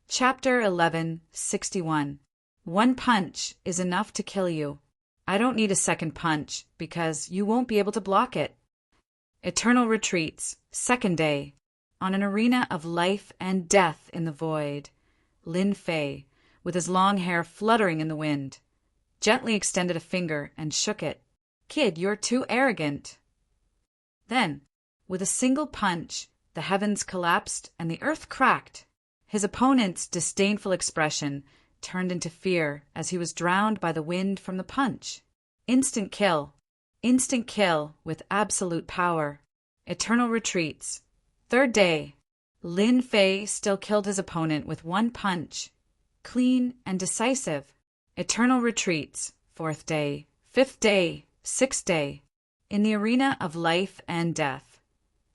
Chapter 1161. One punch is enough to kill you. I don't need a second punch because you won't be able to block it. Eternal Retreats, second day. On an arena of life and death in the void, Lin Fei, with his long hair fluttering in the wind, gently extended a finger and shook it. "Kid, you're too arrogant." Then, with a single punch, the heavens collapsed and the earth cracked. His opponent's disdainful expression turned into fear as he was drowned by the wind from the punch. Instant kill with absolute power. Eternal Retreats, third day. Lin Fei still killed his opponent with one punch, clean and decisive. Eternal Retreats, fourth day, fifth day, sixth day. In the arena of life and death,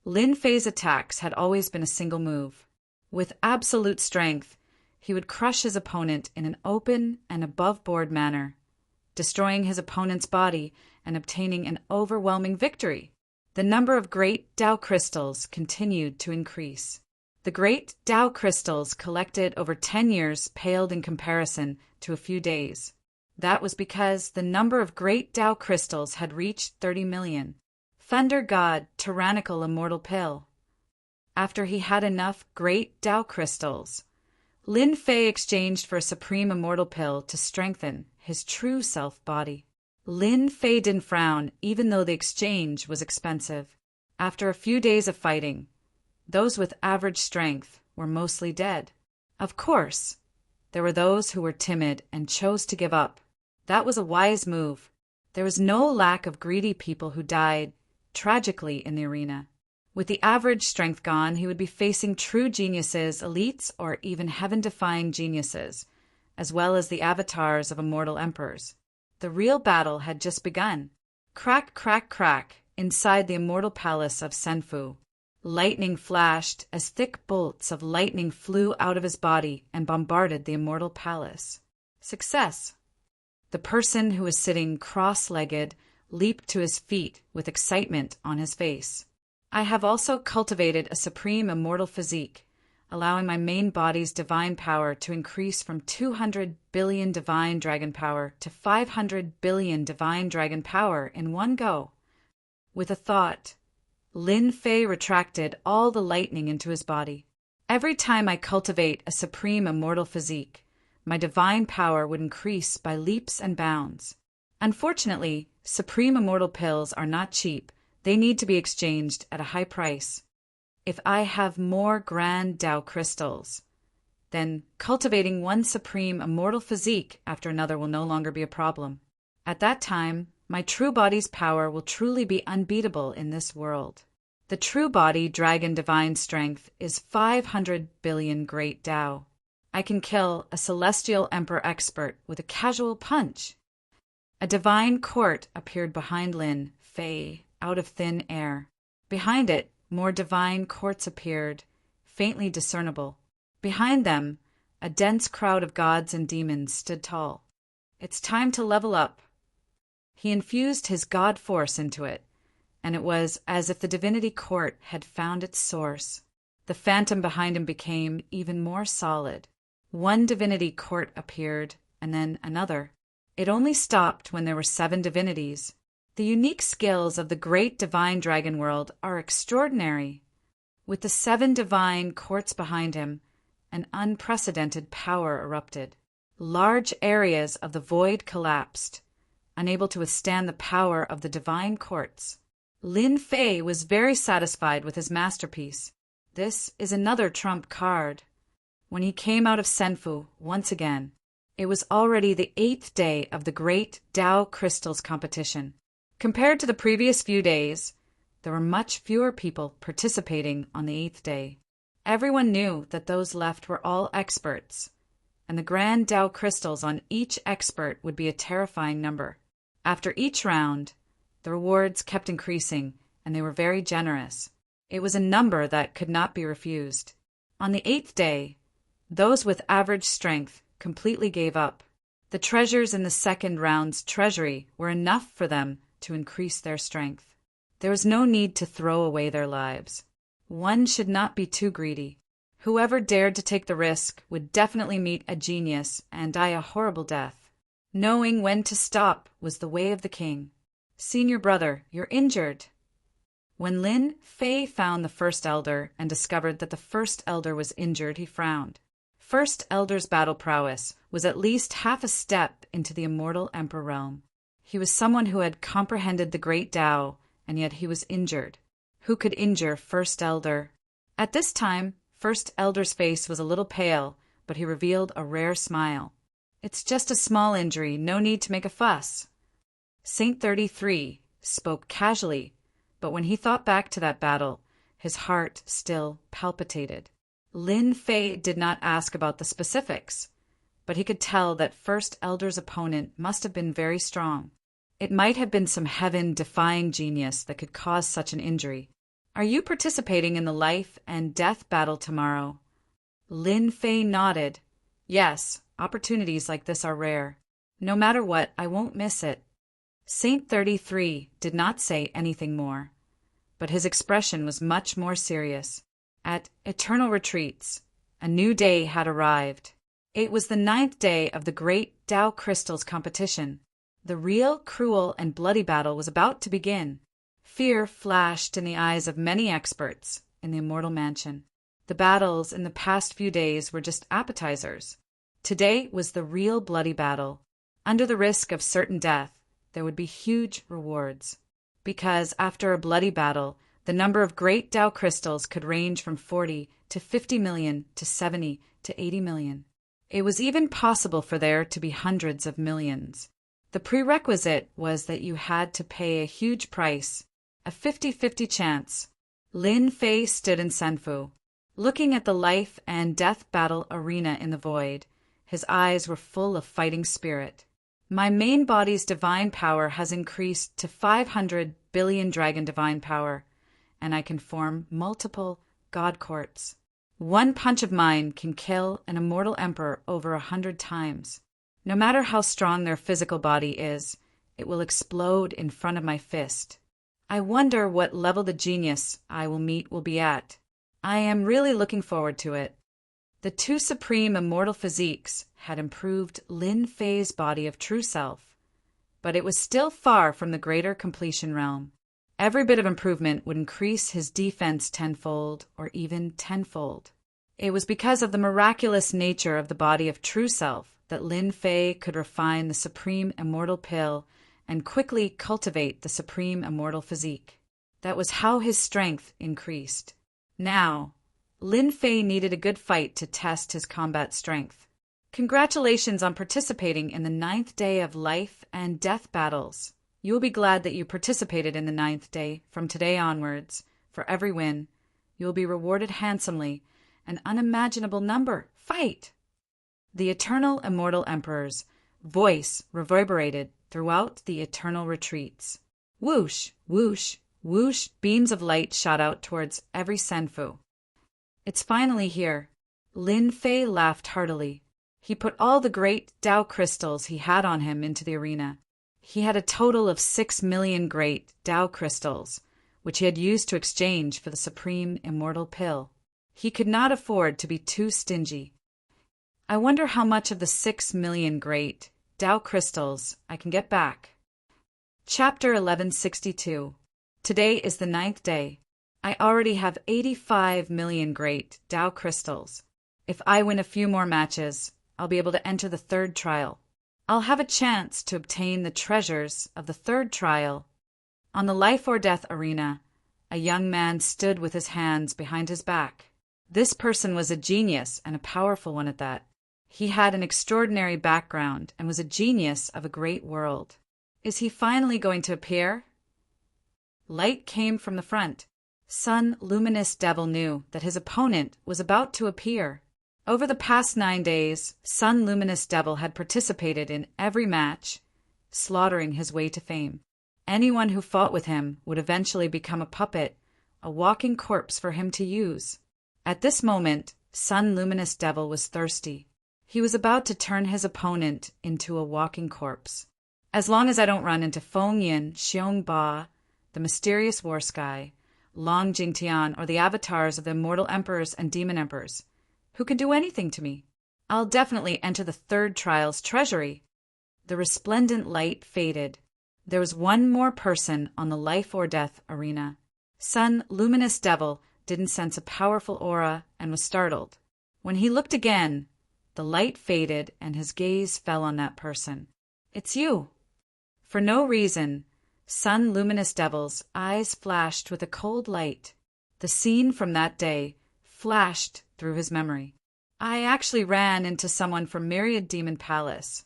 Lin Fei's attacks had always been a single move. With absolute strength, he would crush his opponent in an open and above-board manner, destroying his opponent's body and obtaining an overwhelming victory. The number of great Tao crystals continued to increase. The great Tao crystals collected over 10 years paled in comparison to a few days. That was because the number of great Tao crystals had reached 30 million. Thunder God, tyrannical immortal pill. After he had enough great Tao crystals, Lin Fei exchanged for a supreme immortal pill to strengthen his true self body. Lin Fei didn't frown, even though the exchange was expensive. After a few days of fighting, those with average strength were mostly dead. Of course, there were those who were timid and chose to give up. That was a wise move. There was no lack of greedy people who died tragically in the arena. With the average strength gone, he would be facing true geniuses, elites, or even heaven-defying geniuses, as well as the avatars of immortal emperors. The real battle had just begun. Crack, crack, crack, inside the immortal palace of Senfu. Lightning flashed as thick bolts of lightning flew out of his body and bombarded the immortal palace. Success! The person who was sitting cross-legged leaped to his feet with excitement on his face. I have also cultivated a supreme immortal physique, allowing my main body's divine power to increase from 200 billion divine dragon power to 500 billion divine dragon power in one go. With a thought, Lin Fei retracted all the lightning into his body. Every time I cultivate a supreme immortal physique, my divine power would increase by leaps and bounds. Unfortunately, supreme immortal pills are not cheap. They need to be exchanged at a high price. If I have more grand Tao crystals, then cultivating one supreme immortal physique after another will no longer be a problem. At that time, my true body's power will truly be unbeatable in this world. The true body dragon divine strength is 500 billion great Tao. I can kill a celestial emperor expert with a casual punch. A divine court appeared behind Lin Fei out of thin air. Behind it, more divine courts appeared, faintly discernible. Behind them, a dense crowd of gods and demons stood tall. It's time to level up. He infused his god force into it, and it was as if the divinity court had found its source. The phantom behind him became even more solid. One divinity court appeared, and then another. It only stopped when there were 7 divinities. The unique skills of the great divine dragon world are extraordinary. With the 7 divine courts behind him, an unprecedented power erupted. Large areas of the void collapsed, unable to withstand the power of the divine courts. Lin Fei was very satisfied with his masterpiece. This is another trump card. When he came out of Senfu once again, it was already the 8th day of the great Tao Crystals competition. Compared to the previous few days, there were much fewer people participating on the 8th day. Everyone knew that those left were all experts, and the grand Tao crystals on each expert would be a terrifying number. After each round, the rewards kept increasing, and they were very generous. It was a number that could not be refused. On the 8th day, those with average strength completely gave up. The treasures in the second round's treasury were enough for them to increase their strength. There was no need to throw away their lives. One should not be too greedy. Whoever dared to take the risk would definitely meet a genius and die a horrible death. Knowing when to stop was the way of the king. Senior brother, you're injured. When Lin Fei found the First Elder and discovered that the First Elder was injured, he frowned. First Elder's battle prowess was at least half a step into the immortal Emperor realm. He was someone who had comprehended the great Tao, and yet he was injured. Who could injure First Elder? At this time, First Elder's face was a little pale, but he revealed a rare smile. It's just a small injury, no need to make a fuss. Saint 33 spoke casually, but when he thought back to that battle, his heart still palpitated. Lin Fei did not ask about the specifics, but he could tell that First Elder's opponent must have been very strong. It might have been some heaven-defying genius that could cause such an injury. Are you participating in the life and death battle tomorrow? Lin Fei nodded. Yes, opportunities like this are rare. No matter what, I won't miss it. Saint 33 did not say anything more, but his expression was much more serious. At Eternal Retreats, a new day had arrived. It was the 9th day of the great Tao Crystals competition. The real, cruel, and bloody battle was about to begin. Fear flashed in the eyes of many experts in the Immortal Mansion. The battles in the past few days were just appetizers. Today was the real bloody battle. Under the risk of certain death, there would be huge rewards. Because after a bloody battle, the number of great Tao crystals could range from 40 to 50 million to 70 to 80 million. It was even possible for there to be hundreds of millions. The prerequisite was that you had to pay a huge price, a 50-50 chance. Lin Fei stood in Senfu, looking at the life and death battle arena in the void. His eyes were full of fighting spirit. My main body's divine power has increased to 500 billion dragon divine power, and I can form multiple god courts. One punch of mine can kill an immortal emperor over 100 times. No matter how strong their physical body is, it will explode in front of my fist. I wonder what level the genius I will meet will be at. I am really looking forward to it. The two supreme immortal physiques had improved Lin Fei's body of true self, but it was still far from the greater completion realm. Every bit of improvement would increase his defense tenfold or even tenfold. It was because of the miraculous nature of the body of true self that Lin Fei could refine the supreme immortal pill and quickly cultivate the supreme immortal physique. That was how his strength increased. Now, Lin Fei needed a good fight to test his combat strength. Congratulations on participating in the 9th day of life and death battles. You will be glad that you participated in the 9th day from today onwards. For every win, you will be rewarded handsomely, an unimaginable number. Fight! The eternal immortal emperor's voice reverberated throughout the eternal retreats. Whoosh, whoosh, whoosh, beams of light shot out towards every senfu. It's finally here. Lin Fei laughed heartily. He put all the great Tao crystals he had on him into the arena. He had a total of 6 million great Tao crystals, which he had used to exchange for the supreme immortal pill. He could not afford to be too stingy. I wonder how much of the 6 million great Tao crystals I can get back. Chapter 1162. Today is the 9th day. I already have 85 million great Tao crystals. If I win a few more matches, I'll be able to enter the 3rd trial. I'll have a chance to obtain the treasures of the 3rd trial. On the life or death arena, a young man stood with his hands behind his back. This person was a genius, and a powerful one at that. He had an extraordinary background and was a genius of a great world. Is he finally going to appear? Light came from the front. Sun Luminous Devil knew that his opponent was about to appear. Over the past 9 days, Sun Luminous Devil had participated in every match, slaughtering his way to fame. Anyone who fought with him would eventually become a puppet, a walking corpse for him to use. At this moment, Sun Luminous Devil was thirsty. He was about to turn his opponent into a walking corpse. As long as I don't run into Feng Yin, Xiong Ba, the mysterious war sky, Long Jingtian, or the avatars of the immortal emperors and demon emperors, who can do anything to me. I'll definitely enter the third trial's treasury. The resplendent light faded. There was one more person on the life or death arena. Sun Luminous Devil didn't sense a powerful aura and was startled. When he looked again, the light faded and his gaze fell on that person. It's you. For no reason, Sun Luminous Devil's eyes flashed with a cold light. The scene from that day flashed through his memory. I actually ran into someone from Myriad Demon Palace.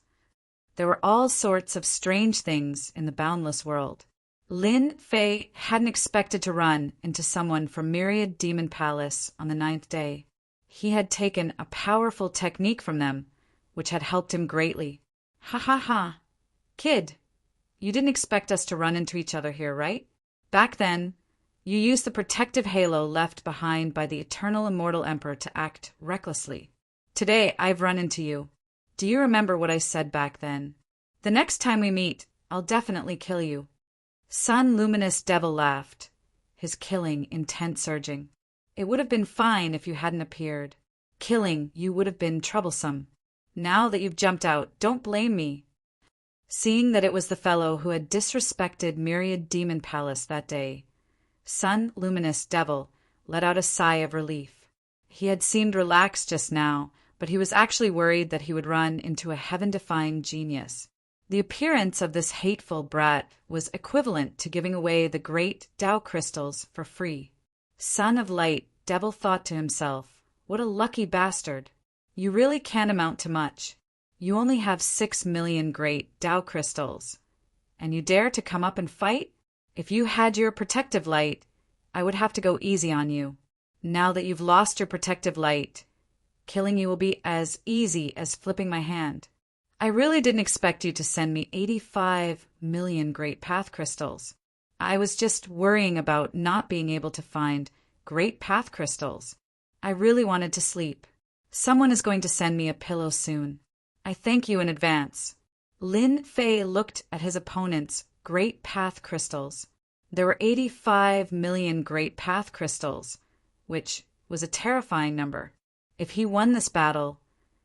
There were all sorts of strange things in the boundless world. Lin Fei hadn't expected to run into someone from Myriad Demon Palace on the 9th day. He had taken a powerful technique from them, which had helped him greatly. Ha ha ha. Kid, you didn't expect us to run into each other here, right? Back then, you used the protective halo left behind by the eternal immortal emperor to act recklessly. Today, I've run into you. Do you remember what I said back then? The next time we meet, I'll definitely kill you. Sun Luminous Devil laughed, his killing intent surging. It would have been fine if you hadn't appeared. Killing you would have been troublesome. Now that you've jumped out, don't blame me. Seeing that it was the fellow who had disrespected Myriad Demon Palace that day, Sun Luminous Devil let out a sigh of relief. He had seemed relaxed just now, but he was actually worried that he would run into a heaven-defying genius. The appearance of this hateful brat was equivalent to giving away the great Tao crystals for free. Son of Light, Devil thought to himself, what a lucky bastard. You really can't amount to much. You only have 6 million great Tao crystals. And you dare to come up and fight? If you had your protective light, I would have to go easy on you. Now that you've lost your protective light, killing you will be as easy as flipping my hand. I really didn't expect you to send me 85 million Great Path crystals. I was just worrying about not being able to find Great Path crystals. I really wanted to sleep. Someone is going to send me a pillow soon. I thank you in advance. Lin Fei looked at his opponent's Great Path crystals. There were 85 million Great Path crystals, which was a terrifying number. If he won this battle,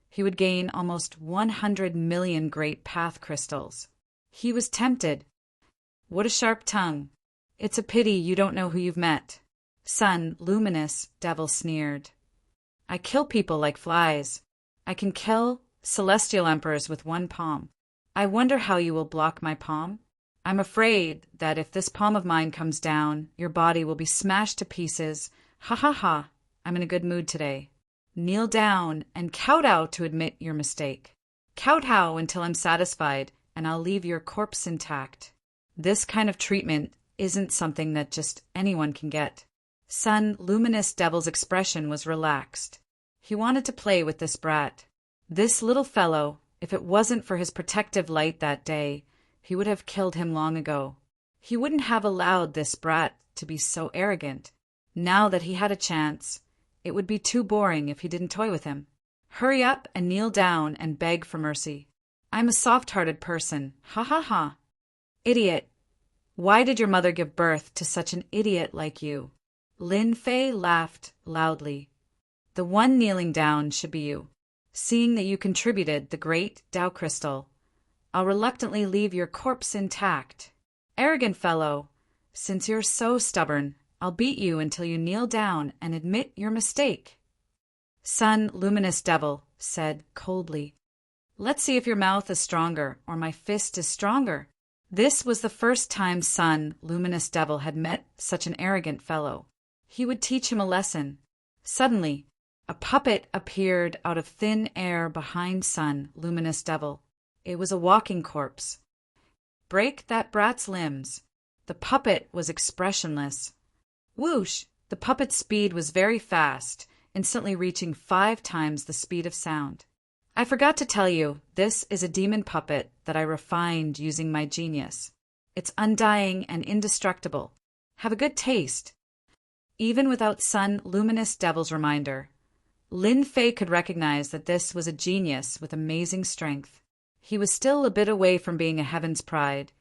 he would gain almost 100 million Great Path crystals. He was tempted. What a sharp tongue. It's a pity you don't know who you've met. Sun Luminous Devil sneered. I kill people like flies. I can kill celestial emperors with one palm. I wonder how you will block my palm. I'm afraid that if this palm of mine comes down, your body will be smashed to pieces. Ha ha ha. I'm in a good mood today. Kneel down and kowtow to admit your mistake. Kowtow until I'm satisfied, and I'll leave your corpse intact. This kind of treatment isn't something that just anyone can get. Sun Luminous Devil's expression was relaxed. He wanted to play with this brat. This little fellow, if it wasn't for his protective light that day, he would have killed him long ago. He wouldn't have allowed this brat to be so arrogant. Now that he had a chance, it would be too boring if he didn't toy with him. Hurry up and kneel down and beg for mercy. I'm a soft-hearted person. Ha ha ha. Idiot. Why did your mother give birth to such an idiot like you? Lin Fei laughed loudly. The one kneeling down should be you. Seeing that you contributed the great Tao crystal, I'll reluctantly leave your corpse intact. Arrogant fellow, since you're so stubborn, I'll beat you until you kneel down and admit your mistake. Sun Luminous Devil said coldly, Let's see if your mouth is stronger or my fist is stronger. This was the first time Sun Luminous Devil had met such an arrogant fellow. He would teach him a lesson. Suddenly, a puppet appeared out of thin air behind Sun Luminous Devil. It was a walking corpse. Break that brat's limbs. The puppet was expressionless. Whoosh! The puppet's speed was very fast, instantly reaching 5 times the speed of sound. I forgot to tell you, this is a demon puppet that I refined using my genius. It's undying and indestructible. Have a good taste. Even without Sun Luminous Devil's reminder, Lin Fei could recognize that this was a genius with amazing strength. He was still a bit away from being a heaven's pride,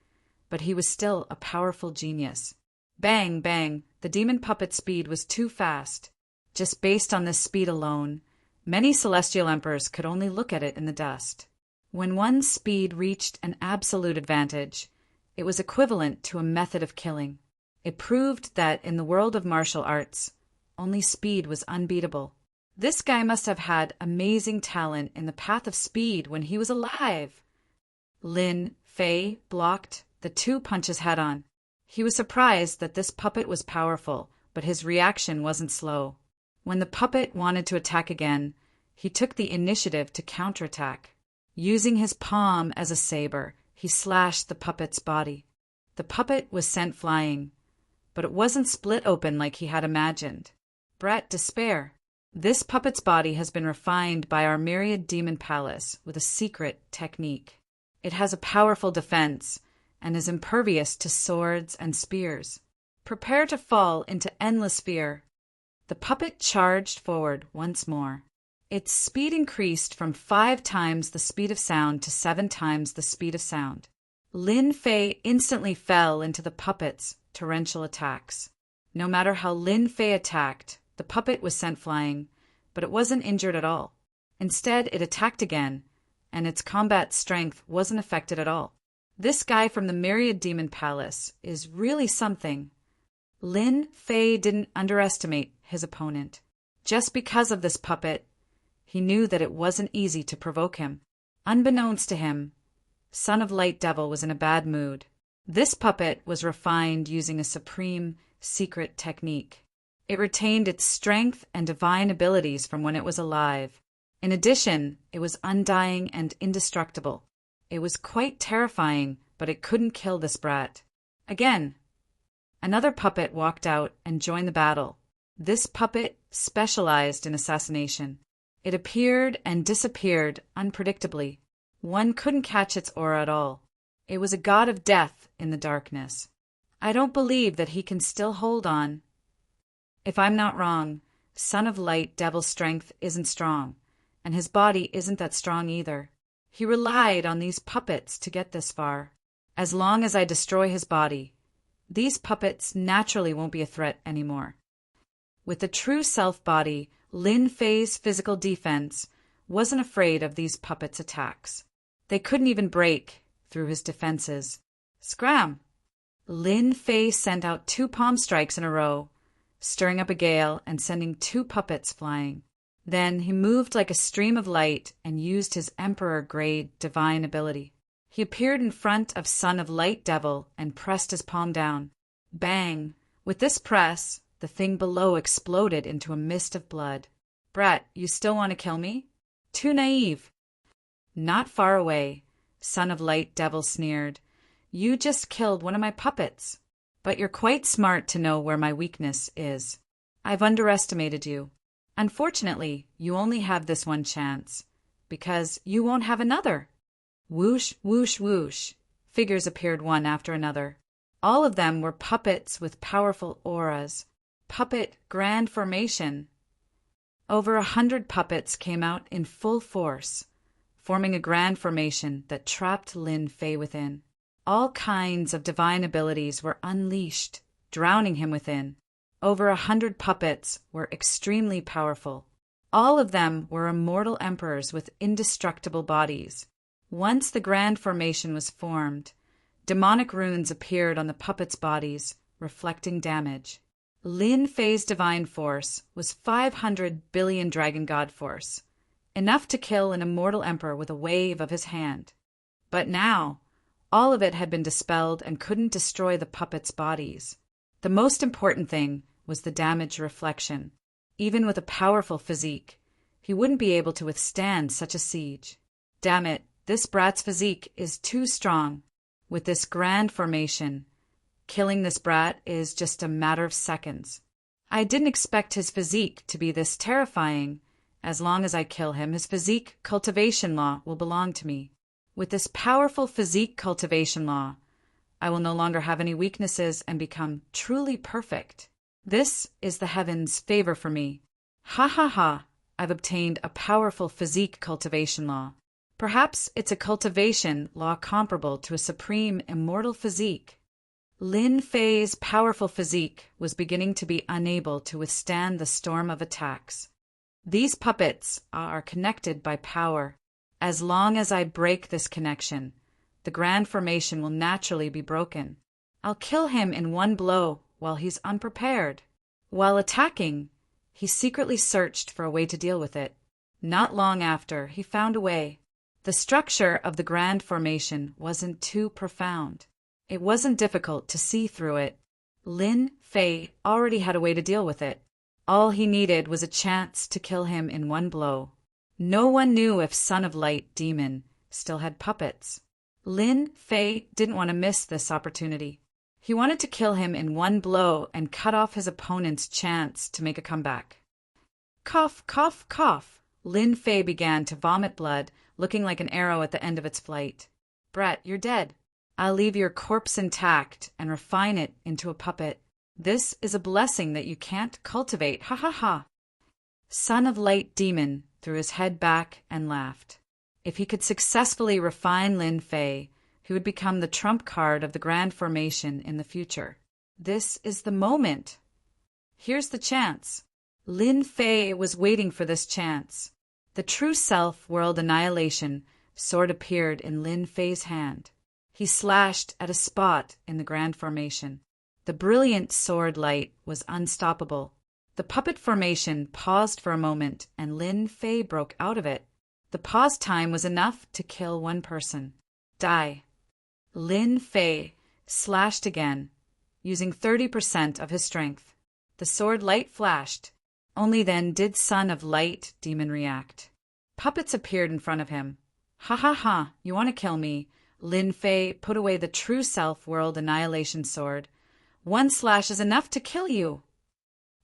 but he was still a powerful genius. Bang, bang, the demon puppet's speed was too fast. Just based on this speed alone, Many celestial emperors could only look at it in the dust. When one's speed reached an absolute advantage, it was equivalent to a method of killing. It proved that in the world of martial arts, only speed was unbeatable. This guy must have had amazing talent in the path of speed when he was alive. Lin Fei blocked the 2 punches head-on. He was surprised that this puppet was powerful, but his reaction wasn't slow. When the puppet wanted to attack again, he took the initiative to counterattack. Using his palm as a saber, he slashed the puppet's body. The puppet was sent flying, but it wasn't split open like he had imagined. Brat despair. This puppet's body has been refined by our myriad demon palace with a secret technique. It has a powerful defense and is impervious to swords and spears. Prepare to fall into endless fear. The puppet charged forward once more. Its speed increased from 5 times the speed of sound to 7 times the speed of sound. Lin Fei instantly fell into the puppet's torrential attacks. No matter how Lin Fei attacked, the puppet was sent flying, but it wasn't injured at all. Instead, it attacked again, and its combat strength wasn't affected at all. This guy from the Myriad Demon Palace is really something. Lin Fei didn't underestimate his opponent. Just because of this puppet, he knew that it wasn't easy to provoke him. Unbeknownst to him, Son of Light Devil was in a bad mood. This puppet was refined using a supreme, secret technique. It retained its strength and divine abilities from when it was alive. In addition, it was undying and indestructible. It was quite terrifying, but it couldn't kill this brat. Again, another puppet walked out and joined the battle. This puppet specialized in assassination. It appeared and disappeared unpredictably. One couldn't catch its aura at all. It was a god of death in the darkness. I don't believe that he can still hold on. If I'm not wrong, Son of Light Devil's strength isn't strong, and his body isn't that strong either. He relied on these puppets to get this far. As long as I destroy his body, these puppets naturally won't be a threat anymore. With the true self body, Lin Fei's physical defense wasn't afraid of these puppets' attacks. They couldn't even break through his defenses. Scram! Lin Fei sent out 2 palm strikes in a row, stirring up a gale and sending 2 puppets flying. Then he moved like a stream of light and used his Emperor-grade divine ability. He appeared in front of Son of Light Devil and pressed his palm down. Bang! With this press, the thing below exploded into a mist of blood. Brat, you still want to kill me? Too naive. Not far away, Son of Light Devil sneered. You just killed one of my puppets. But you're quite smart to know where my weakness is. I've underestimated you. Unfortunately, you only have this one chance, because you won't have another. Whoosh, whoosh, whoosh. Figures appeared one after another. All of them were puppets with powerful auras. Puppet grand formation. Over 100 puppets came out in full force, forming a grand formation that trapped Lin Fei within. All kinds of divine abilities were unleashed, drowning him within. Over 100 puppets were extremely powerful. All of them were immortal emperors with indestructible bodies. Once the grand formation was formed, demonic runes appeared on the puppets' bodies, reflecting damage. Lin Fei's divine force was 500 billion dragon god force, enough to kill an immortal emperor with a wave of his hand. But now, all of it had been dispelled and couldn't destroy the puppets' bodies. The most important thing was the damage reflection. Even with a powerful physique, he wouldn't be able to withstand such a siege. Damn it, this brat's physique is too strong. With this grand formation, killing this brat is just a matter of seconds. I didn't expect his physique to be this terrifying. As long as I kill him, his physique cultivation law will belong to me. With this powerful physique cultivation law, I will no longer have any weaknesses and become truly perfect. This is the heavens' favor for me. Ha ha ha, I've obtained a powerful physique cultivation law. Perhaps it's a cultivation law comparable to a supreme immortal physique. Lin Fei's powerful physique was beginning to be unable to withstand the storm of attacks. These puppets are connected by power. As long as I break this connection, the grand formation will naturally be broken. I'll kill him in one blow while he's unprepared. While attacking, he secretly searched for a way to deal with it. Not long after, he found a way. The structure of the grand formation wasn't too profound. It wasn't difficult to see through it. Lin Fei already had a way to deal with it. All he needed was a chance to kill him in one blow. No one knew if Son of Light Demon still had puppets. Lin Fei didn't want to miss this opportunity. He wanted to kill him in one blow and cut off his opponent's chance to make a comeback. Cough, cough, cough. Lin Fei began to vomit blood, looking like an arrow at the end of its flight. Brett, you're dead. I'll leave your corpse intact and refine it into a puppet. This is a blessing that you can't cultivate, ha ha ha. Son of Light Demon threw his head back and laughed. If he could successfully refine Lin Fei, he would become the trump card of the grand formation in the future. This is the moment. Here's the chance. Lin Fei was waiting for this chance. The true self-world annihilation sword appeared in Lin Fei's hand. He slashed at a spot in the grand formation. The brilliant sword light was unstoppable. The puppet formation paused for a moment, and Lin Fei broke out of it. The pause time was enough to kill one person. Die. Lin Fei slashed again, using 30% of his strength. The sword light flashed. Only then did Son of Light Demon react. Puppets appeared in front of him. Ha ha ha, you want to kill me? Lin Fei put away the true self-world annihilation sword. One slash is enough to kill you.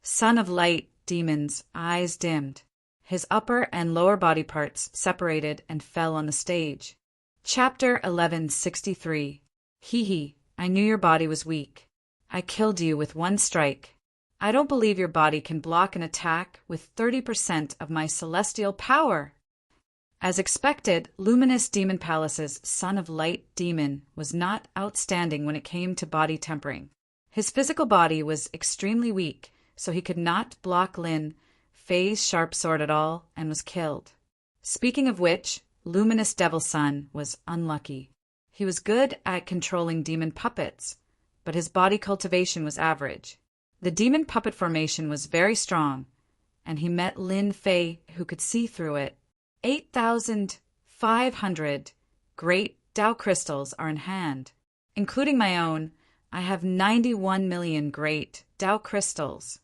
Son of Light Demon's eyes dimmed. His upper and lower body parts separated and fell on the stage. Chapter 1163. Hee hee, I knew your body was weak. I killed you with one strike. I don't believe your body can block an attack with 30% of my celestial power. As expected, Luminous Demon Palace's Son of Light Demon was not outstanding when it came to body tempering. His physical body was extremely weak, so he could not block Lin Fei's sharp sword at all and was killed. Speaking of which, Luminous Devil Son was unlucky. He was good at controlling demon puppets, but his body cultivation was average. The demon puppet formation was very strong, and he met Lin Fei, who could see through it. 8,500 great Tao crystals are in hand. Including my own, I have 91 million great Tao crystals.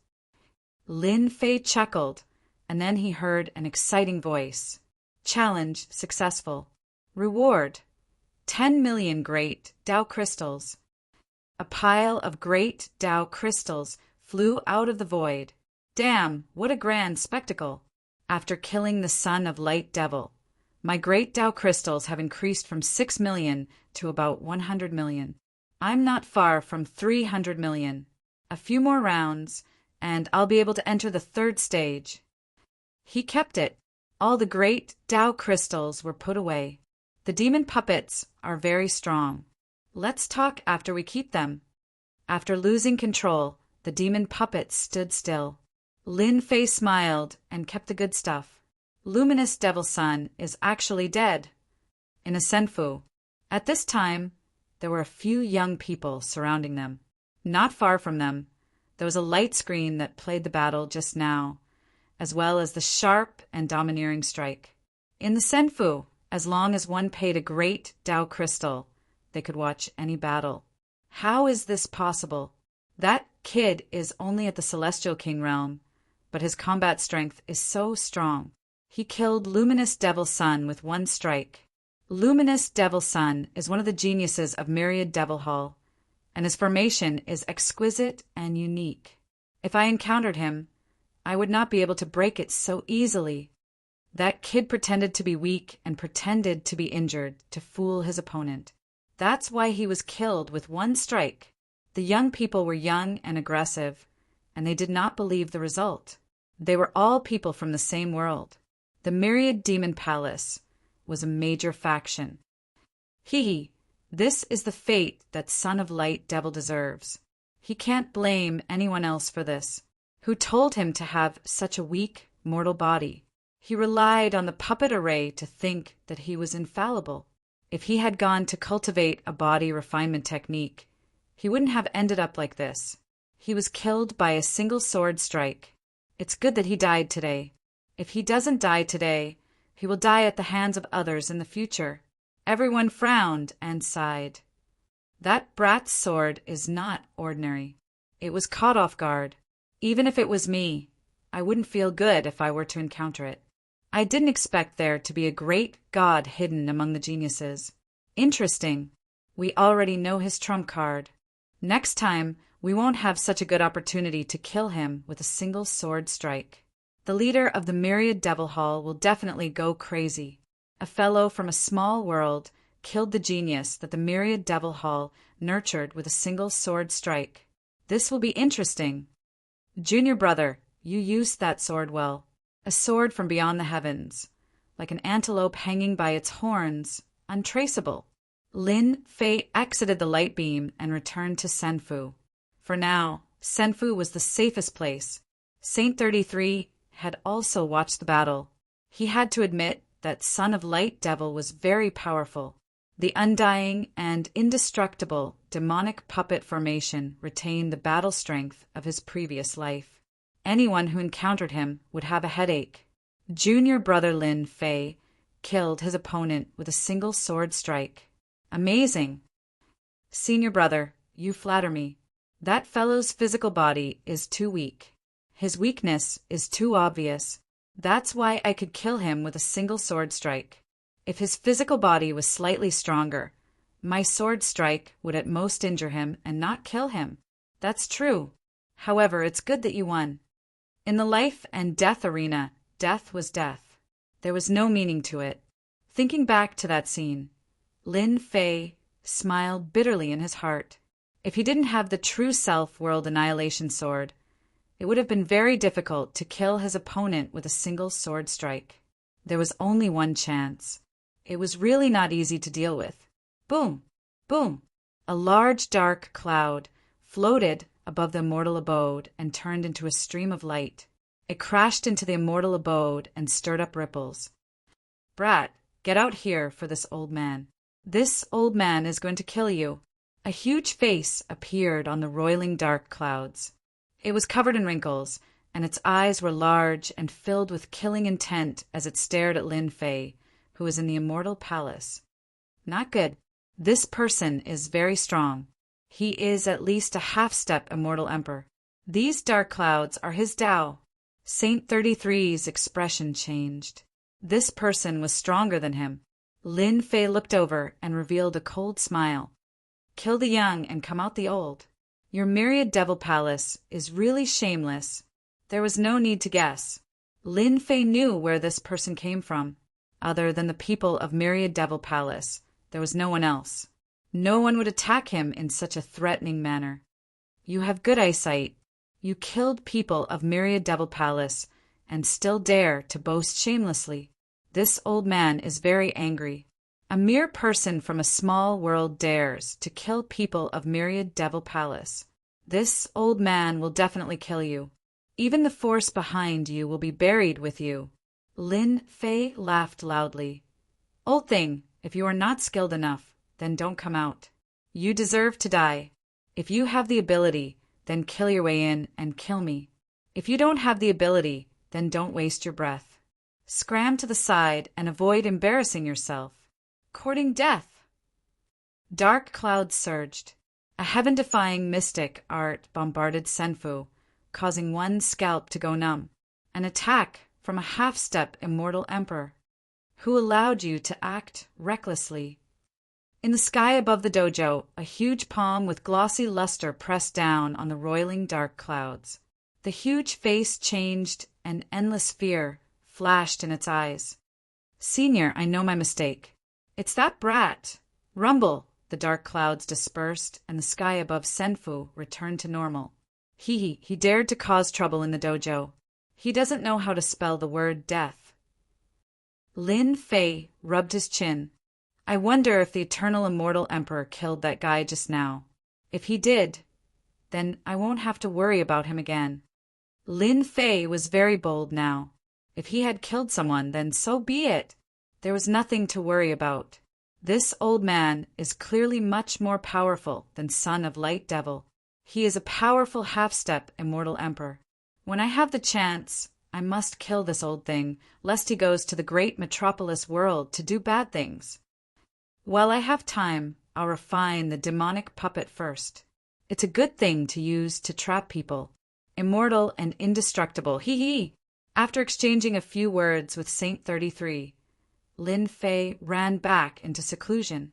Lin Fei chuckled, and then he heard an exciting voice. Challenge successful. Reward: 10 million great Tao crystals. A pile of great Tao crystals flew out of the void. Damn, what a grand spectacle! After killing the Son of Light Devil, my great Tao crystals have increased from 6 million to about 100 million. I'm not far from 300 million. A few more rounds, and I'll be able to enter the third stage. He kept it. All the great Tao crystals were put away. The demon puppets are very strong. Let's talk after we keep them. After losing control, the demon puppets stood still. Lin Fei smiled and kept the good stuff. Luminous Devil Son is actually dead. In a senfu. At this time, there were a few young people surrounding them. Not far from them, there was a light screen that played the battle just now, as well as the sharp and domineering strike. In the senfu, as long as one paid a great Tao crystal, they could watch any battle. How is this possible? That kid is only at the Celestial King realm, but his combat strength is so strong. He killed Luminous Devil Son with one strike. Luminous Devil Son is one of the geniuses of Myriad Devil Hall, and his formation is exquisite and unique. If I encountered him, I would not be able to break it so easily. That kid pretended to be weak and pretended to be injured to fool his opponent. That's why he was killed with one strike. The young people were young and aggressive, and they did not believe the result. They were all people from the same world. The Myriad Demon Palace was a major faction. Hee, this is the fate that Son of Light Devil deserves. He can't blame anyone else for this. Who told him to have such a weak mortal body. He relied on the puppet array to think that he was infallible. If he had gone to cultivate a body refinement technique, he wouldn't have ended up like this. He was killed by a single sword strike. It's good that he died today. If he doesn't die today, he will die at the hands of others in the future. Everyone frowned and sighed. That brat's sword is not ordinary. It was caught off guard. Even if it was me, I wouldn't feel good if I were to encounter it. I didn't expect there to be a great god hidden among the geniuses. Interesting. We already know his trump card. Next time, we won't have such a good opportunity to kill him with a single sword strike. The leader of the Myriad Devil Hall will definitely go crazy. A fellow from a small world killed the genius that the Myriad Devil Hall nurtured with a single sword strike. This will be interesting. Junior brother, you used that sword well. A sword from beyond the heavens, like an antelope hanging by its horns, untraceable. Lin Fei exited the light beam and returned to Senfu. For now, Senfu was the safest place. Saint 33 had also watched the battle. He had to admit that Son of Light Devil was very powerful. The undying and indestructible demonic puppet formation retained the battle strength of his previous life. Anyone who encountered him would have a headache. Junior brother Lin Fei killed his opponent with a single sword strike. Amazing. Senior brother, you flatter me. That fellow's physical body is too weak. His weakness is too obvious. That's why I could kill him with a single sword strike. If his physical body was slightly stronger, my sword strike would at most injure him and not kill him. That's true. However, it's good that you won. In the life and death arena, death was death. There was no meaning to it. Thinking back to that scene, Lin Fei smiled bitterly in his heart. If he didn't have the true self-world annihilation sword, it would have been very difficult to kill his opponent with a single sword strike. There was only one chance. It was really not easy to deal with. Boom! Boom! A large dark cloud floated above the immortal abode and turned into a stream of light. It crashed into the immortal abode and stirred up ripples. Brat, get out here for this old man. This old man is going to kill you. A huge face appeared on the roiling dark clouds. It was covered in wrinkles, and its eyes were large and filled with killing intent as it stared at Lin Fei, who was in the immortal palace. Not good. This person is very strong. He is at least a half-step immortal emperor. These dark clouds are his Tao. Saint 33's expression changed. This person was stronger than him. Lin Fei looked over and revealed a cold smile. Kill the young and come out the old. Your Myriad Devil Palace is really shameless. There was no need to guess. Lin Fei knew where this person came from. Other than the people of Myriad Devil Palace, there was no one else. No one would attack him in such a threatening manner. You have good eyesight. You killed people of Myriad Devil Palace and still dare to boast shamelessly. This old man is very angry. A mere person from a small world dares to kill people of Myriad Devil Palace. This old man will definitely kill you. Even the force behind you will be buried with you. Lin Fei laughed loudly. Old thing, if you are not skilled enough, then don't come out. You deserve to die. If you have the ability, then kill your way in and kill me. If you don't have the ability, then don't waste your breath. Scram to the side and avoid embarrassing yourself. Courting death. Dark clouds surged. A heaven-defying mystic art bombarded Senfu, causing one scalp to go numb. An attack from a half-step immortal emperor. Who allowed you to act recklessly? In the sky above the dojo, a huge palm with glossy luster pressed down on the roiling dark clouds. The huge face changed, and endless fear flashed in its eyes. Senior, I know my mistake. It's that brat. Rumble! The dark clouds dispersed, and the sky above Senfu returned to normal. He dared to cause trouble in the dojo. He doesn't know how to spell the word death. Lin Fei rubbed his chin. I wonder if the eternal immortal emperor killed that guy just now. If he did, then I won't have to worry about him again. Lin Fei was very bold now. If he had killed someone, then so be it. There was nothing to worry about. This old man is clearly much more powerful than Son of Light Devil. He is a powerful half-step immortal emperor. When I have the chance, I must kill this old thing, lest he goes to the great metropolis world to do bad things. While I have time, I'll refine the demonic puppet first. It's a good thing to use to trap people. Immortal and indestructible, hee hee! After exchanging a few words with Saint 33, Lin Fei ran back into seclusion.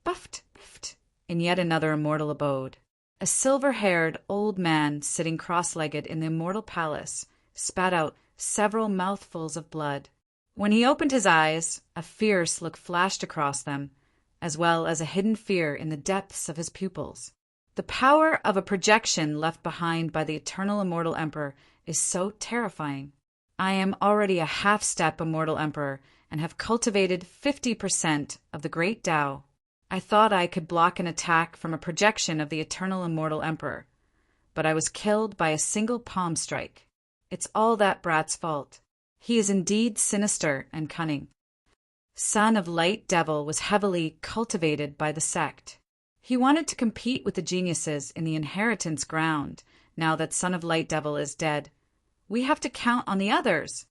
Buffed, buffed, in yet another immortal abode. A silver-haired old man sitting cross-legged in the immortal palace spat out several mouthfuls of blood. When he opened his eyes, a fierce look flashed across them, as well as a hidden fear in the depths of his pupils. The power of a projection left behind by the eternal immortal emperor is so terrifying. I am already a half-step immortal emperor and have cultivated 50% of the great Tao. I thought I could block an attack from a projection of the eternal immortal emperor, but I was killed by a single palm strike. It's all that brat's fault. He is indeed sinister and cunning. Son of Light Devil was heavily cultivated by the sect. He wanted to compete with the geniuses in the inheritance ground. Now that Son of Light Devil is dead, we have to count on the others.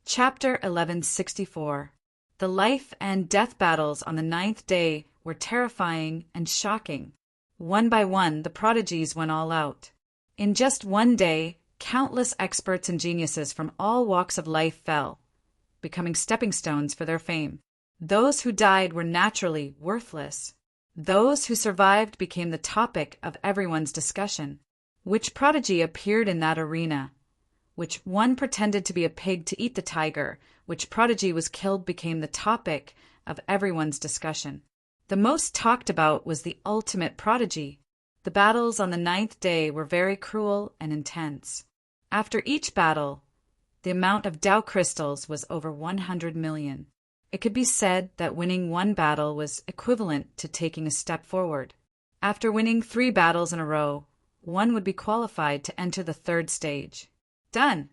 Chapter 1164. The life and death battles on the 9th day were terrifying and shocking. One by one, the prodigies went all out. In just one day, countless experts and geniuses from all walks of life fell, becoming stepping stones for their fame. Those who died were naturally worthless. Those who survived became the topic of everyone's discussion. Which prodigy appeared in that arena? Which one pretended to be a pig to eat the tiger? Which prodigy was killed became the topic of everyone's discussion. The most talked about was the ultimate prodigy. The battles on the 9th day were very cruel and intense. After each battle, the amount of Tao crystals was over 100 million. It could be said that winning one battle was equivalent to taking a step forward. After winning 3 battles in a row, one would be qualified to enter the 3rd stage. Done!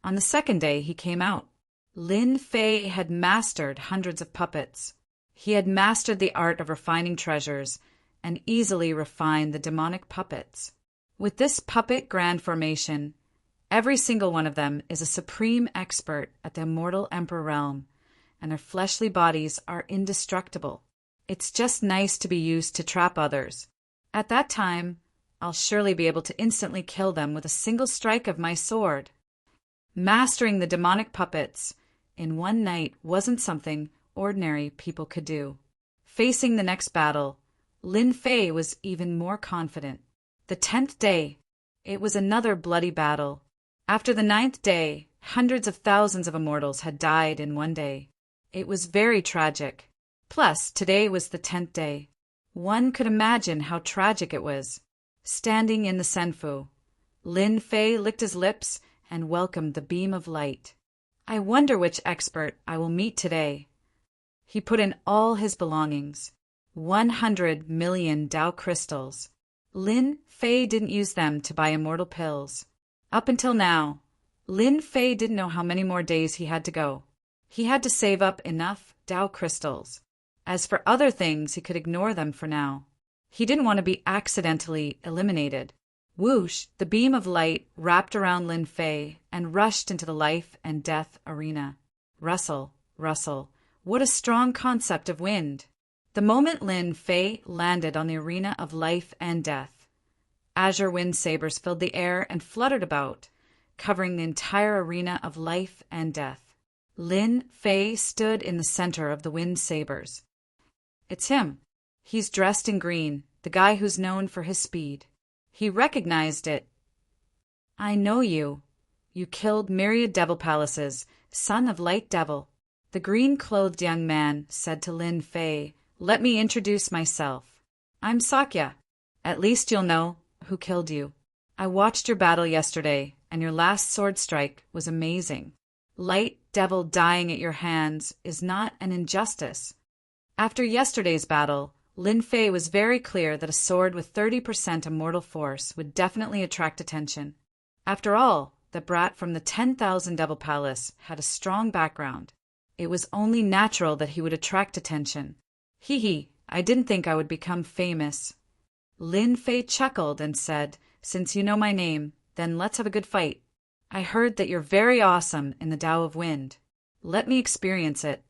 On the 2nd day, he came out. Lin Fei had mastered hundreds of puppets. He had mastered the art of refining treasures and easily refined the demonic puppets. With this puppet grand formation, every single one of them is a supreme expert at the immortal emperor realm, and their fleshly bodies are indestructible. It's just nice to be used to trap others. At that time, I'll surely be able to instantly kill them with a single strike of my sword. Mastering the demonic puppets in one night wasn't something ordinary people could do. Facing the next battle, Lin Fei was even more confident. The 10th day, it was another bloody battle. After the 9th day, hundreds of thousands of immortals had died in one day. It was very tragic. Plus, today was the 10th day. One could imagine how tragic it was. Standing in the Senfu, Lin Fei licked his lips and welcomed the beam of light. I wonder which expert I will meet today. He put in all his belongings. 100 million Tao crystals. Lin Fei didn't use them to buy immortal pills. Up until now, Lin Fei didn't know how many more days he had to go. He had to save up enough Tao crystals. As for other things, he could ignore them for now. He didn't want to be accidentally eliminated. Whoosh, the beam of light wrapped around Lin Fei and rushed into the life and death arena. Rustle, rustle. What a strong concept of wind. The moment Lin Fei landed on the arena of life and death, azure wind sabers filled the air and fluttered about, covering the entire arena of life and death. Lin Fei stood in the center of the wind sabers. It's him. He's dressed in green, the guy who's known for his speed. He recognized it. I know you. You killed myriad devil palaces, son of Light Devil. The green-clothed young man said to Lin Fei, "Let me introduce myself. I'm Sakya. At least you'll know who killed you. I watched your battle yesterday, and your last sword strike was amazing. Light Devil dying at your hands is not an injustice." After yesterday's battle, Lin Fei was very clear that a sword with 30% immortal force would definitely attract attention. After all, the brat from the 10,000 Devil Palace had a strong background. It was only natural that he would attract attention. Hee, I didn't think I would become famous. Lin Fei chuckled and said, since you know my name, then let's have a good fight. I heard that you're very awesome in the Tao of Wind. Let me experience it.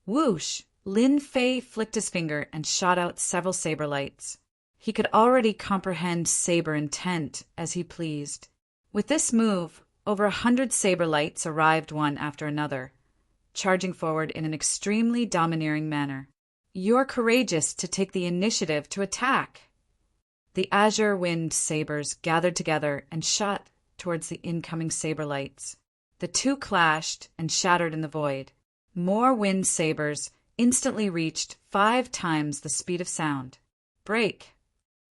Whoosh! Lin Fei flicked his finger and shot out several saber lights. He could already comprehend saber intent as he pleased. With this move, over 100 saber lights arrived one after another, charging forward in an extremely domineering manner. You're courageous to take the initiative to attack. The azure wind sabers gathered together and shot towards the incoming saber lights. The two clashed and shattered in the void. More wind sabers instantly reached 5 times the speed of sound. Break!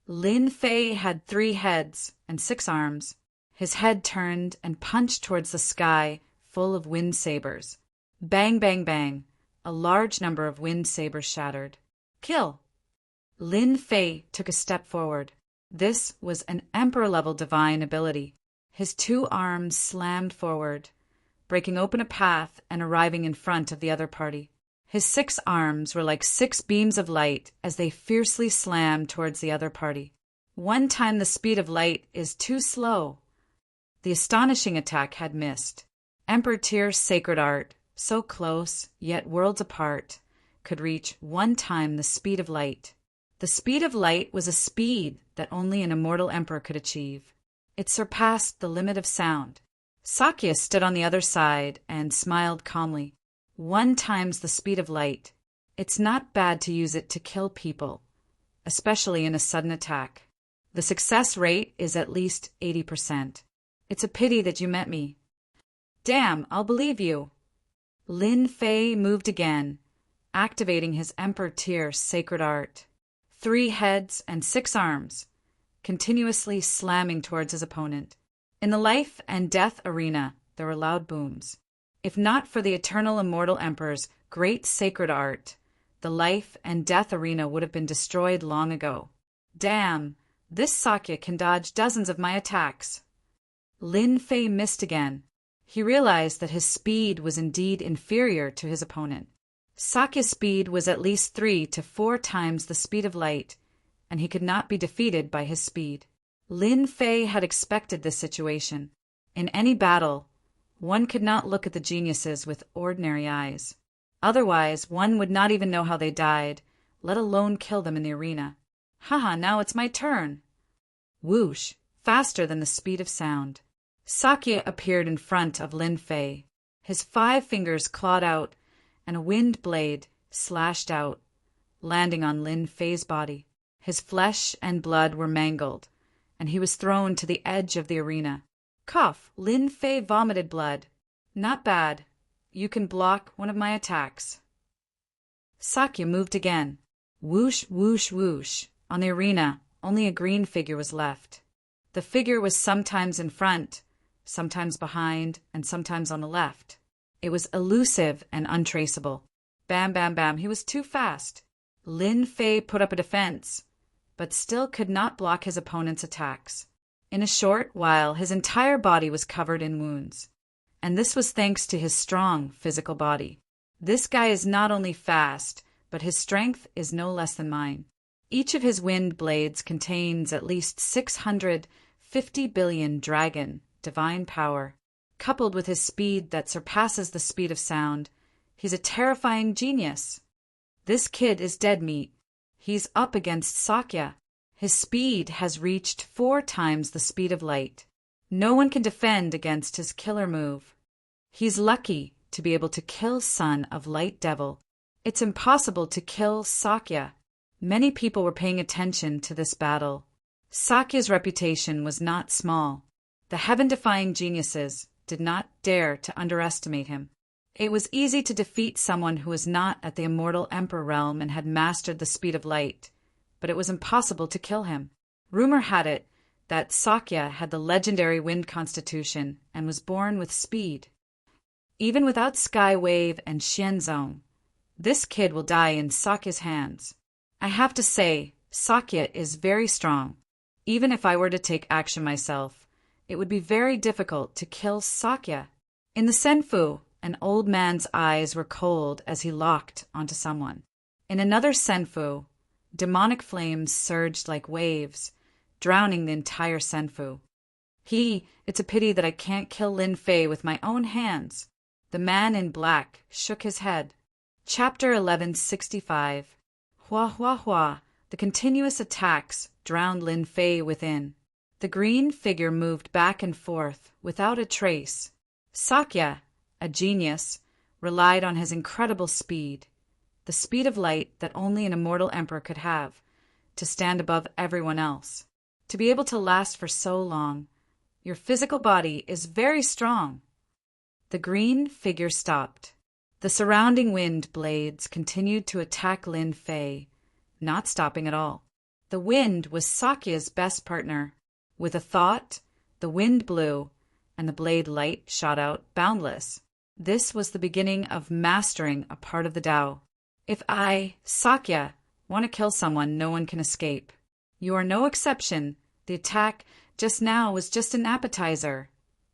Lin Fei had 3 heads and 6 arms. His head turned and punched towards the sky full of wind sabers. Bang, bang, bang. A large number of wind sabers shattered. Kill! Lin Fei took a step forward. This was an emperor-level divine ability. His 2 arms slammed forward, breaking open a path and arriving in front of the other party. His 6 arms were like 6 beams of light as they fiercely slammed towards the other party. 1 time the speed of light is too slow. The astonishing attack had missed. Emperor Tyr's sacred art, so close, yet worlds apart, could reach 1 time the speed of light. The speed of light was a speed that only an immortal emperor could achieve. It surpassed the limit of sound. Sakya stood on the other side and smiled calmly. 1 times the speed of light. It's not bad to use it to kill people, especially in a sudden attack. The success rate is at least 80%. It's a pity that you met me. Damn, I'll believe you. Lin Fei moved again, activating his Emperor Tyr sacred art. 3 heads and 6 arms, continuously slamming towards his opponent. In the life and death arena, there were loud booms. If not for the eternal immortal emperor's great sacred art, the life and death arena would have been destroyed long ago. Damn, this Sakya can dodge dozens of my attacks. Lin Fei missed again. He realized that his speed was indeed inferior to his opponent. Sakya's speed was at least 3 to 4 times the speed of light, and he could not be defeated by his speed. Lin Fei had expected this situation. In any battle, one could not look at the geniuses with ordinary eyes. Otherwise, one would not even know how they died, let alone kill them in the arena. Haha, now it's my turn. Whoosh, faster than the speed of sound. Sakya appeared in front of Lin Fei. His 5 fingers clawed out, and a wind blade slashed out, landing on Lin Fei's body. His flesh and blood were mangled, and he was thrown to the edge of the arena. Cough! Lin Fei vomited blood. Not bad. You can block one of my attacks. Sakya moved again. Whoosh, whoosh, whoosh. On the arena, only a green figure was left. The figure was sometimes in front, sometimes behind, and sometimes on the left. It was elusive and untraceable. Bam, bam, bam, he was too fast. Lin Fei put up a defense, but still could not block his opponent's attacks. In a short while, his entire body was covered in wounds. And this was thanks to his strong physical body. This guy is not only fast, but his strength is no less than mine. Each of his wind blades contains at least 650 billion dragon, divine power. Coupled with his speed that surpasses the speed of sound, he's a terrifying genius. This kid is dead meat. He's up against Sakya. His speed has reached 4 times the speed of light. No one can defend against his killer move. He's lucky to be able to kill Son of Light Devil. It's impossible to kill Sakya. Many people were paying attention to this battle. Sakya's reputation was not small. The heaven-defying geniuses did not dare to underestimate him. It was easy to defeat someone who was not at the immortal emperor realm and had mastered the speed of light, but it was impossible to kill him. Rumor had it that Sakya had the legendary wind constitution and was born with speed. Even without Sky Wave and Xianzong, this kid will die in Sakya's hands. I have to say, Sakya is very strong. Even if I were to take action myself, it would be very difficult to kill Sakya. In the senfu, an old man's eyes were cold as he locked onto someone. In another senfu, demonic flames surged like waves, drowning the entire senfu. It's a pity that I can't kill Lin Fei with my own hands. The man in black shook his head. Chapter 1165. Hua hua hua. The continuous attacks drowned Lin Fei within. The green figure moved back and forth without a trace. Sakya, a genius, relied on his incredible speed, the speed of light that only an immortal emperor could have, to stand above everyone else. To be able to last for so long, your physical body is very strong. The green figure stopped. The surrounding wind blades continued to attack Lin Fei, not stopping at all. The wind was Sakya's best partner. With a thought, the wind blew, and the blade light shot out boundless. This was the beginning of mastering a part of the Tao. If I, Sakya, want to kill someone, no one can escape. You are no exception. The attack just now was just an appetizer.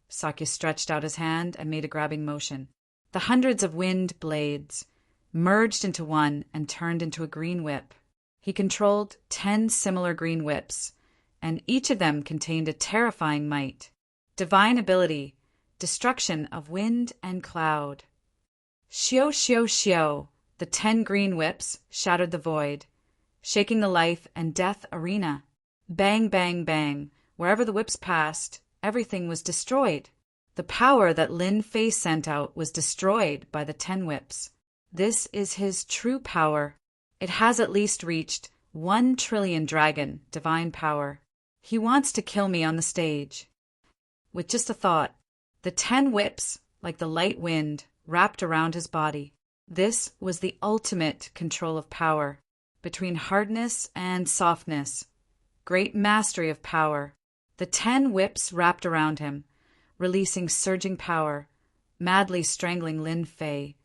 Sakya stretched out his hand and made a grabbing motion. The hundreds of wind blades merged into one and turned into a green whip. He controlled 10 similar green whips, and each of them contained a terrifying might. Divine ability, destruction of wind and cloud. Shio, shio, shio. The 10 green whips shattered the void, shaking the life and death arena. Bang, bang, bang. Wherever the whips passed, everything was destroyed. The power that Lin Fei sent out was destroyed by the 10 whips. This is his true power. It has at least reached 1 trillion dragon divine power. He wants to kill me on the stage. With just a thought, the 10 whips, like the light wind, wrapped around his body. This was the ultimate control of power, between hardness and softness. Great mastery of power. The 10 whips wrapped around him, releasing surging power, madly strangling Lin Fei,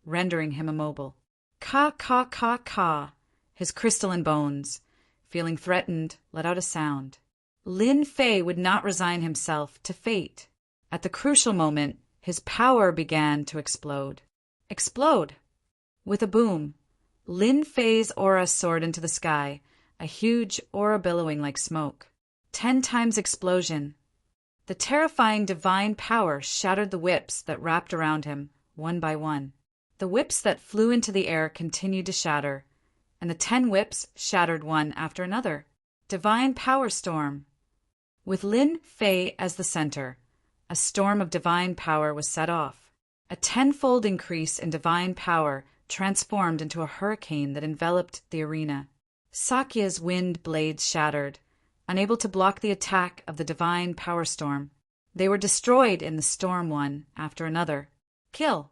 rendering him immobile. Ka, ka, ka, ka. His crystalline bones, feeling threatened, let out a sound. Lin Fei would not resign himself to fate. At the crucial moment, his power began to explode. Explode! With a boom, Lin Fei's aura soared into the sky, a huge aura billowing like smoke. 10 times explosion. The terrifying divine power shattered the whips that wrapped around him, one by one. The whips that flew into the air continued to shatter, and the 10 whips shattered one after another. Divine power storm. With Lin Fei as the center, a storm of divine power was set off. A 10-fold increase in divine power transformed into a hurricane that enveloped the arena. Sakya's wind blades shattered, unable to block the attack of the divine power storm. They were destroyed in the storm one after another. Kill!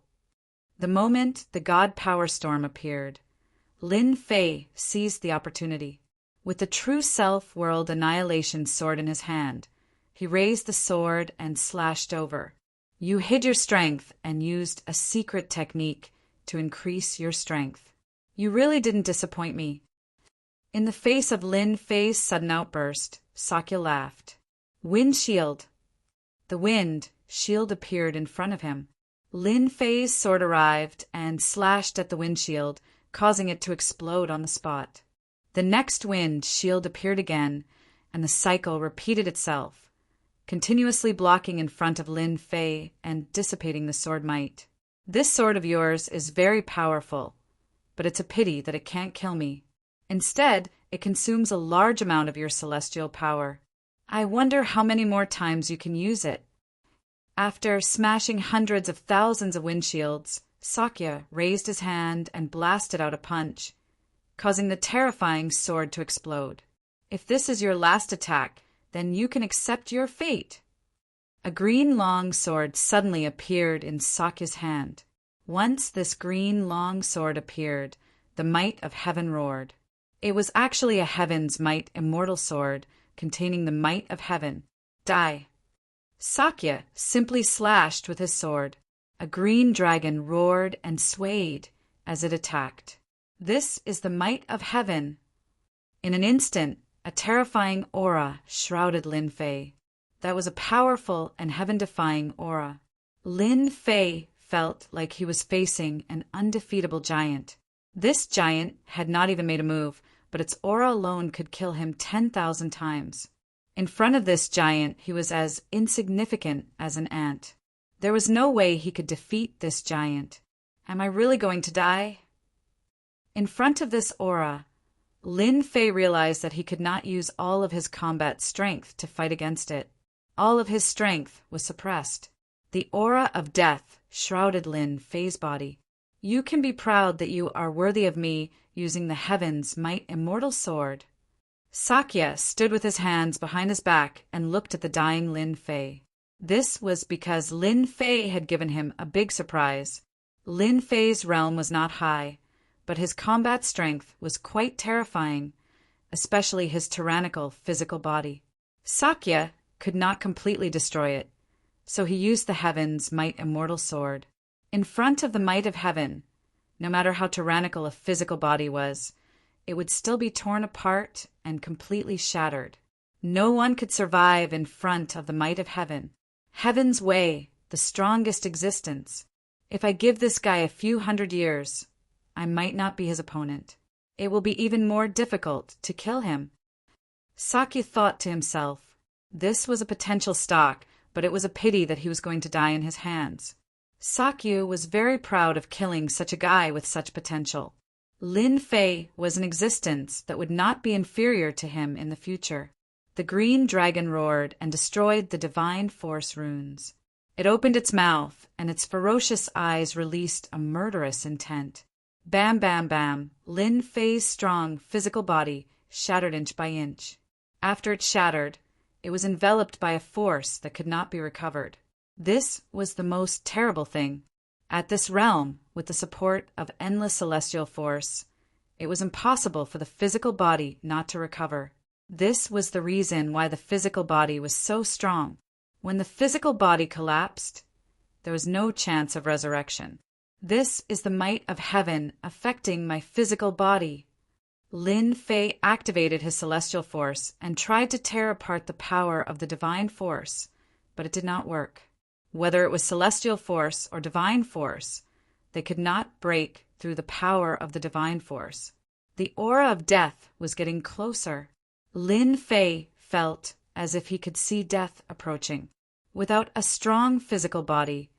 The moment the god power storm appeared, Lin Fei seized the opportunity. With the true self-world annihilation sword in his hand, he raised the sword and slashed over. You hid your strength and used a secret technique to increase your strength. You really didn't disappoint me. In the face of Lin Fei's sudden outburst, Sakya laughed. Wind shield. The wind shield appeared in front of him. Lin Fei's sword arrived and slashed at the windshield, causing it to explode on the spot. The next wind shield appeared again, and the cycle repeated itself, continuously blocking in front of Lin Fei and dissipating the sword might. This sword of yours is very powerful, but it's a pity that it can't kill me. Instead, it consumes a large amount of your celestial power. I wonder how many more times you can use it. After smashing hundreds of thousands of windshields, Sakya raised his hand and blasted out a punch, causing the terrifying sword to explode. If this is your last attack, then you can accept your fate. A green long sword suddenly appeared in Sakya's hand. Once this green long sword appeared, the might of heaven roared. It was actually a heaven's might immortal sword containing the might of heaven. Die. Sakya simply slashed with his sword. A green dragon roared and swayed as it attacked. This is the might of heaven. In an instant, a terrifying aura shrouded Lin Fei. That was a powerful and heaven-defying aura. Lin Fei felt like he was facing an undefeatable giant. This giant had not even made a move, but its aura alone could kill him 10,000 times. In front of this giant, he was as insignificant as an ant. There was no way he could defeat this giant. Am I really going to die? In front of this aura, Lin Fei realized that he could not use all of his combat strength to fight against it. All of his strength was suppressed. The aura of death shrouded Lin Fei's body. You can be proud that you are worthy of me using the heaven's might immortal sword. Sakya stood with his hands behind his back and looked at the dying Lin Fei. This was because Lin Fei had given him a big surprise. Lin Fei's realm was not high, but his combat strength was quite terrifying, especially his tyrannical physical body. Sakya could not completely destroy it, so he used the heaven's might immortal sword. In front of the might of heaven, no matter how tyrannical a physical body was, it would still be torn apart and completely shattered. No one could survive in front of the might of heaven. Heaven's way, the strongest existence. If I give this guy a few hundred years, I might not be his opponent. It will be even more difficult to kill him. Sakya thought to himself, this was a potential stock, but it was a pity that he was going to die in his hands. Sakya was very proud of killing such a guy with such potential. Lin Fei was an existence that would not be inferior to him in the future. The green dragon roared and destroyed the divine force runes. It opened its mouth, and its ferocious eyes released a murderous intent. Bam, bam, bam, Lin Fei's strong physical body shattered inch by inch. After it shattered, it was enveloped by a force that could not be recovered. This was the most terrible thing. At this realm, with the support of endless celestial force, it was impossible for the physical body not to recover. This was the reason why the physical body was so strong. When the physical body collapsed, there was no chance of resurrection. This is the might of heaven affecting my physical body. Lin Fei activated his celestial force and tried to tear apart the power of the divine force, but it did not work. Whether it was celestial force or divine force, they could not break through the power of the divine force. The aura of death was getting closer. Lin Fei felt as if he could see death approaching. Without a strong physical body,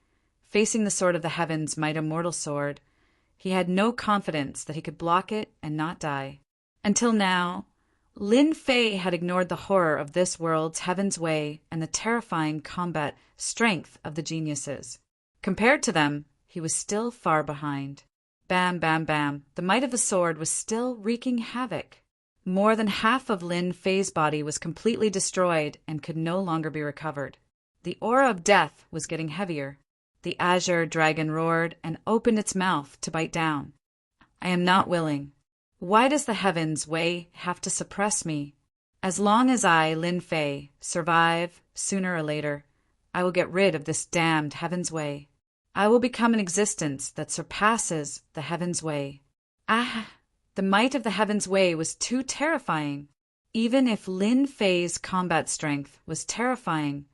facing the sword of the heavens' might immortal sword, he had no confidence that he could block it and not die. Until now, Lin Fei had ignored the horror of this world's heaven's way and the terrifying combat strength of the geniuses. Compared to them, he was still far behind. Bam, bam, bam, the might of the sword was still wreaking havoc. More than half of Lin Fei's body was completely destroyed and could no longer be recovered. The aura of death was getting heavier. The azure dragon roared and opened its mouth to bite down. I am not willing. Why does the heaven's way have to suppress me? As long as I, Lin Fei, survive, sooner or later, I will get rid of this damned heaven's way. I will become an existence that surpasses the heaven's way. Ah! The might of the heaven's way was too terrifying. Even if Lin Fei's combat strength was terrifying,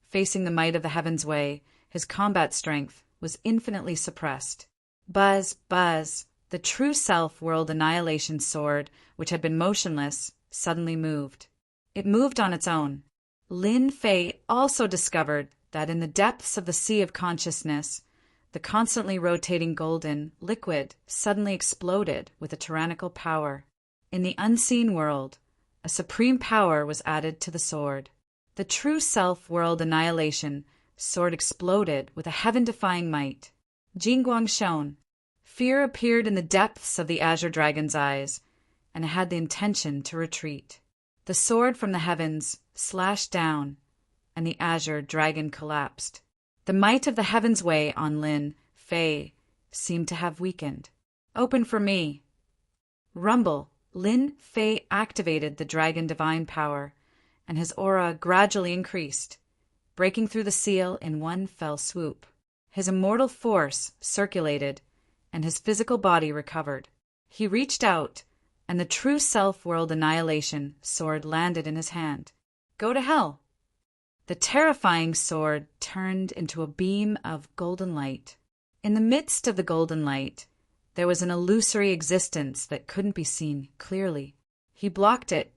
facing the might of the heaven's way, his combat strength was infinitely suppressed. Buzz, buzz, the true self-world annihilation sword, which had been motionless, suddenly moved. It moved on its own. Lin Fei also discovered that in the depths of the sea of consciousness, the constantly rotating golden liquid suddenly exploded with a tyrannical power. In the unseen world, a supreme power was added to the sword. The true self-world annihilation sword exploded with a heaven-defying might. Jingguang shone. Fear appeared in the depths of the azure dragon's eyes, and it had the intention to retreat. The sword from the heavens slashed down, and the azure dragon collapsed. The might of the heaven's way on Lin Fei seemed to have weakened. Open for me. Rumble, Lin Fei activated the dragon divine power, and his aura gradually increased, breaking through the seal in one fell swoop. His immortal force circulated, and his physical body recovered. He reached out, and the true self-world annihilation sword landed in his hand. Go to hell. The terrifying sword turned into a beam of golden light. In the midst of the golden light, there was an illusory existence that couldn't be seen clearly. He blocked it.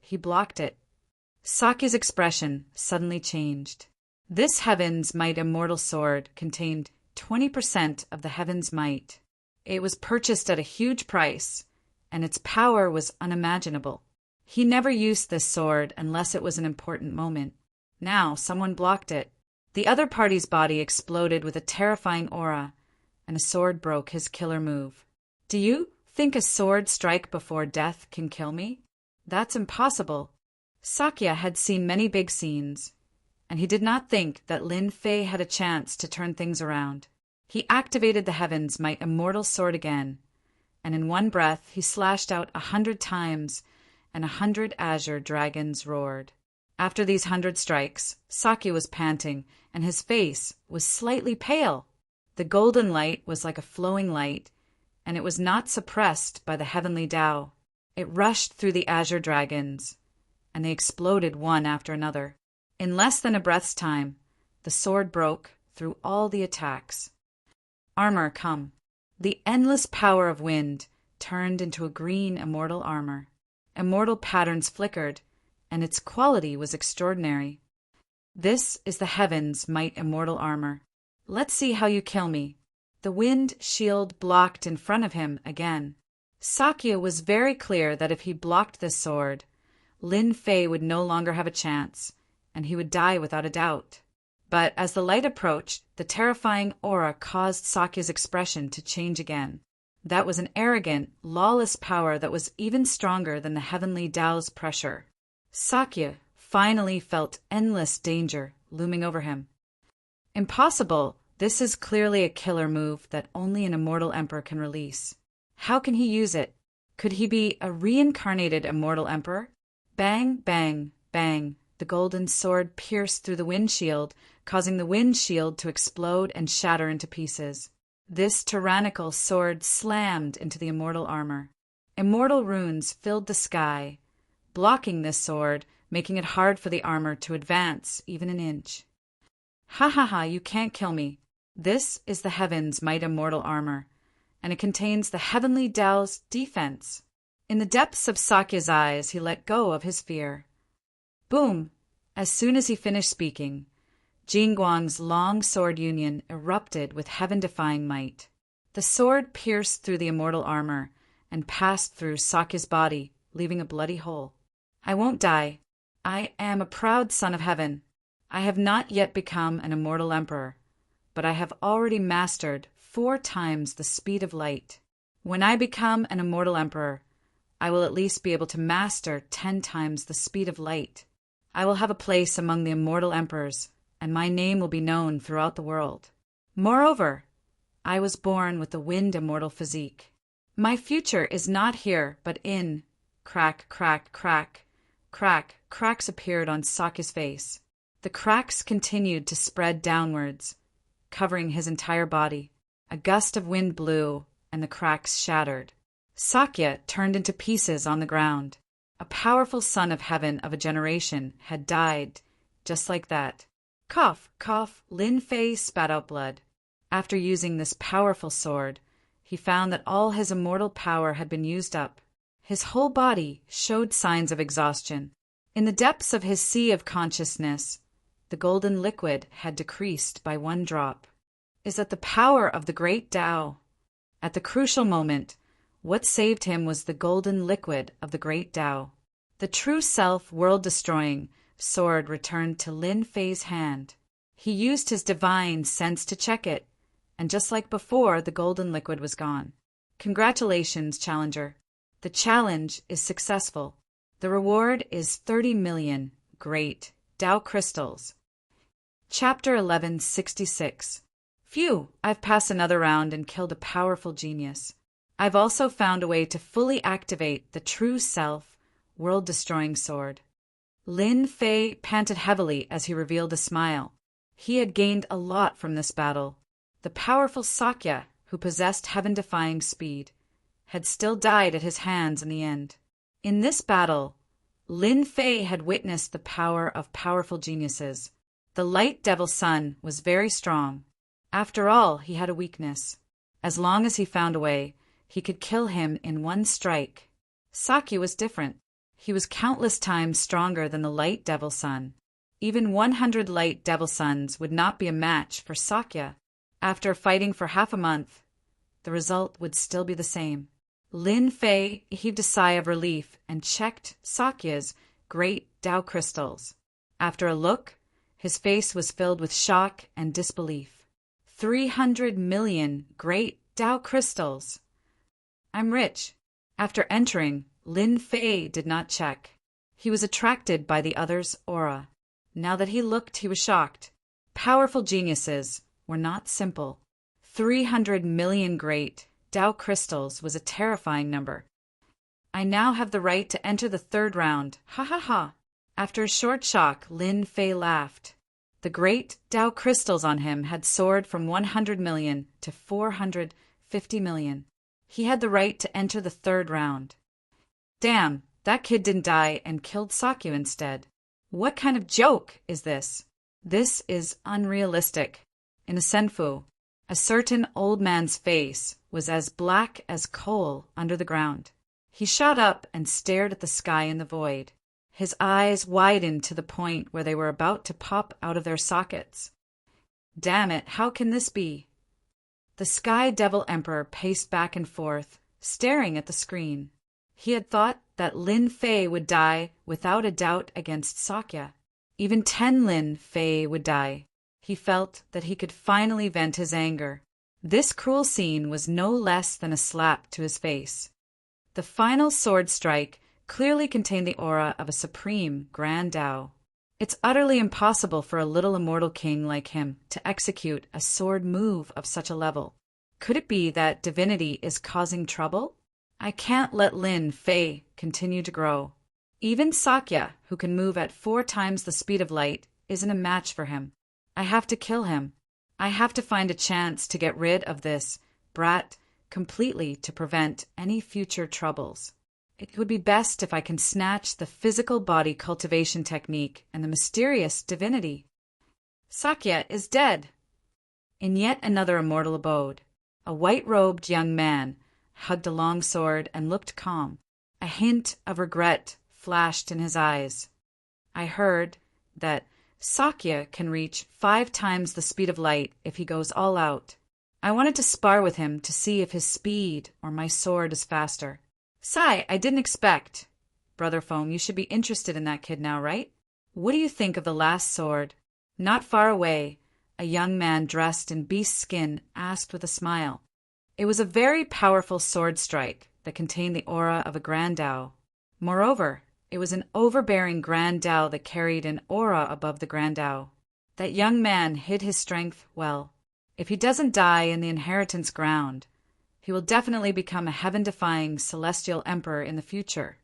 Sakya's expression suddenly changed. This Heaven's Might Immortal Sword contained 20% of the Heaven's Might. It was purchased at a huge price, and its power was unimaginable. He never used this sword unless it was an important moment. Now someone blocked it. The other party's body exploded with a terrifying aura, and a sword broke his killer move. Do you think a sword strike before death can kill me? That's impossible. Sakya had seen many big scenes, and he did not think that Lin Fei had a chance to turn things around. He activated the Heaven's Might Immortal Sword again, and in one breath he slashed out 100 times, and 100 azure dragons roared. After these 100 strikes, Sakya was panting, and his face was slightly pale. The golden light was like a flowing light, and it was not suppressed by the heavenly Tao. It rushed through the azure dragons, and they exploded one after another. In less than a breath's time, the sword broke through all the attacks. Armor come. The endless power of wind turned into a green immortal armor. Immortal patterns flickered, and its quality was extraordinary. This is the Heaven's Might Immortal Armor. Let's see how you kill me. The wind shield blocked in front of him again. Sakya was very clear that if he blocked this sword, Lin Fei would no longer have a chance, and he would die without a doubt. But as the light approached, the terrifying aura caused Sakya's expression to change again. That was an arrogant, lawless power that was even stronger than the heavenly Tao's pressure. Sakya finally felt endless danger looming over him. Impossible! This is clearly a killer move that only an immortal emperor can release. How can he use it? Could he be a reincarnated immortal emperor? Bang, bang, bang. The golden sword pierced through the windshield, causing the windshield to explode and shatter into pieces. This tyrannical sword slammed into the immortal armor. Immortal runes filled the sky, blocking this sword, making it hard for the armor to advance even an inch. Ha ha ha, you can't kill me. This is the Heaven's Might Immortal Armor, and it contains the heavenly Tao's defense. In the depths of Sakya's eyes, he let go of his fear. Boom! As soon as he finished speaking, Jingguang's long sword union erupted with heaven-defying might. The sword pierced through the immortal armor and passed through Sakya's body, leaving a bloody hole. I won't die. I am a proud son of heaven. I have not yet become an immortal emperor, but I have already mastered 4 times the speed of light. When I become an immortal emperor, I will at least be able to master 10 times the speed of light. I will have a place among the immortal emperors, and my name will be known throughout the world. Moreover, I was born with the wind immortal physique. My future is not here, but in. Crack, crack, crack. Crack, cracks appeared on Sakya's face. The cracks continued to spread downwards, covering his entire body. A gust of wind blew, and the cracks shattered. Sakya turned into pieces on the ground. A powerful son of heaven of a generation had died, just like that. Cough, cough, Lin Fei spat out blood. After using this powerful sword, he found that all his immortal power had been used up. His whole body showed signs of exhaustion. In the depths of his sea of consciousness, the golden liquid had decreased by 1 drop. Is that the power of the great Tao? At the crucial moment, what saved him was the golden liquid of the great Tao. The true self, world-destroying sword returned to Lin Fei's hand. He used his divine sense to check it, and just like before, the golden liquid was gone. Congratulations, challenger. The challenge is successful. The reward is 30 million great Tao crystals. Chapter 1166. Phew, I've passed another round and killed a powerful genius. I've also found a way to fully activate the true self, world-destroying sword. Lin Fei panted heavily as he revealed a smile. He had gained a lot from this battle. The powerful Sakya, who possessed heaven-defying speed, had still died at his hands in the end. In this battle, Lin Fei had witnessed the power of powerful geniuses. The light devil son was very strong. After all, he had a weakness. As long as he found a way, he could kill him in one strike. Sakya was different. He was countless times stronger than the light devil son. Even 100 light devil sons would not be a match for Sakya. After fighting for half a month, the result would still be the same. Lin Fei heaved a sigh of relief and checked Sakya's great Tao crystals. After a look, his face was filled with shock and disbelief. 300 million great Tao crystals. I'm rich. After entering, Lin Fei did not check. He was attracted by the other's aura. Now that he looked, he was shocked. Powerful geniuses were not simple. 300 million great Tao crystals was a terrifying number. I now have the right to enter the third round. Ha ha ha. After a short shock, Lin Fei laughed. The great Tao crystals on him had soared from 100 million to 450 million. He had the right to enter the third round. Damn, that kid didn't die and killed Sakya instead. What kind of joke is this? This is unrealistic. In a senfu, a certain old man's face was as black as coal under the ground. He shot up and stared at the sky in the void. His eyes widened to the point where they were about to pop out of their sockets. Damn it, how can this be? The Sky Devil Emperor paced back and forth, staring at the screen. He had thought that Lin Fei would die without a doubt against Sakya. Even 10 Lin Fei would die. He felt that he could finally vent his anger. This cruel scene was no less than a slap to his face. The final sword strike clearly contained the aura of a supreme Grand Tao. It's utterly impossible for a little immortal king like him to execute a sword move of such a level. Could it be that divinity is causing trouble? I can't let Lin Fei continue to grow. Even Sakya, who can move at 4 times the speed of light, isn't a match for him. I have to kill him. I have to find a chance to get rid of this brat completely to prevent any future troubles. It would be best if I can snatch the physical body cultivation technique and the mysterious divinity. Sakya is dead. In yet another immortal abode, a white-robed young man hugged a long sword and looked calm. A hint of regret flashed in his eyes. I heard that Sakya can reach 5 times the speed of light if he goes all out. I wanted to spar with him to see if his speed or my sword is faster. Sai, I didn't expect. Brother Feng, you should be interested in that kid now, right? What do you think of the last sword? Not far away, a young man dressed in beast skin asked with a smile. It was a very powerful sword strike that contained the aura of a Grand Tao. Moreover, it was an overbearing Grand Tao that carried an aura above the Grand Tao. That young man hid his strength well. If he doesn't die in the inheritance ground, he will definitely become a heaven-defying celestial emperor in the future.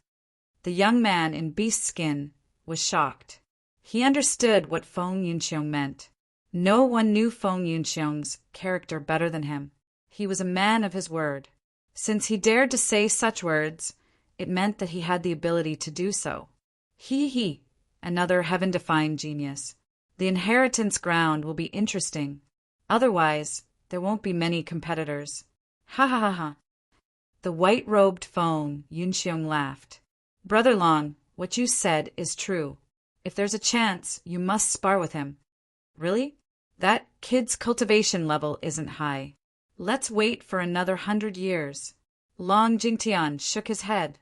The young man in beast skin was shocked. He understood what Feng Yunxiong meant. No one knew Feng Yunxiong's character better than him. He was a man of his word. Since he dared to say such words, it meant that he had the ability to do so. He, another heaven-defying genius. The inheritance ground will be interesting. Otherwise, there won't be many competitors. Ha ha ha ha. The white-robed Feng Yunxiong laughed. Brother Long, what you said is true. If there's a chance, you must spar with him. Really? That kid's cultivation level isn't high. Let's wait for another 100 years. Long Jingtian shook his head.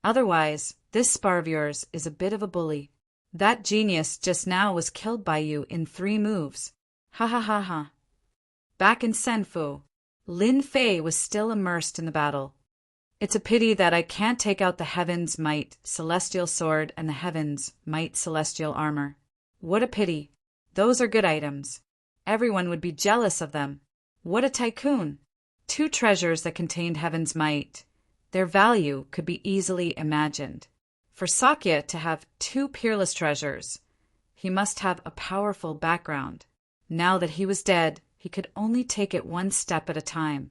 Otherwise, this spar of yours is a bit of a bully. That genius just now was killed by you in 3 moves. Ha ha ha ha. Back in Senfu, Lin Fei was still immersed in the battle. It's a pity that I can't take out the Heaven's Might Celestial Sword and the Heaven's Might Celestial Armor. What a pity. Those are good items. Everyone would be jealous of them. What a tycoon. 2 treasures that contained Heaven's Might. Their value could be easily imagined. For Sakya to have 2 peerless treasures, he must have a powerful background. Now that he was dead, he could only take it 1 step at a time.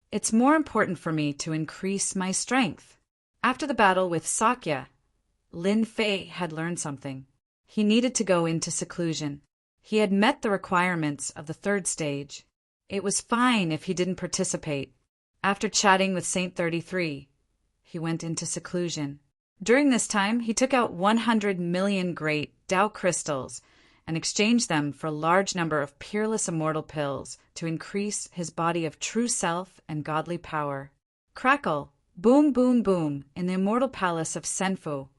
It's more important for me to increase my strength. After the battle with Sakya, Lin Fei had learned something. He needed to go into seclusion. He had met the requirements of the third stage. It was fine if he didn't participate. After chatting with Saint 33, he went into seclusion. During this time, he took out 100 million great Tao crystals and exchanged them for a large number of peerless immortal pills to increase his body of true self and godly power. Crackle, boom, boom, boom, in the immortal palace of Senfu,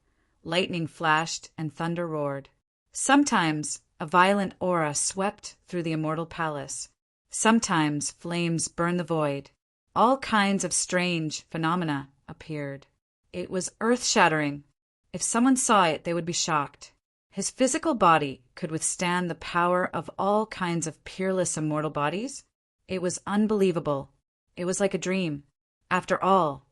lightning flashed and thunder roared. Sometimes a violent aura swept through the immortal palace. Sometimes flames burned the void. All kinds of strange phenomena appeared. It was earth-shattering. If someone saw it, they would be shocked. His physical body could withstand the power of all kinds of peerless immortal bodies. It was unbelievable. It was like a dream. After all,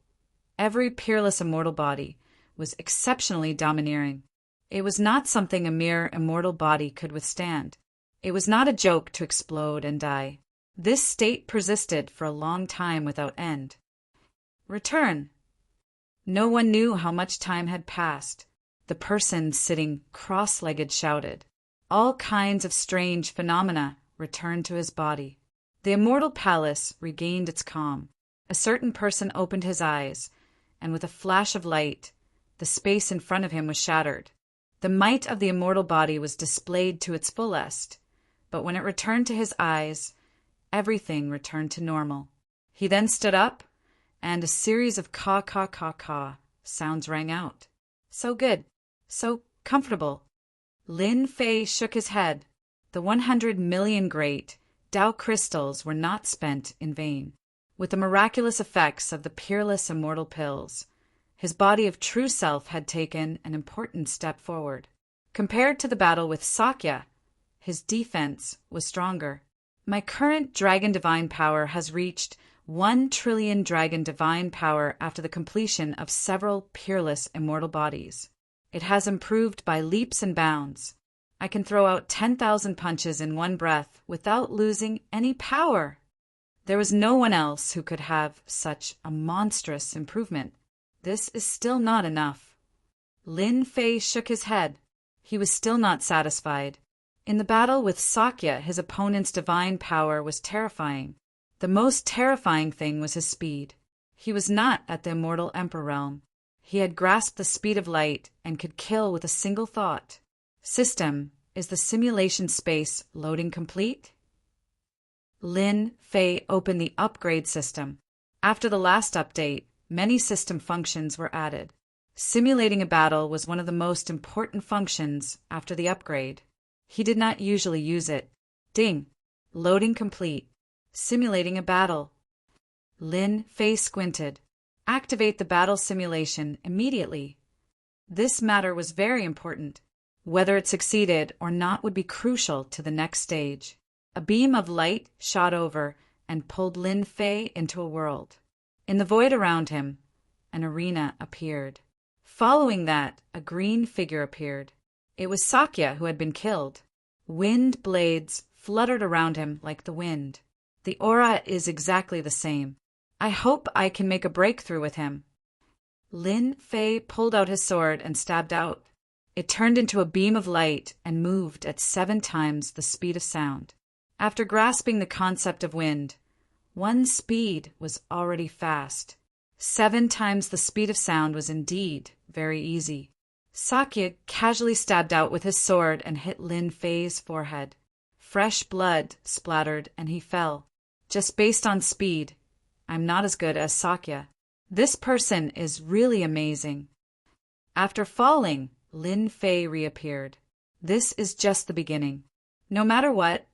every peerless immortal body was exceptionally domineering. It was not something a mere immortal body could withstand. It was not a joke to explode and die. This state persisted for a long time without end. Return. No one knew how much time had passed. The person sitting cross-legged shouted. All kinds of strange phenomena returned to his body. The immortal palace regained its calm. A certain person opened his eyes, and with a flash of light, the space in front of him was shattered. The might of the immortal body was displayed to its fullest, but when it returned to his eyes, everything returned to normal. He then stood up, and a series of caw sounds rang out. So good, so comfortable. Lin Fei shook his head. The 100 million great Tao crystals were not spent in vain. With the miraculous effects of the peerless immortal pills, his body of true self had taken an important step forward. Compared to the battle with Sakya, his defense was stronger. My current dragon divine power has reached 1 trillion dragon divine power after the completion of several peerless immortal bodies. It has improved by leaps and bounds. I can throw out 10,000 punches in one breath without losing any power. There was no one else who could have such a monstrous improvement. This is still not enough. Lin Fei shook his head. He was still not satisfied. In the battle with Sakya, his opponent's divine power was terrifying. The most terrifying thing was his speed. He was not at the immortal emperor realm. He had grasped the speed of light and could kill with a single thought. System, is the simulation space loading complete? Lin Fei opened the upgrade system. After the last update, many system functions were added. Simulating a battle was one of the most important functions after the upgrade. He did not usually use it. Ding! Loading complete. Simulating a battle. Lin Fei squinted. Activate the battle simulation immediately. This matter was very important. Whether it succeeded or not would be crucial to the next stage. A beam of light shot over and pulled Lin Fei into a world. In the void around him, an arena appeared. Following that, a green figure appeared. It was Sakya who had been killed. Wind blades fluttered around him like the wind. The aura is exactly the same. I hope I can make a breakthrough with him. Lin Fei pulled out his sword and stabbed out. It turned into a beam of light and moved at 7 times the speed of sound. After grasping the concept of wind, one's speed was already fast. 7 times the speed of sound was indeed very easy. Sakya casually stabbed out with his sword and hit Lin Fei's forehead. Fresh blood splattered and he fell. Just based on speed, I'm not as good as Sakya. This person is really amazing. After falling, Lin Fei reappeared. This is just the beginning. No matter what,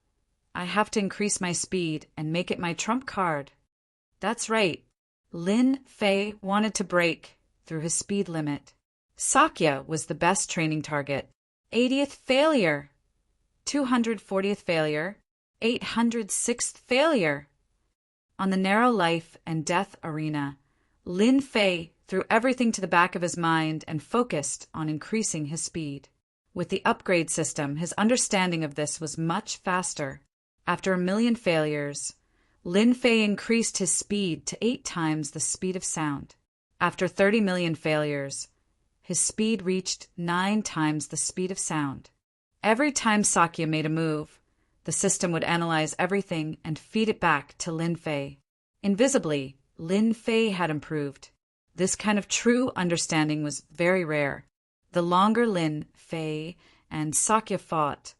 I have to increase my speed and make it my trump card. That's right. Lin Fei wanted to break through his speed limit. Sakya was the best training target. 80th failure. 240th failure. 806th failure. On the narrow life and death arena, Lin Fei threw everything to the back of his mind and focused on increasing his speed. With the upgrade system, his understanding of this was much faster. After 1 million failures, Lin Fei increased his speed to 8 times the speed of sound. After 30 million failures, his speed reached 9 times the speed of sound. Every time Sakya made a move, the system would analyze everything and feed it back to Lin Fei. Invisibly, Lin Fei had improved. This kind of true understanding was very rare. The longer Lin Fei and Sakya fought,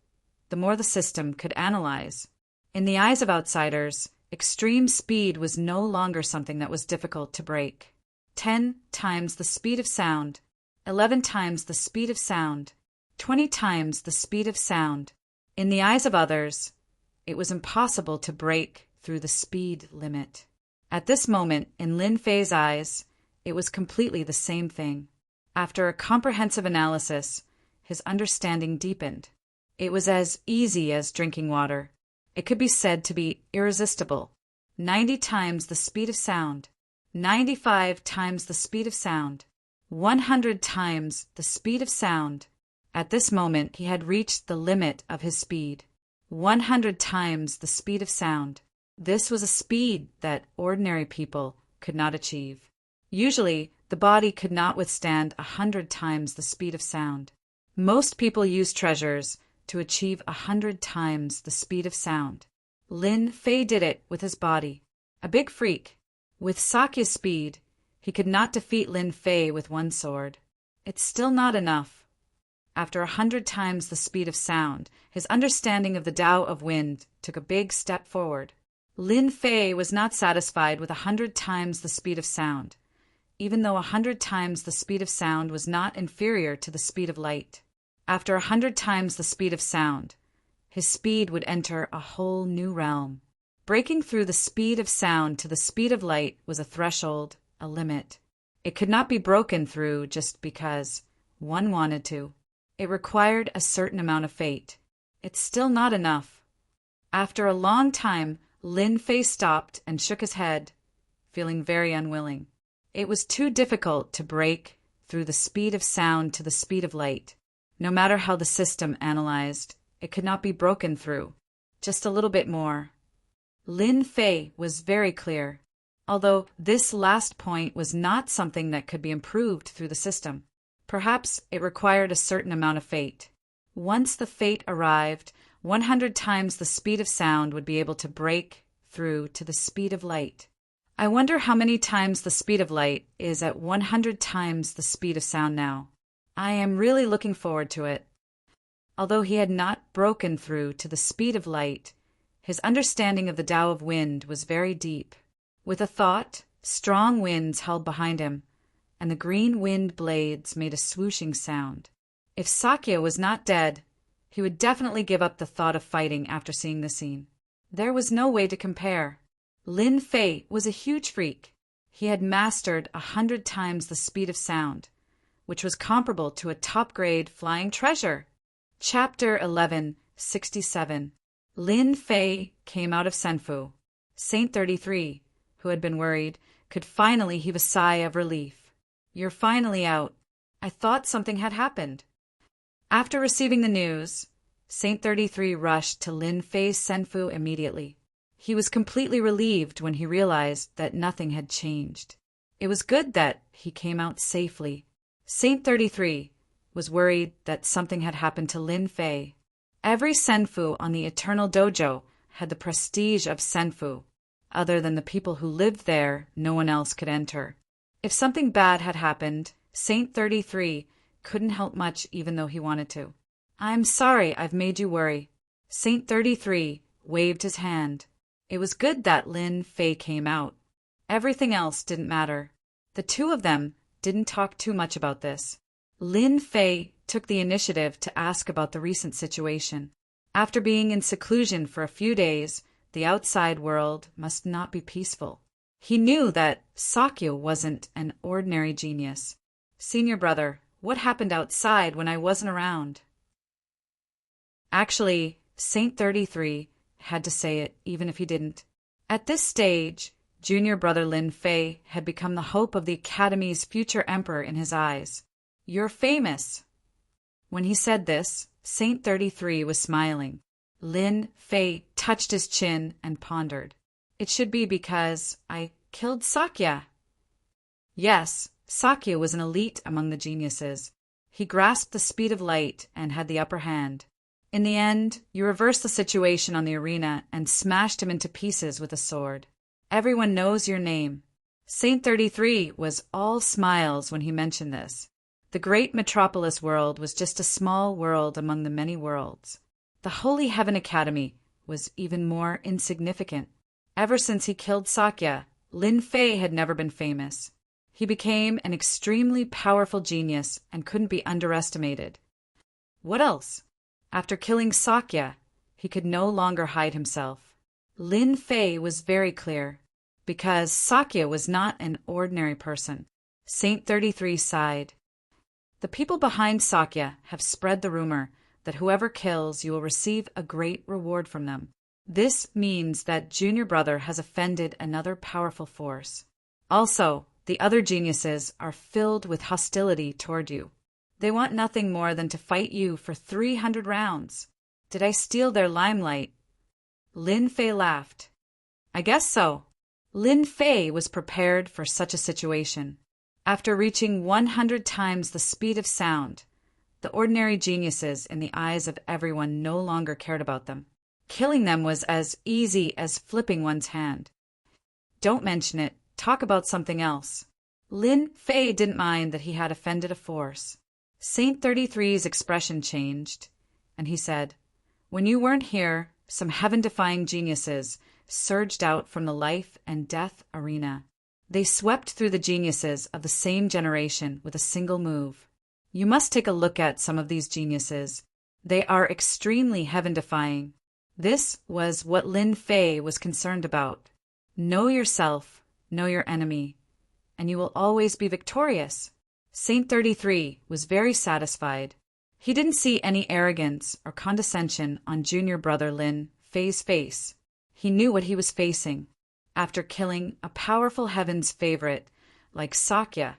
the more the system could analyze. In the eyes of outsiders, extreme speed was no longer something that was difficult to break. 10 times the speed of sound, 11 times the speed of sound, 20 times the speed of sound. In the eyes of others, it was impossible to break through the speed limit. At this moment, in Lin Fei's eyes, it was completely the same thing. After a comprehensive analysis, his understanding deepened. It was as easy as drinking water. It could be said to be irresistible. 90 times the speed of sound, 95 times the speed of sound, 100 times the speed of sound. At this moment, he had reached the limit of his speed. 100 times the speed of sound. This was a speed that ordinary people could not achieve. Usually, the body could not withstand 100 times the speed of sound. Most people use treasures to achieve 100 times the speed of sound. Lin Fei did it with his body. A big freak. With Sakya's speed, he could not defeat Lin Fei with one sword. It's still not enough. After 100 times the speed of sound, his understanding of the Tao of Wind took a big step forward. Lin Fei was not satisfied with 100 times the speed of sound, even though 100 times the speed of sound was not inferior to the speed of light. After 100 times the speed of sound, his speed would enter a whole new realm. Breaking through the speed of sound to the speed of light was a threshold, a limit. It could not be broken through just because one wanted to. It required a certain amount of fate. It's still not enough. After a long time, Lin Fei stopped and shook his head, feeling very unwilling. It was too difficult to break through the speed of sound to the speed of light. No matter how the system analyzed, it could not be broken through. Just a little bit more. Lin Fei was very clear, although this last point was not something that could be improved through the system. Perhaps it required a certain amount of fate. Once the fate arrived, 100 times the speed of sound would be able to break through to the speed of light. I wonder how many times the speed of light is at 100 times the speed of sound now. I am really looking forward to it. Although he had not broken through to the speed of light, his understanding of the Tao of Wind was very deep. With a thought, strong winds held behind him, and the green wind blades made a swooshing sound. If Sakya was not dead, he would definitely give up the thought of fighting after seeing the scene. There was no way to compare. Lin Fei was a huge freak. He had mastered 100 times the speed of sound, which was comparable to a top-grade flying treasure. Chapter 1167. Lin Fei came out of Senfu. Saint 33, who had been worried, could finally heave a sigh of relief. You're finally out. I thought something had happened. After receiving the news, Saint 33 rushed to Lin Fei's Senfu immediately. He was completely relieved when he realized that nothing had changed. It was good that he came out safely. Saint 33 was worried that something had happened to Lin Fei. Every Senfu on the Eternal Dojo had the prestige of Senfu. Other than the people who lived there, no one else could enter. If something bad had happened, Saint 33 couldn't help much even though he wanted to. I'm sorry I've made you worry. Saint 33 waved his hand. It was good that Lin Fei came out. Everything else didn't matter. The two of them didn't talk too much about this. Lin Fei took the initiative to ask about the recent situation. After being in seclusion for a few days, the outside world must not be peaceful. He knew that Sakya wasn't an ordinary genius. Senior brother, what happened outside when I wasn't around? Actually, Saint 33 had to say it, even if he didn't. At this stage, junior brother Lin Fei had become the hope of the Academy's future emperor in his eyes. You're famous. When he said this, Saint 33 was smiling. Lin Fei touched his chin and pondered. It should be because I killed Sakya. Yes, Sakya was an elite among the geniuses. He grasped the speed of light and had the upper hand. In the end, you reversed the situation on the arena and smashed him into pieces with a sword. Everyone knows your name. Saint 33 was all smiles when he mentioned this. The great metropolis world was just a small world among the many worlds. The Holy Heaven Academy was even more insignificant. Ever since he killed Sakya, Lin Fei had never been famous. He became an extremely powerful genius and couldn't be underestimated. What else? After killing Sakya, he could no longer hide himself. Lin Fei was very clear, because Sakya was not an ordinary person. Saint 33 sighed. The people behind Sakya have spread the rumor that whoever kills you will receive a great reward from them. This means that Junior Brother has offended another powerful force. Also, the other geniuses are filled with hostility toward you. They want nothing more than to fight you for 300 rounds. Did I steal their limelight? Lin Fei laughed. I guess so. Lin Fei was prepared for such a situation. After reaching 100 times the speed of sound, the ordinary geniuses in the eyes of everyone no longer cared about them. Killing them was as easy as flipping one's hand. Don't mention it. Talk about something else. Lin Fei didn't mind that he had offended a force. Saint 33's expression changed, and he said, When you weren't here, some heaven-defying geniuses surged out from the life and death arena. They swept through the geniuses of the same generation with a single move. You must take a look at some of these geniuses. They are extremely heaven-defying. This was what Lin Fei was concerned about. Know yourself, know your enemy, and you will always be victorious. Saint 33 was very satisfied. He didn't see any arrogance or condescension on Junior Brother Lin Fei's face. He knew what he was facing. After killing a powerful heaven's favorite like Sakya,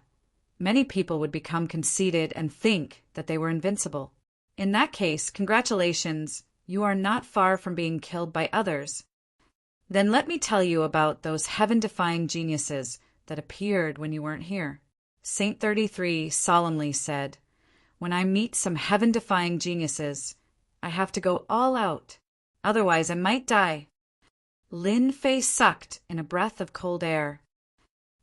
many people would become conceited and think that they were invincible. In that case, congratulations, you are not far from being killed by others. Then let me tell you about those heaven-defying geniuses that appeared when you weren't here. Saint 33 solemnly said, When I meet some heaven-defying geniuses, I have to go all out. Otherwise, I might die. Lin Fei sucked in a breath of cold air.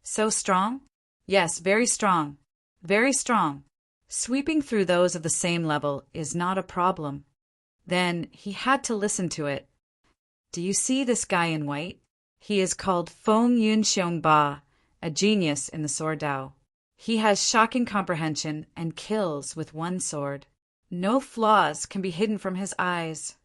So strong? Yes, very strong. Very strong. Sweeping through those of the same level is not a problem. Then he had to listen to it. Do you see this guy in white? He is called Feng Yun Xiong Ba, a genius in the sword Dao. He has shocking comprehension and kills with one sword. No flaws can be hidden from his eyes.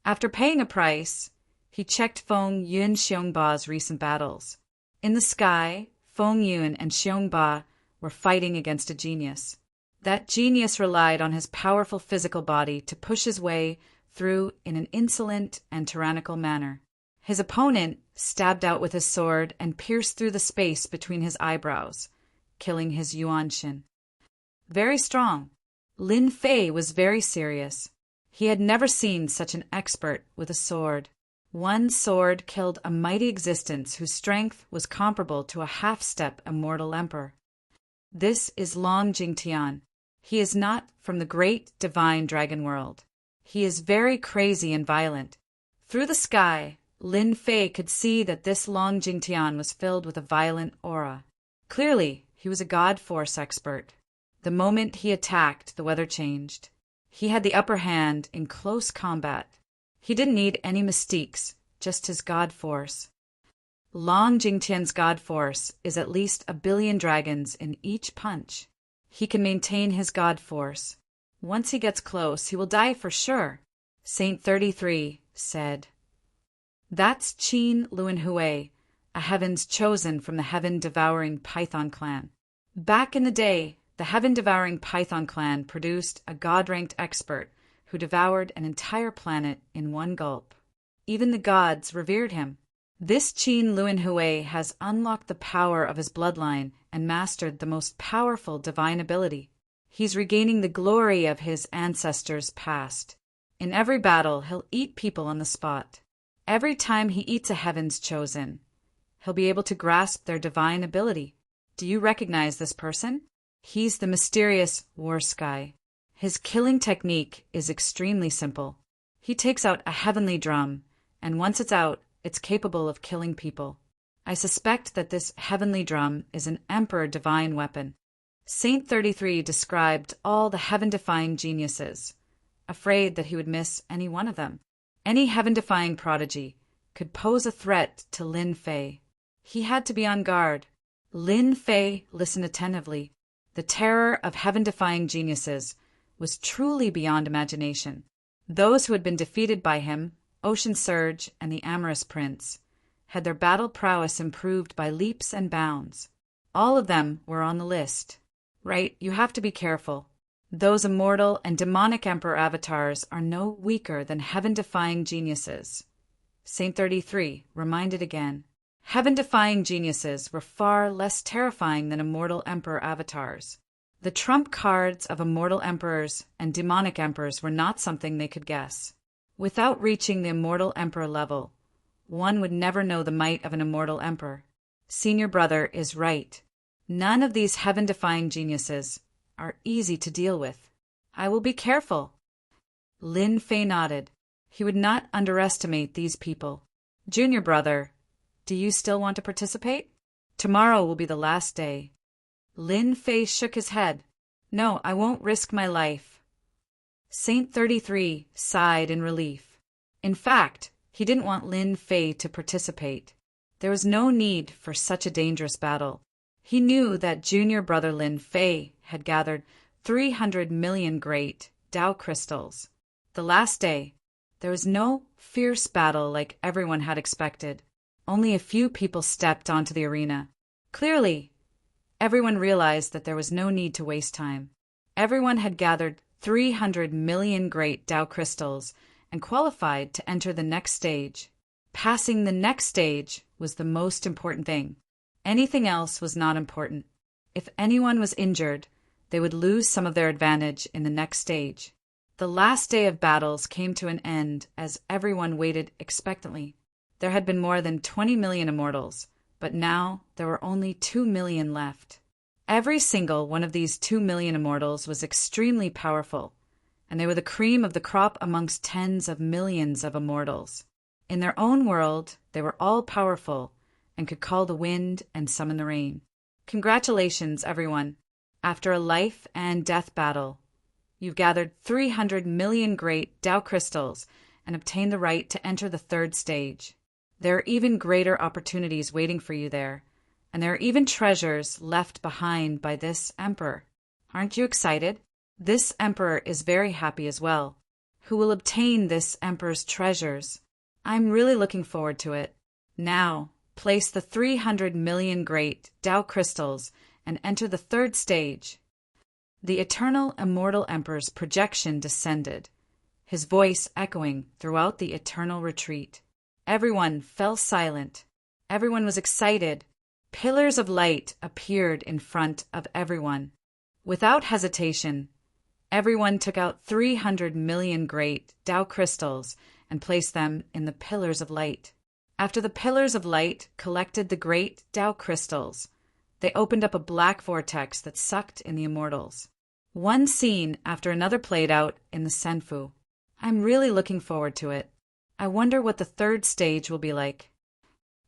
After paying a price, he checked Feng Yun Xiong Ba's recent battles. In the sky, Feng Yun and Xiong Ba were fighting against a genius. That genius relied on his powerful physical body to push his way through in an insolent and tyrannical manner. His opponent stabbed out with his sword and pierced through the space between his eyebrows, killing his Yuanshin. Very strong. Lin Fei was very serious. He had never seen such an expert with a sword. One sword killed a mighty existence whose strength was comparable to a half-step immortal emperor. This is Long Jingtian. He is not from the great divine dragon world. He is very crazy and violent. Through the sky, Lin Fei could see that this Long Jingtian was filled with a violent aura. Clearly, he was a god force expert. The moment he attacked, the weather changed. He had the upper hand in close combat. He didn't need any mystiques, just his god force. Long Jingtian's god force is at least 1 billion dragons in each punch. He can maintain his god force. Once he gets close, he will die for sure. Saint 33 said. That's Qin Luanhui, a heaven's chosen from the heaven-devouring Python clan. Back in the day, the heaven-devouring Python clan produced a god-ranked expert who devoured an entire planet in one gulp. Even the gods revered him. This Qin Luanhui has unlocked the power of his bloodline and mastered the most powerful divine ability. He's regaining the glory of his ancestors' past. In every battle, he'll eat people on the spot. Every time he eats a heaven's chosen, he'll be able to grasp their divine ability. Do you recognize this person? He's the mysterious war sky. His killing technique is extremely simple. He takes out a heavenly drum, and once it's out, it's capable of killing people. I suspect that this heavenly drum is an emperor divine weapon. Saint 33 described all the heaven-defying geniuses, afraid that he would miss any one of them. Any heaven-defying prodigy could pose a threat to Lin Fei. He had to be on guard. Lin Fei listened attentively. The terror of heaven-defying geniuses was truly beyond imagination. Those who had been defeated by him, Ocean Surge and the Amorous Prince, had their battle prowess improved by leaps and bounds. All of them were on the list. Right, you have to be careful. Those immortal and demonic emperor avatars are no weaker than heaven-defying geniuses. Saint 33 reminded again. Heaven-defying geniuses were far less terrifying than immortal emperor avatars. The trump cards of immortal emperors and demonic emperors were not something they could guess. Without reaching the immortal emperor level, one would never know the might of an immortal emperor. Senior brother is right. None of these heaven-defying geniuses are easy to deal with. I will be careful. Lin Fei nodded. He would not underestimate these people. Junior brother, do you still want to participate? Tomorrow will be the last day. Lin Fei shook his head. No, I won't risk my life. Saint 33 sighed in relief. In fact, he didn't want Lin Fei to participate. There was no need for such a dangerous battle. He knew that junior brother Lin Fei had gathered 300 million great Tao crystals. The last day, there was no fierce battle like everyone had expected. Only a few people stepped onto the arena. Clearly, everyone realized that there was no need to waste time. Everyone had gathered 300 million great Tao crystals and qualified to enter the next stage. Passing the next stage was the most important thing. Anything else was not important. If anyone was injured, they would lose some of their advantage in the next stage. The last day of battles came to an end as everyone waited expectantly. There had been more than 20 million immortals, but now there were only 2 million left. Every single one of these 2 million immortals was extremely powerful, and they were the cream of the crop amongst tens of millions of immortals. In their own world, they were all powerful and could call the wind and summon the rain. Congratulations, everyone. After a life and death battle, you've gathered 300 million great Tao crystals and obtained the right to enter the third stage. There are even greater opportunities waiting for you there, and there are even treasures left behind by this emperor. Aren't you excited? This emperor is very happy as well. Who will obtain this emperor's treasures? I'm really looking forward to it. Now, place the 300 million great Tao crystals and enter the third stage. The eternal immortal emperor's projection descended, his voice echoing throughout the eternal retreat. Everyone fell silent. Everyone was excited. Pillars of light appeared in front of everyone. Without hesitation, everyone took out 300 million great Tao crystals and placed them in the pillars of light. After the pillars of light collected the great Tao crystals, they opened up a black vortex that sucked in the immortals. One scene after another played out in the Senfu. I'm really looking forward to it. I wonder what the third stage will be like.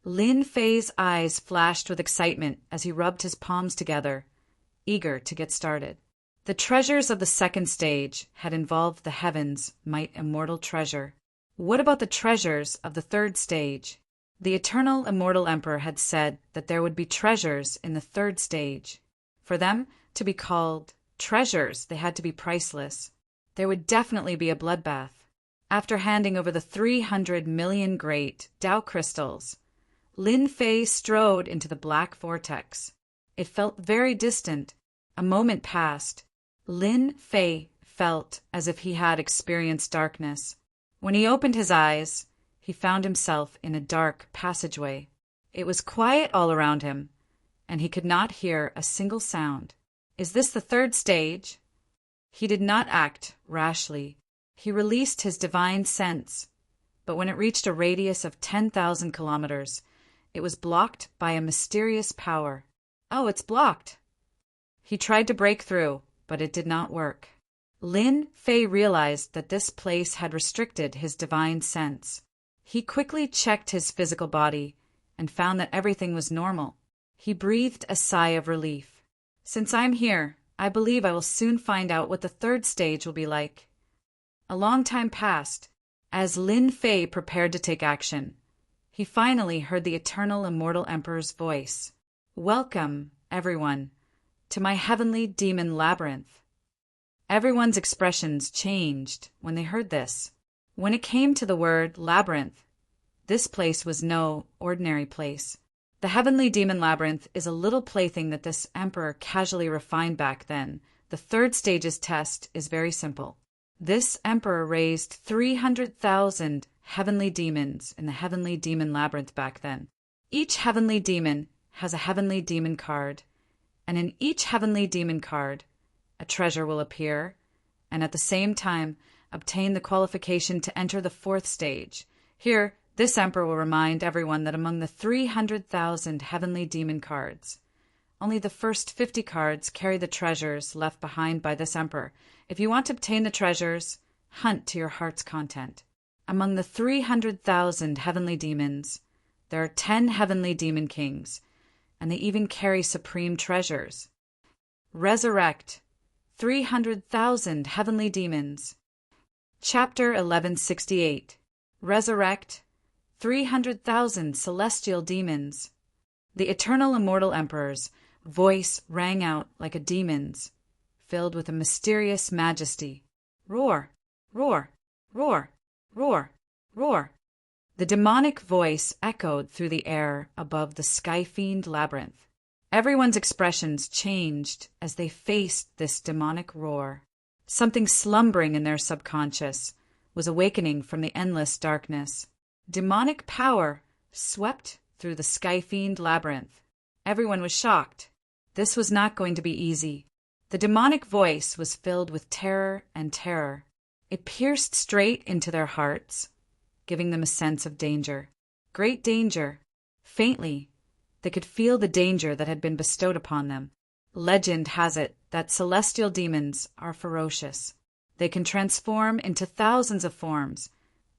Lin Fei's eyes flashed with excitement as he rubbed his palms together, eager to get started. The treasures of the second stage had involved the heavens' might immortal treasure. What about the treasures of the third stage? The eternal immortal emperor had said that there would be treasures in the third stage. For them to be called treasures, they had to be priceless. There would definitely be a bloodbath. After handing over the 300 million great Tao crystals, Lin Fei strode into the black vortex. It felt very distant. A moment passed. Lin Fei felt as if he had experienced darkness. When he opened his eyes, he found himself in a dark passageway. It was quiet all around him, and he could not hear a single sound. Is this the third stage? He did not act rashly. He released his divine sense, but when it reached a radius of 10,000 kilometers, it was blocked by a mysterious power. Oh, it's blocked. He tried to break through, but it did not work. Lin Fei realized that this place had restricted his divine sense. He quickly checked his physical body and found that everything was normal. He breathed a sigh of relief. Since I'm here, I believe I will soon find out what the third stage will be like. A long time passed. As Lin Fei prepared to take action, he finally heard the eternal immortal emperor's voice. Welcome, everyone, to my heavenly demon labyrinth. Everyone's expressions changed when they heard this. When it came to the word labyrinth, this place was no ordinary place. The heavenly demon labyrinth is a little plaything that this emperor casually refined back then. The third stage's test is very simple. This emperor raised 300,000 heavenly demons in the heavenly demon labyrinth back then. Each heavenly demon has a heavenly demon card, and in each heavenly demon card, a treasure will appear, and at the same time, obtain the qualification to enter the fourth stage. Here, this emperor will remind everyone that among the 300,000 heavenly demon cards, only the first 50 cards carry the treasures left behind by this emperor. If you want to obtain the treasures, hunt to your heart's content. Among the 300,000 heavenly demons, there are 10 heavenly demon kings, and they even carry supreme treasures. Resurrect 300,000 heavenly demons. Chapter 1168. Resurrect 300,000 celestial demons. The eternal immortal emperor's voice rang out like a demon's, filled with a mysterious majesty. Roar, roar, roar, roar, roar. The demonic voice echoed through the air above the sky-fiend labyrinth. Everyone's expressions changed as they faced this demonic roar. Something slumbering in their subconscious was awakening from the endless darkness. Demonic power swept through the sky-fiend labyrinth. Everyone was shocked. This was not going to be easy. The demonic voice was filled with terror and terror. It pierced straight into their hearts, giving them a sense of danger. Great danger. Faintly, they could feel the danger that had been bestowed upon them. Legend has it that celestial demons are ferocious. They can transform into thousands of forms,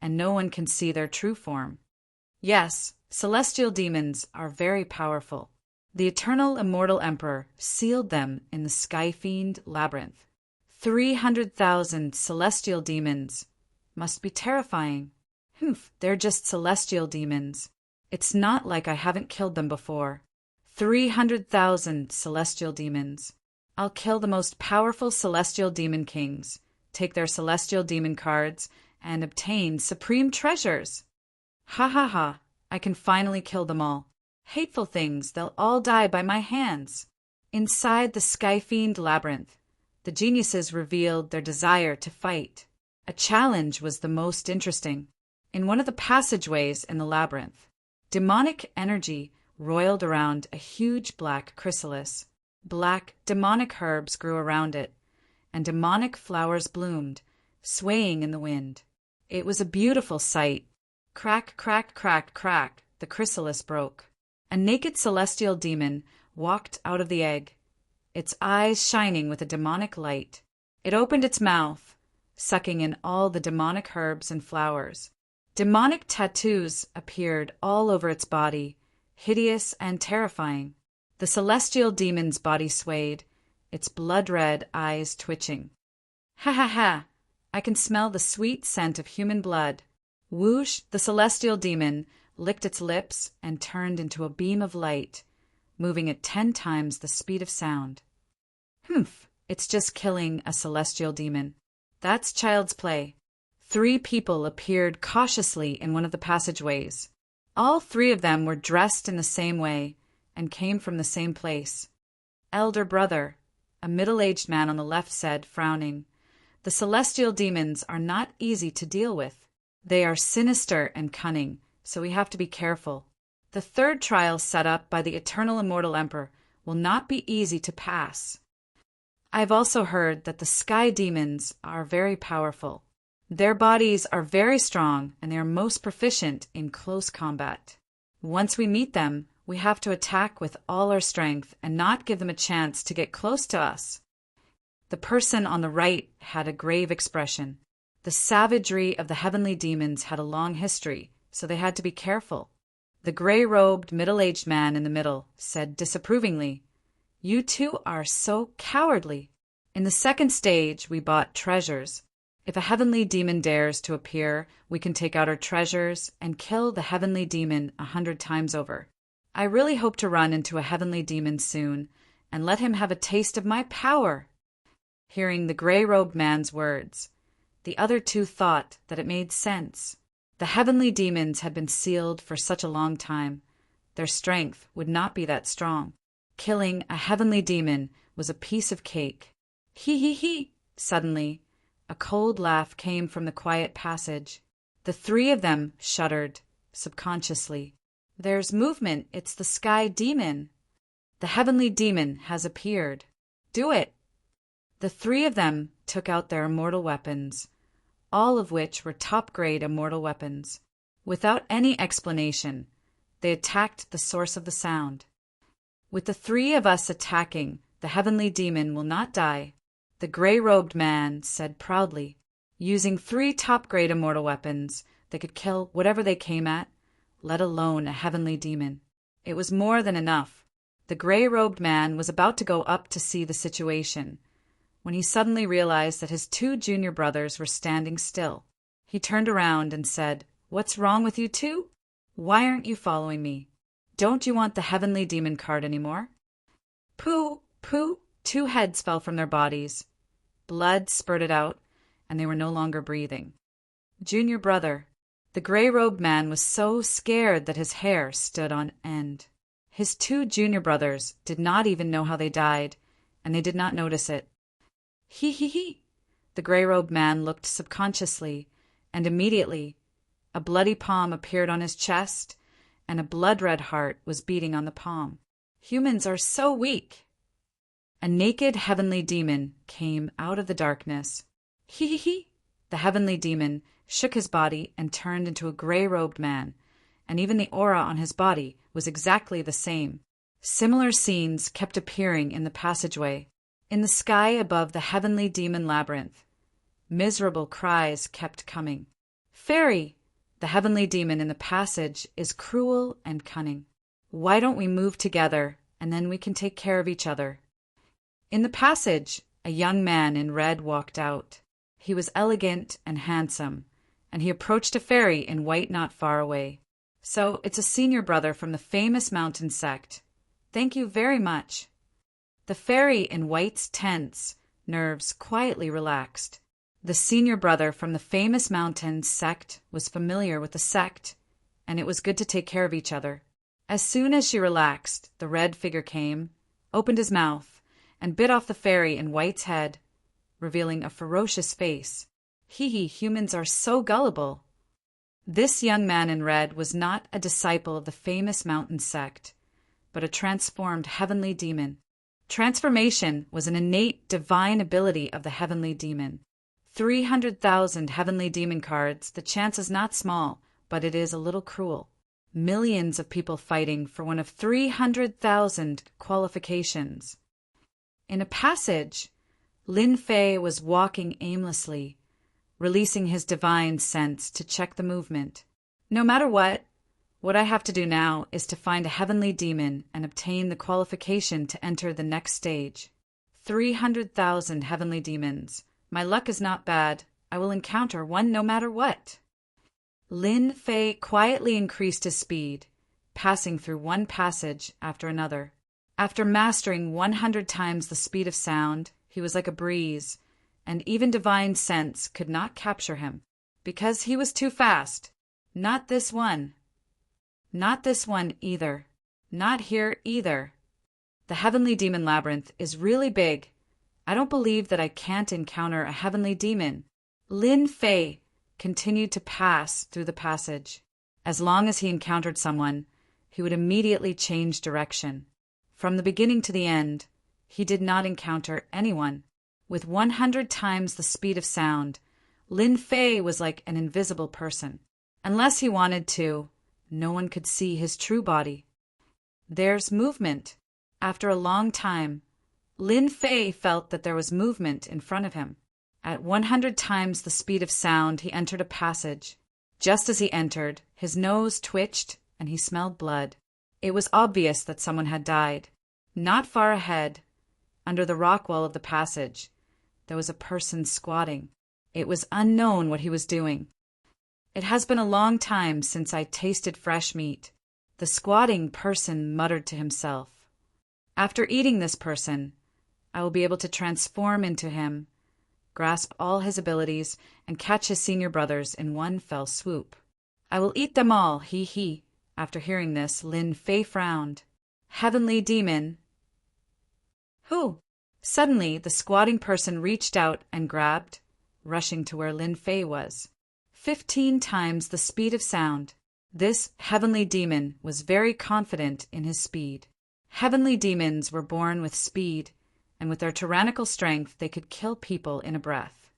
and no one can see their true form. Yes, celestial demons are very powerful. The eternal immortal emperor sealed them in the sky-fiend labyrinth. 300,000 celestial demons must be terrifying. They're just celestial demons. It's not like I haven't killed them before. 300,000 celestial demons. I'll kill the most powerful celestial demon kings, take their celestial demon cards, and obtain supreme treasures. Ha ha ha, I can finally kill them all. Hateful things, they'll all die by my hands. Inside the sky-fiend labyrinth, the geniuses revealed their desire to fight. A challenge was the most interesting. In one of the passageways in the labyrinth, demonic energy roiled around a huge black chrysalis. Black, demonic herbs grew around it, and demonic flowers bloomed, swaying in the wind. It was a beautiful sight. Crack, crack, crack, crack, the chrysalis broke. A naked celestial demon walked out of the egg, its eyes shining with a demonic light. It opened its mouth, sucking in all the demonic herbs and flowers. Demonic tattoos appeared all over its body, hideous and terrifying. The celestial demon's body swayed, its blood-red eyes twitching. Ha ha ha! I can smell the sweet scent of human blood. Whoosh! The celestial demon licked its lips and turned into a beam of light, moving at 10 times the speed of sound. It's just killing a celestial demon. That's child's play. 3 people appeared cautiously in one of the passageways. All 3 of them were dressed in the same way and came from the same place. Elder brother, a middle-aged man on the left said, frowning, "The celestial demons are not easy to deal with. They are sinister and cunning, so we have to be careful. The third trial set up by the eternal immortal emperor will not be easy to pass. I've also heard that the sky demons are very powerful. Their bodies are very strong and they are most proficient in close combat. Once we meet them, We have to attack with all our strength and not give them a chance to get close to us. The person on the right had a grave expression. The savagery of the heavenly demons had a long history, so they had to be careful. The gray-robed, middle-aged man in the middle said disapprovingly, "You two are so cowardly. In the second stage, we bought treasures. If a heavenly demon dares to appear, we can take out our treasures and kill the heavenly demon 100 times over. I really hope to run into a heavenly demon soon and let him have a taste of my power." Hearing the gray-robed man's words, the other two thought that it made sense. The heavenly demons had been sealed for such a long time. Their strength would not be that strong. Killing a heavenly demon was a piece of cake. Hee hee hee! Suddenly, a cold laugh came from the quiet passage. The three of them shuddered, subconsciously. "There's movement. It's the sky demon. The heavenly demon has appeared. Do it!" The three of them took out their immortal weapons, all of which were top-grade immortal weapons. Without any explanation, they attacked the source of the sound. "With the three of us attacking, the heavenly demon will not die," the gray-robed man said proudly. Using 3 top-grade immortal weapons, they could kill whatever they came at, let alone a heavenly demon. It was more than enough. The gray-robed man was about to go up to see the situation, when he suddenly realized that his 2 junior brothers were standing still. He turned around and said, "What's wrong with you two? Why aren't you following me? Don't you want the heavenly demon card anymore?" Pooh, pooh! 2 heads fell from their bodies. Blood spurted out, and they were no longer breathing. Junior brother. The gray-robed man was so scared that his hair stood on end. His 2 junior brothers did not even know how they died, and they did not notice it. Hee hee hee! The gray-robed man looked subconsciously, and immediately a bloody palm appeared on his chest, and a blood-red heart was beating on the palm. Humans are so weak! A naked heavenly demon came out of the darkness. Hee hee hee! The heavenly demon shook his body and turned into a gray-robed man, and even the aura on his body was exactly the same. Similar scenes kept appearing in the passageway. In the sky above the heavenly demon labyrinth, miserable cries kept coming. "Fairy!" The heavenly demon in the passage is cruel and cunning. Why don't we move together, and then we can take care of each other? In the passage, a young man in red walked out. He was elegant and handsome, and he approached a fairy in white not far away. "So it's a senior brother from the famous mountain sect. Thank you very much." The fairy in white's tense, nerves quietly relaxed. The senior brother from the famous mountain sect was familiar with the sect, and it was good to take care of each other. As soon as she relaxed, the red figure came, opened his mouth, and bit off the fairy in white's head, revealing a ferocious face. Hee hee, humans are so gullible. This young man in red was not a disciple of the famous mountain sect, but a transformed heavenly demon. Transformation was an innate divine ability of the heavenly demon. 300,000 heavenly demon cards, the chance is not small, but it is a little cruel. Millions of people fighting for one of 300,000 qualifications. In a passage, Lin Fei was walking aimlessly, releasing his divine sense to check the movement. No matter what I have to do now is to find a heavenly demon and obtain the qualification to enter the next stage. 300,000 heavenly demons. My luck is not bad. I will encounter one no matter what. Lin Fei quietly increased his speed, passing through one passage after another. After mastering 100 times the speed of sound, he was like a breeze, and even divine sense could not capture him, because he was too fast. Not this one. Not this one either. Not here either. The heavenly demon labyrinth is really big. I don't believe that I can't encounter a heavenly demon. Lin Fei continued to pass through the passage. As long as he encountered someone, he would immediately change direction. From the beginning to the end, he did not encounter anyone. With 100 times the speed of sound, Lin Fei was like an invisible person. Unless he wanted to, no one could see his true body. There's movement. After a long time, Lin Fei felt that there was movement in front of him. At 100 times the speed of sound, he entered a passage. Just as he entered, his nose twitched and he smelled blood. It was obvious that someone had died. Not far ahead, under the rock wall of the passage, there was a person squatting. It was unknown what he was doing. It has been a long time since I tasted fresh meat, the squatting person muttered to himself. After eating this person, I will be able to transform into him, grasp all his abilities, and catch his senior brothers in one fell swoop. I will eat them all, he. After hearing this, Lin Fei frowned. Heavenly demon. Who? Suddenly, the squatting person reached out and grabbed, rushing to where Lin Fei was. 15 times the speed of sound. This heavenly demon was very confident in his speed. Heavenly demons were born with speed, and with their tyrannical strength they could kill people in a breath.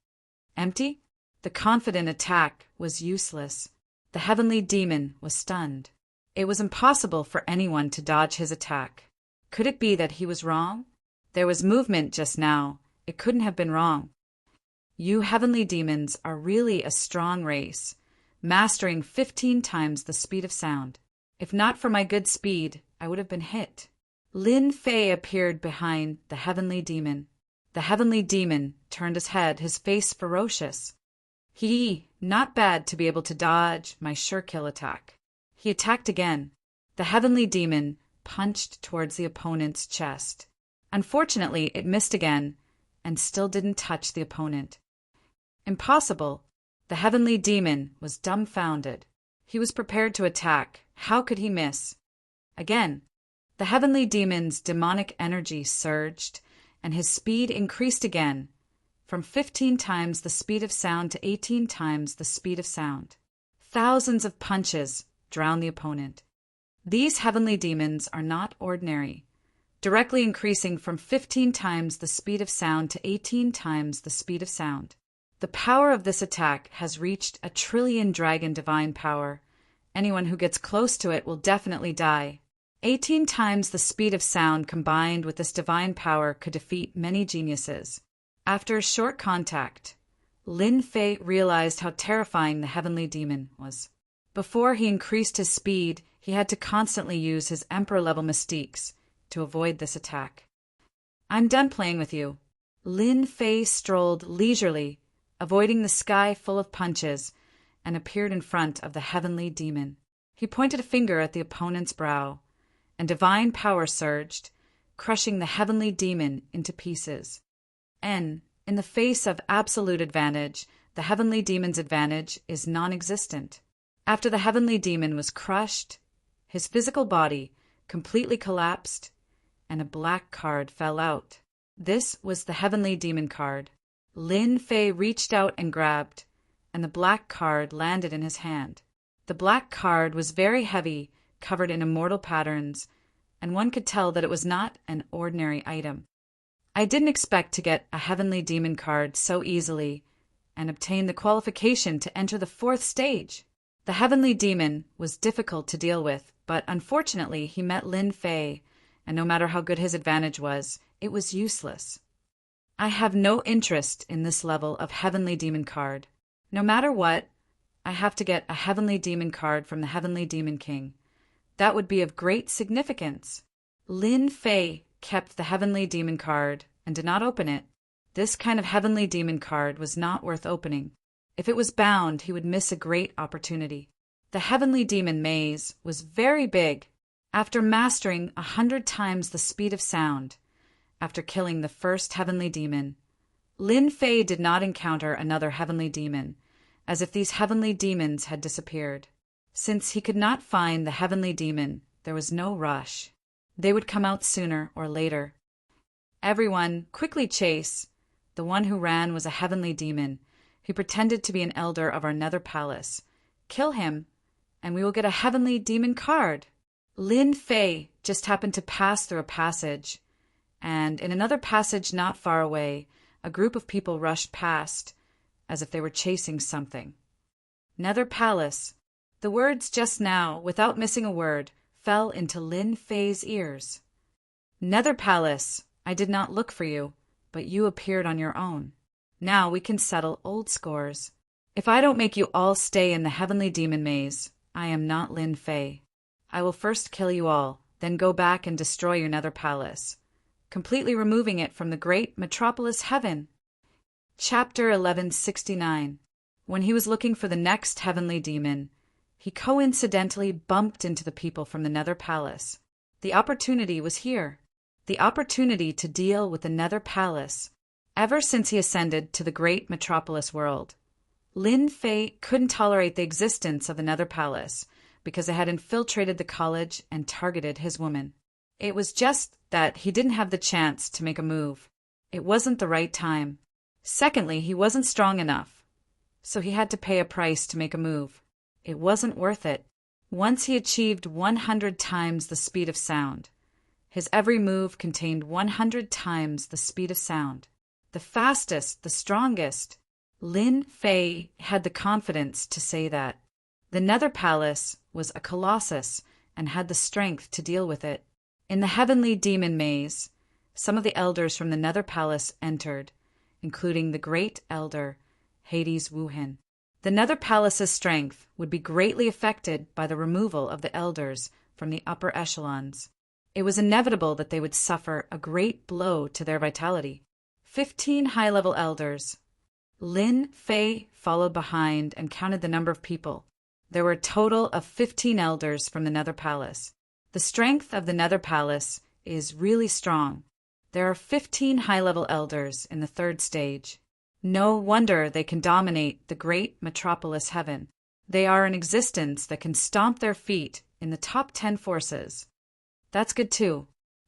Empty? The confident attack was useless. The heavenly demon was stunned. It was impossible for anyone to dodge his attack. Could it be that he was wrong? There was movement just now. It couldn't have been wrong. You heavenly demons are really a strong race, mastering 15 times the speed of sound. If not for my good speed, I would have been hit. Lin Fei appeared behind the heavenly demon. The heavenly demon turned his head, his face ferocious. Not bad to be able to dodge my sure kill attack. He attacked again. The heavenly demon punched towards the opponent's chest. Unfortunately, it missed again and still didn't touch the opponent. Impossible. The heavenly demon was dumbfounded. He was prepared to attack. How could he miss? Again. The heavenly demon's demonic energy surged, and his speed increased again, from 15 times the speed of sound to 18 times the speed of sound. Thousands of punches drowned the opponent. These heavenly demons are not ordinary, directly increasing from 15 times the speed of sound to 18 times the speed of sound. The power of this attack has reached 1 trillion dragon divine power. Anyone who gets close to it will definitely die. 18 times the speed of sound combined with this divine power could defeat many geniuses. After a short contact, Lin Fei realized how terrifying the heavenly demon was. Before he increased his speed, he had to constantly use his emperor-level mystiques to avoid this attack. I'm done playing with you. Lin Fei strolled leisurely, avoiding the sky full of punches, and appeared in front of the heavenly demon. He pointed a finger at the opponent's brow, and divine power surged, crushing the heavenly demon into pieces. In the face of absolute advantage, the heavenly demon's advantage is non-existent. After the heavenly demon was crushed, his physical body completely collapsed, and a black card fell out. This was the heavenly demon card. Lin Fei reached out and grabbed, and the black card landed in his hand. The black card was very heavy, covered in immortal patterns, and one could tell that it was not an ordinary item. I didn't expect to get a heavenly demon card so easily and obtain the qualification to enter the 4th stage. The heavenly demon was difficult to deal with, but unfortunately he met Lin Fei, and no matter how good his advantage was, it was useless. I have no interest in this level of heavenly demon card. No matter what, I have to get a heavenly demon card from the heavenly demon king. That would be of great significance. Lin Fei kept the heavenly demon card and did not open it. This kind of heavenly demon card was not worth opening. If it was bound, he would miss a great opportunity. The heavenly demon maze was very big. After mastering 100 times the speed of sound, after killing the first heavenly demon, Lin Fei did not encounter another heavenly demon, as if these heavenly demons had disappeared. Since he could not find the heavenly demon, there was no rush. They would come out sooner or later. Everyone, quickly chase. The one who ran was a heavenly demon. He pretended to be an elder of our nether palace. Kill him, and we will get a heavenly demon card. Lin Fei just happened to pass through a passage, and in another passage not far away, a group of people rushed past, as if they were chasing something. Nether palace. The words just now, without missing a word, fell into Lin Fei's ears. "Nether Palace, I did not look for you, but you appeared on your own. Now we can settle old scores. If I don't make you all stay in the heavenly demon maze, I am not Lin Fei. I will first kill you all, then go back and destroy your Nether Palace, completely removing it from the great metropolis heaven." Chapter 1169. When he was looking for the next heavenly demon, he coincidentally bumped into the people from the Nether Palace. The opportunity was here. The opportunity to deal with the Nether Palace. Ever since he ascended to the great metropolis world, Lin Fei couldn't tolerate the existence of the Nether Palace because it had infiltrated the college and targeted his woman. It was just that he didn't have the chance to make a move. It wasn't the right time. Secondly, he wasn't strong enough, so he had to pay a price to make a move. It wasn't worth it. Once he achieved 100 times the speed of sound, his every move contained 100 times the speed of sound. The fastest, the strongest. Lin Fei had the confidence to say that. The Nether Palace was a colossus and had the strength to deal with it. In the heavenly demon maze, some of the elders from the Nether Palace entered, including the great elder, Hades Wuhin. The Nether Palace's strength would be greatly affected by the removal of the elders from the upper echelons. It was inevitable that they would suffer a great blow to their vitality. 15 high-level elders. Lin Fei followed behind and counted the number of people. There were a total of 15 elders from the Nether Palace. The strength of the Nether Palace is really strong. There are 15 high-level elders in the third stage. No wonder they can dominate the great metropolis heaven. They are an existence that can stomp their feet in the top 10 forces. That's good too.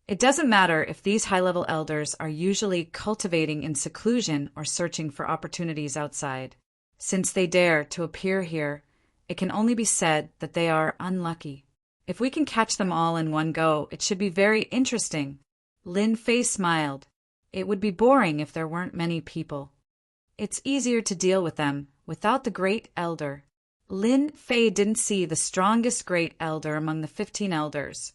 It doesn't matter if these high-level elders are usually cultivating in seclusion or searching for opportunities outside. Since they dare to appear here, it can only be said that they are unlucky. If we can catch them all in one go, it should be very interesting. Lin Fei smiled. It would be boring if there weren't many people. It's easier to deal with them without the great elder. Lin Fei didn't see the strongest great elder among the 15 elders,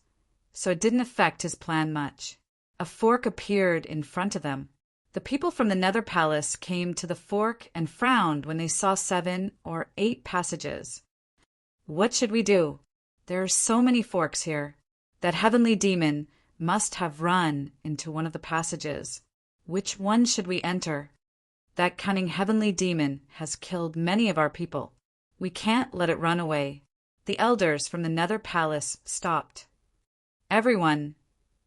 so it didn't affect his plan much. A fork appeared in front of them. The people from the Nether Palace came to the fork and frowned when they saw 7 or 8 passages. What should we do? There are so many forks here. That heavenly demon must have run into one of the passages. Which one should we enter? That cunning heavenly demon has killed many of our people. We can't let it run away. The elders from the Nether Palace stopped. Everyone,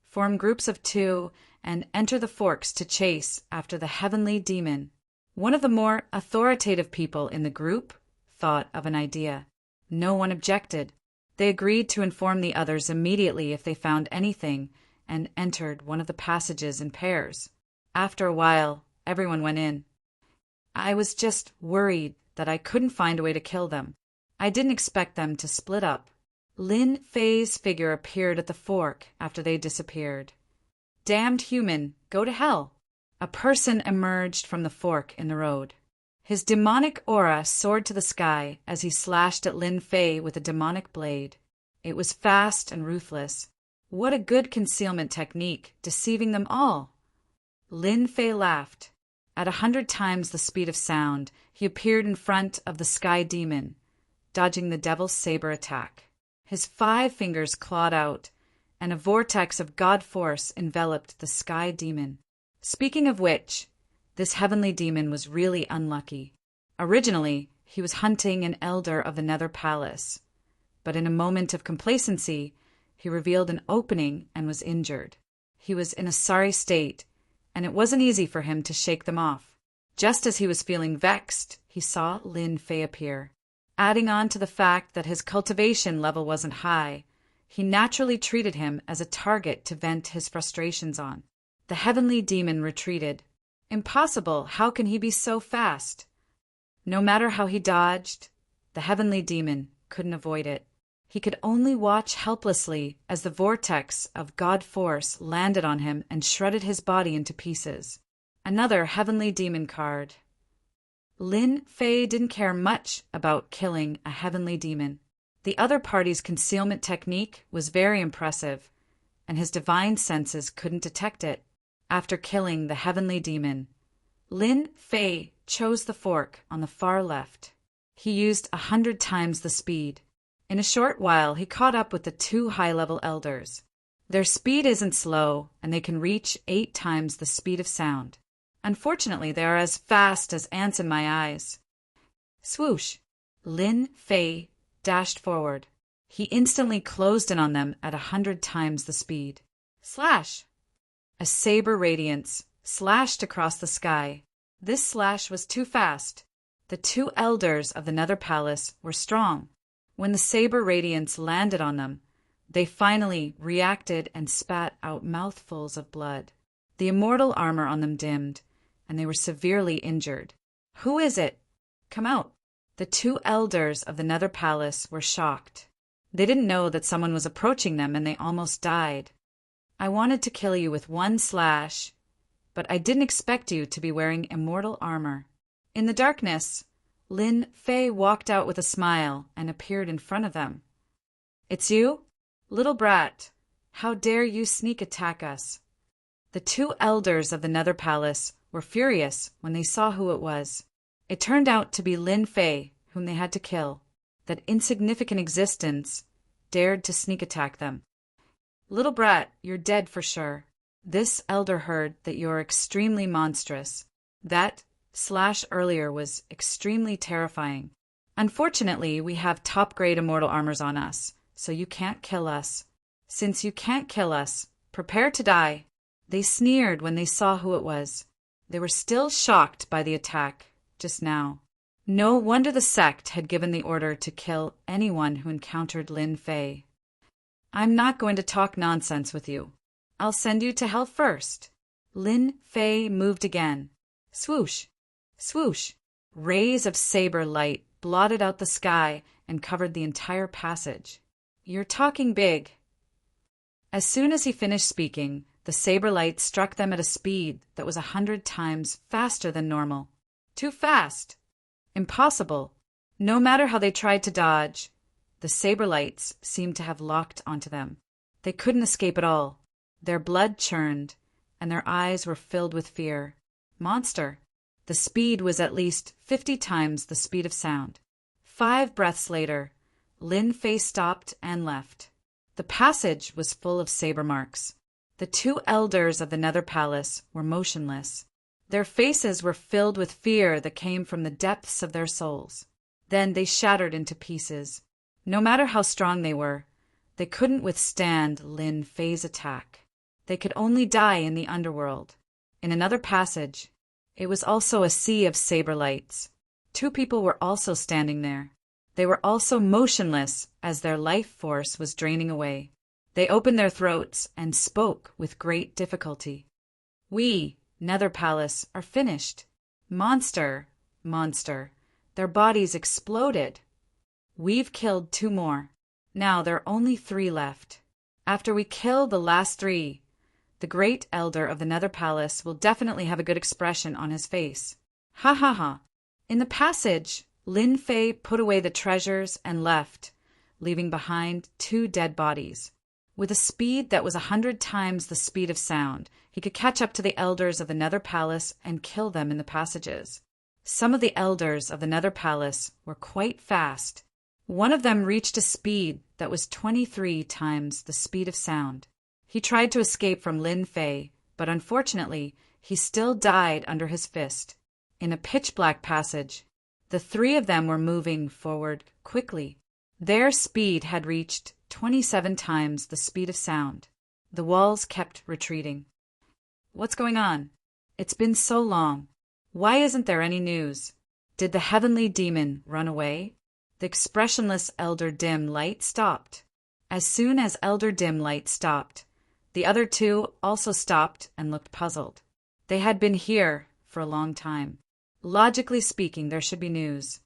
form groups of 2 and enter the forks to chase after the heavenly demon. One of the more authoritative people in the group thought of an idea. No one objected. They agreed to inform the others immediately if they found anything and entered one of the passages in pairs. After a while, everyone went in. I was just worried that I couldn't find a way to kill them. I didn't expect them to split up. Lin Fei's figure appeared at the fork after they disappeared. Damned human, go to hell. A person emerged from the fork in the road. His demonic aura soared to the sky as he slashed at Lin Fei with a demonic blade. It was fast and ruthless. What a good concealment technique, deceiving them all. Lin Fei laughed. At 100 times the speed of sound, he appeared in front of the sky demon, dodging the devil's saber attack. His 5 fingers clawed out, and a vortex of god force enveloped the sky demon. Speaking of which, this heavenly demon was really unlucky. Originally, he was hunting an elder of the Nether Palace, but in a moment of complacency, he revealed an opening and was injured. He was in a sorry state, and it wasn't easy for him to shake them off. Just as he was feeling vexed, he saw Lin Fei appear. Adding on to the fact that his cultivation level wasn't high, he naturally treated him as a target to vent his frustrations on. The heavenly demon retreated. Impossible, how can he be so fast? No matter how he dodged, the heavenly demon couldn't avoid it. He could only watch helplessly as the vortex of god force landed on him and shredded his body into pieces. Another heavenly demon card. Lin Fei didn't care much about killing a heavenly demon. The other party's concealment technique was very impressive, and his divine senses couldn't detect it. After killing the heavenly demon, Lin Fei chose the fork on the far left. He used 100 times the speed. In a short while, he caught up with the two high-level elders. Their speed isn't slow, and they can reach 8 times the speed of sound. Unfortunately, they are as fast as ants in my eyes. Swoosh! Lin Fei dashed forward. He instantly closed in on them at 100 times the speed. Slash! A saber radiance slashed across the sky. This slash was too fast. The two elders of the Nether Palace were strong. When the saber radiance landed on them, they finally reacted and spat out mouthfuls of blood. The immortal armor on them dimmed, and they were severely injured. Who is it? Come out. The two elders of the Nether Palace were shocked. They didn't know that someone was approaching them, and they almost died. I wanted to kill you with one slash, but I didn't expect you to be wearing immortal armor. In the darkness, Lin Fei walked out with a smile and appeared in front of them. It's you? Little brat, how dare you sneak attack us? The two elders of the Nether Palace were furious when they saw who it was. It turned out to be Lin Fei, whom they had to kill. That insignificant existence dared to sneak attack them. Little brat, you're dead for sure. This elder heard that you're extremely monstrous. That slash earlier was extremely terrifying. Unfortunately, we have top-grade immortal armors on us, so you can't kill us. Since you can't kill us, prepare to die. They sneered when they saw who it was. They were still shocked by the attack just now. No wonder the sect had given the order to kill anyone who encountered Lin Fei. I'm not going to talk nonsense with you. I'll send you to hell first. Lin Fei moved again. Swoosh! Swoosh! Rays of saber light blotted out the sky and covered the entire passage. You're talking big. As soon as he finished speaking, the saber light struck them at a speed that was 100 times faster than normal. Too fast! Impossible! No matter how they tried to dodge, the saber lights seemed to have locked onto them. They couldn't escape at all. Their blood churned, and their eyes were filled with fear. Monster! The speed was at least 50 times the speed of sound. 5 breaths later, Lin Fei stopped and left. The passage was full of saber marks. The two elders of the Nether Palace were motionless. Their faces were filled with fear that came from the depths of their souls. Then they shattered into pieces. No matter how strong they were, they couldn't withstand Lin Fei's attack. They could only die in the underworld. In another passage, it was also a sea of saber lights. 2 people were also standing there. They were also motionless as their life force was draining away. They opened their throats and spoke with great difficulty. We, Nether Palace, are finished. Monster, monster. Their bodies exploded. We've killed 2 more. Now there are only 3 left. After we kill the last 3, the great elder of the Nether Palace will definitely have a good expression on his face. Ha ha ha. In the passage, Lin Fei put away the treasures and left, leaving behind 2 dead bodies. With a speed that was 100 times the speed of sound, he could catch up to the elders of the Nether Palace and kill them in the passages. Some of the elders of the Nether Palace were quite fast. One of them reached a speed that was 23 times the speed of sound. He tried to escape from Lin Fei, but unfortunately, he still died under his fist. In a pitch-black passage, the 3 of them were moving forward quickly. Their speed had reached 27 times the speed of sound. The walls kept retreating. What's going on? It's been so long. Why isn't there any news? Did the heavenly demon run away? The expressionless Elder Dim Light stopped. As soon as Elder Dim Light stopped, the other 2 also stopped and looked puzzled. They had been here for a long time. Logically speaking, there should be news.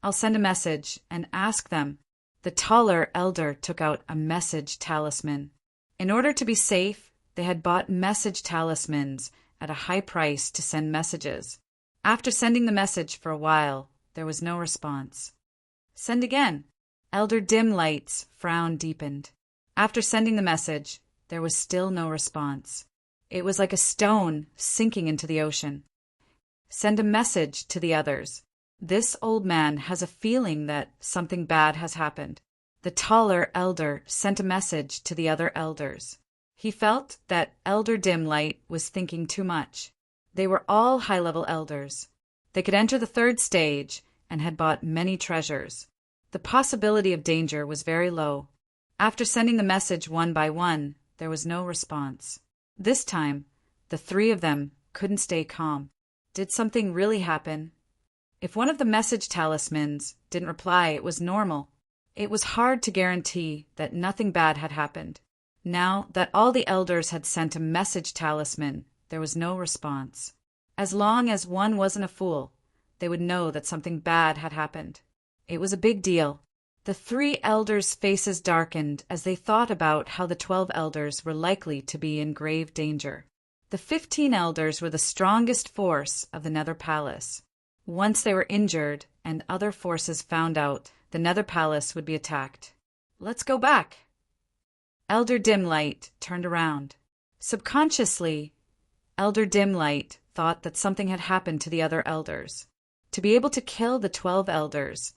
I'll send a message and ask them. The taller elder took out a message talisman. In order to be safe, they had bought message talismans at a high price to send messages. After sending the message for a while, there was no response. Send again. Elder Dim Light's frown deepened. After sending the message, there was still no response. It was like a stone sinking into the ocean. Send a message to the others. This old man has a feeling that something bad has happened. The taller elder sent a message to the other elders. He felt that Elder Dim Light was thinking too much. They were all high-level elders. They could enter the third stage and had bought many treasures. The possibility of danger was very low. After sending the message one by one, there was no response. This time, the three of them couldn't stay calm. Did something really happen? If one of the message talismans didn't reply, it was normal. It was hard to guarantee that nothing bad had happened. Now that all the elders had sent a message talisman, there was no response. As long as one wasn't a fool, they would know that something bad had happened. It was a big deal. The three elders' faces darkened as they thought about how the 12 elders were likely to be in grave danger. The 15 elders were the strongest force of the Nether Palace. Once they were injured and other forces found out, the Nether Palace would be attacked. Let's go back. Elder Dim Light turned around. Subconsciously, Elder Dim Light thought that something had happened to the other elders. To be able to kill the 12 elders,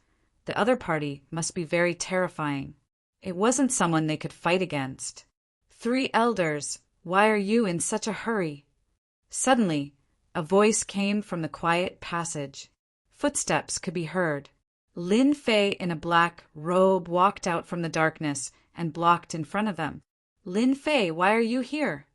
the other party must be very terrifying. It wasn't someone they could fight against. 3 elders, why are you in such a hurry? Suddenly, a voice came from the quiet passage. Footsteps could be heard. Lin Fei in a black robe walked out from the darkness and blocked in front of them. Lin Fei, why are you here?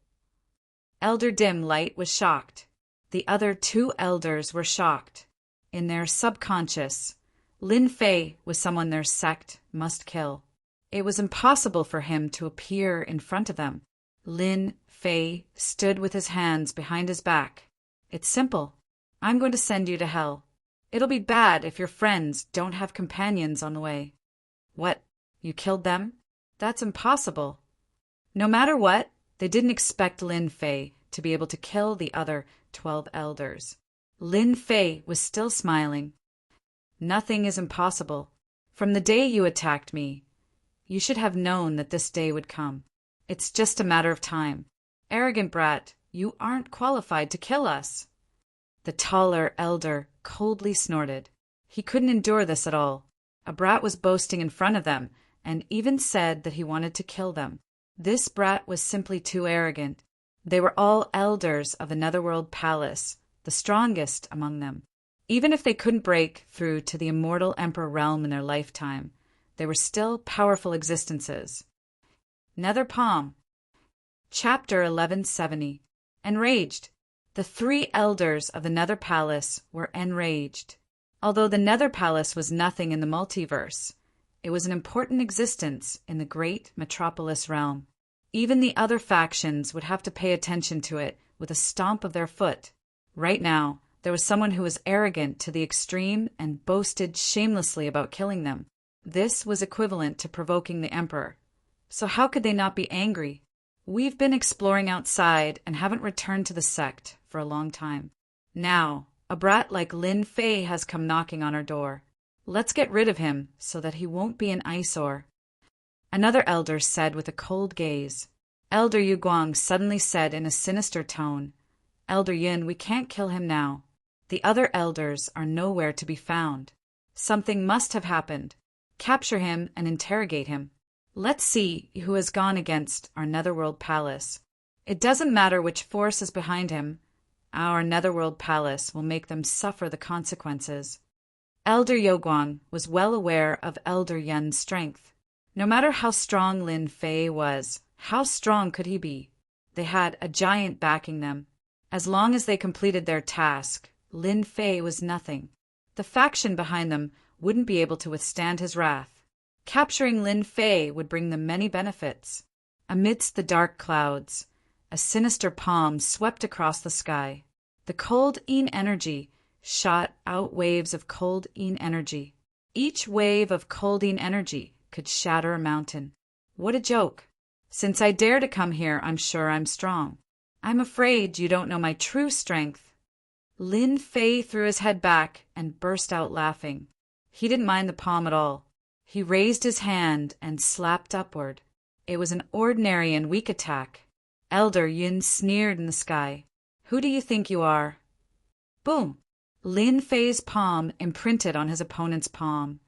Elder Dim Light was shocked. The other 2 elders were shocked. In their subconscious, Lin Fei was someone their sect must kill. It was impossible for him to appear in front of them. Lin Fei stood with his hands behind his back. It's simple. I'm going to send you to hell. It'll be bad if your friends don't have companions on the way. What? You killed them? That's impossible. No matter what, they didn't expect Lin Fei to be able to kill the other 12 elders. Lin Fei was still smiling. Nothing is impossible. From the day you attacked me, you should have known that this day would come. It's just a matter of time. Arrogant brat, you aren't qualified to kill us. The taller elder coldly snorted. He couldn't endure this at all. A brat was boasting in front of them and even said that he wanted to kill them. This brat was simply too arrogant. They were all elders of the Netherworld Palace, the strongest among them. Even if they couldn't break through to the immortal Emperor realm in their lifetime, they were still powerful existences. Nether Palm. Chapter 1170. Enraged. The 3 elders of the Nether Palace were enraged. Although the Nether Palace was nothing in the multiverse, it was an important existence in the great metropolis realm. Even the other factions would have to pay attention to it with a stomp of their foot. Right now, there was someone who was arrogant to the extreme and boasted shamelessly about killing them. This was equivalent to provoking the Emperor. So how could they not be angry? We've been exploring outside and haven't returned to the sect for a long time. Now, a brat like Lin Fei has come knocking on our door. Let's get rid of him so that he won't be an eyesore. Another elder said with a cold gaze. Elder Yu Guang suddenly said in a sinister tone, Elder Yin, we can't kill him now. The other elders are nowhere to be found. Something must have happened. Capture him and interrogate him. Let's see who has gone against our Netherworld Palace. It doesn't matter which force is behind him. Our Netherworld Palace will make them suffer the consequences. Elder Yoguang was well aware of Elder Yun's strength. No matter how strong Lin Fei was, how strong could he be? They had a giant backing them. As long as they completed their task, Lin Fei was nothing. The faction behind them wouldn't be able to withstand his wrath. Capturing Lin Fei would bring them many benefits. Amidst the dark clouds, a sinister palm swept across the sky. The cold Yin energy shot out waves of cold Yin energy. Each wave of cold Yin energy could shatter a mountain. What a joke! Since I dare to come here, I'm sure I'm strong. I'm afraid you don't know my true strength. Lin Fei threw his head back and burst out laughing. He didn't mind the palm at all. He raised his hand and slapped upward. It was an ordinary and weak attack. Elder Yun sneered in the sky. Who do you think you are? Boom! Lin Fei's palm imprinted on his opponent's palm,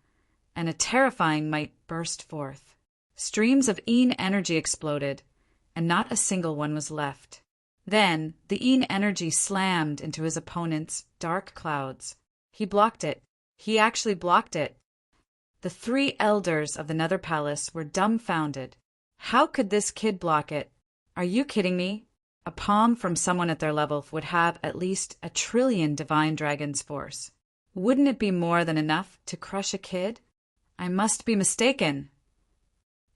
and a terrifying might burst forth. Streams of Yin energy exploded, and not a single one was left. Then the Yin energy slammed into his opponent's dark clouds. He blocked it. He actually blocked it. The 3 elders of the Nether Palace were dumbfounded. How could this kid block it? Are you kidding me? A palm from someone at their level would have at least 1 trillion divine dragons' force. Wouldn't it be more than enough to crush a kid? I must be mistaken.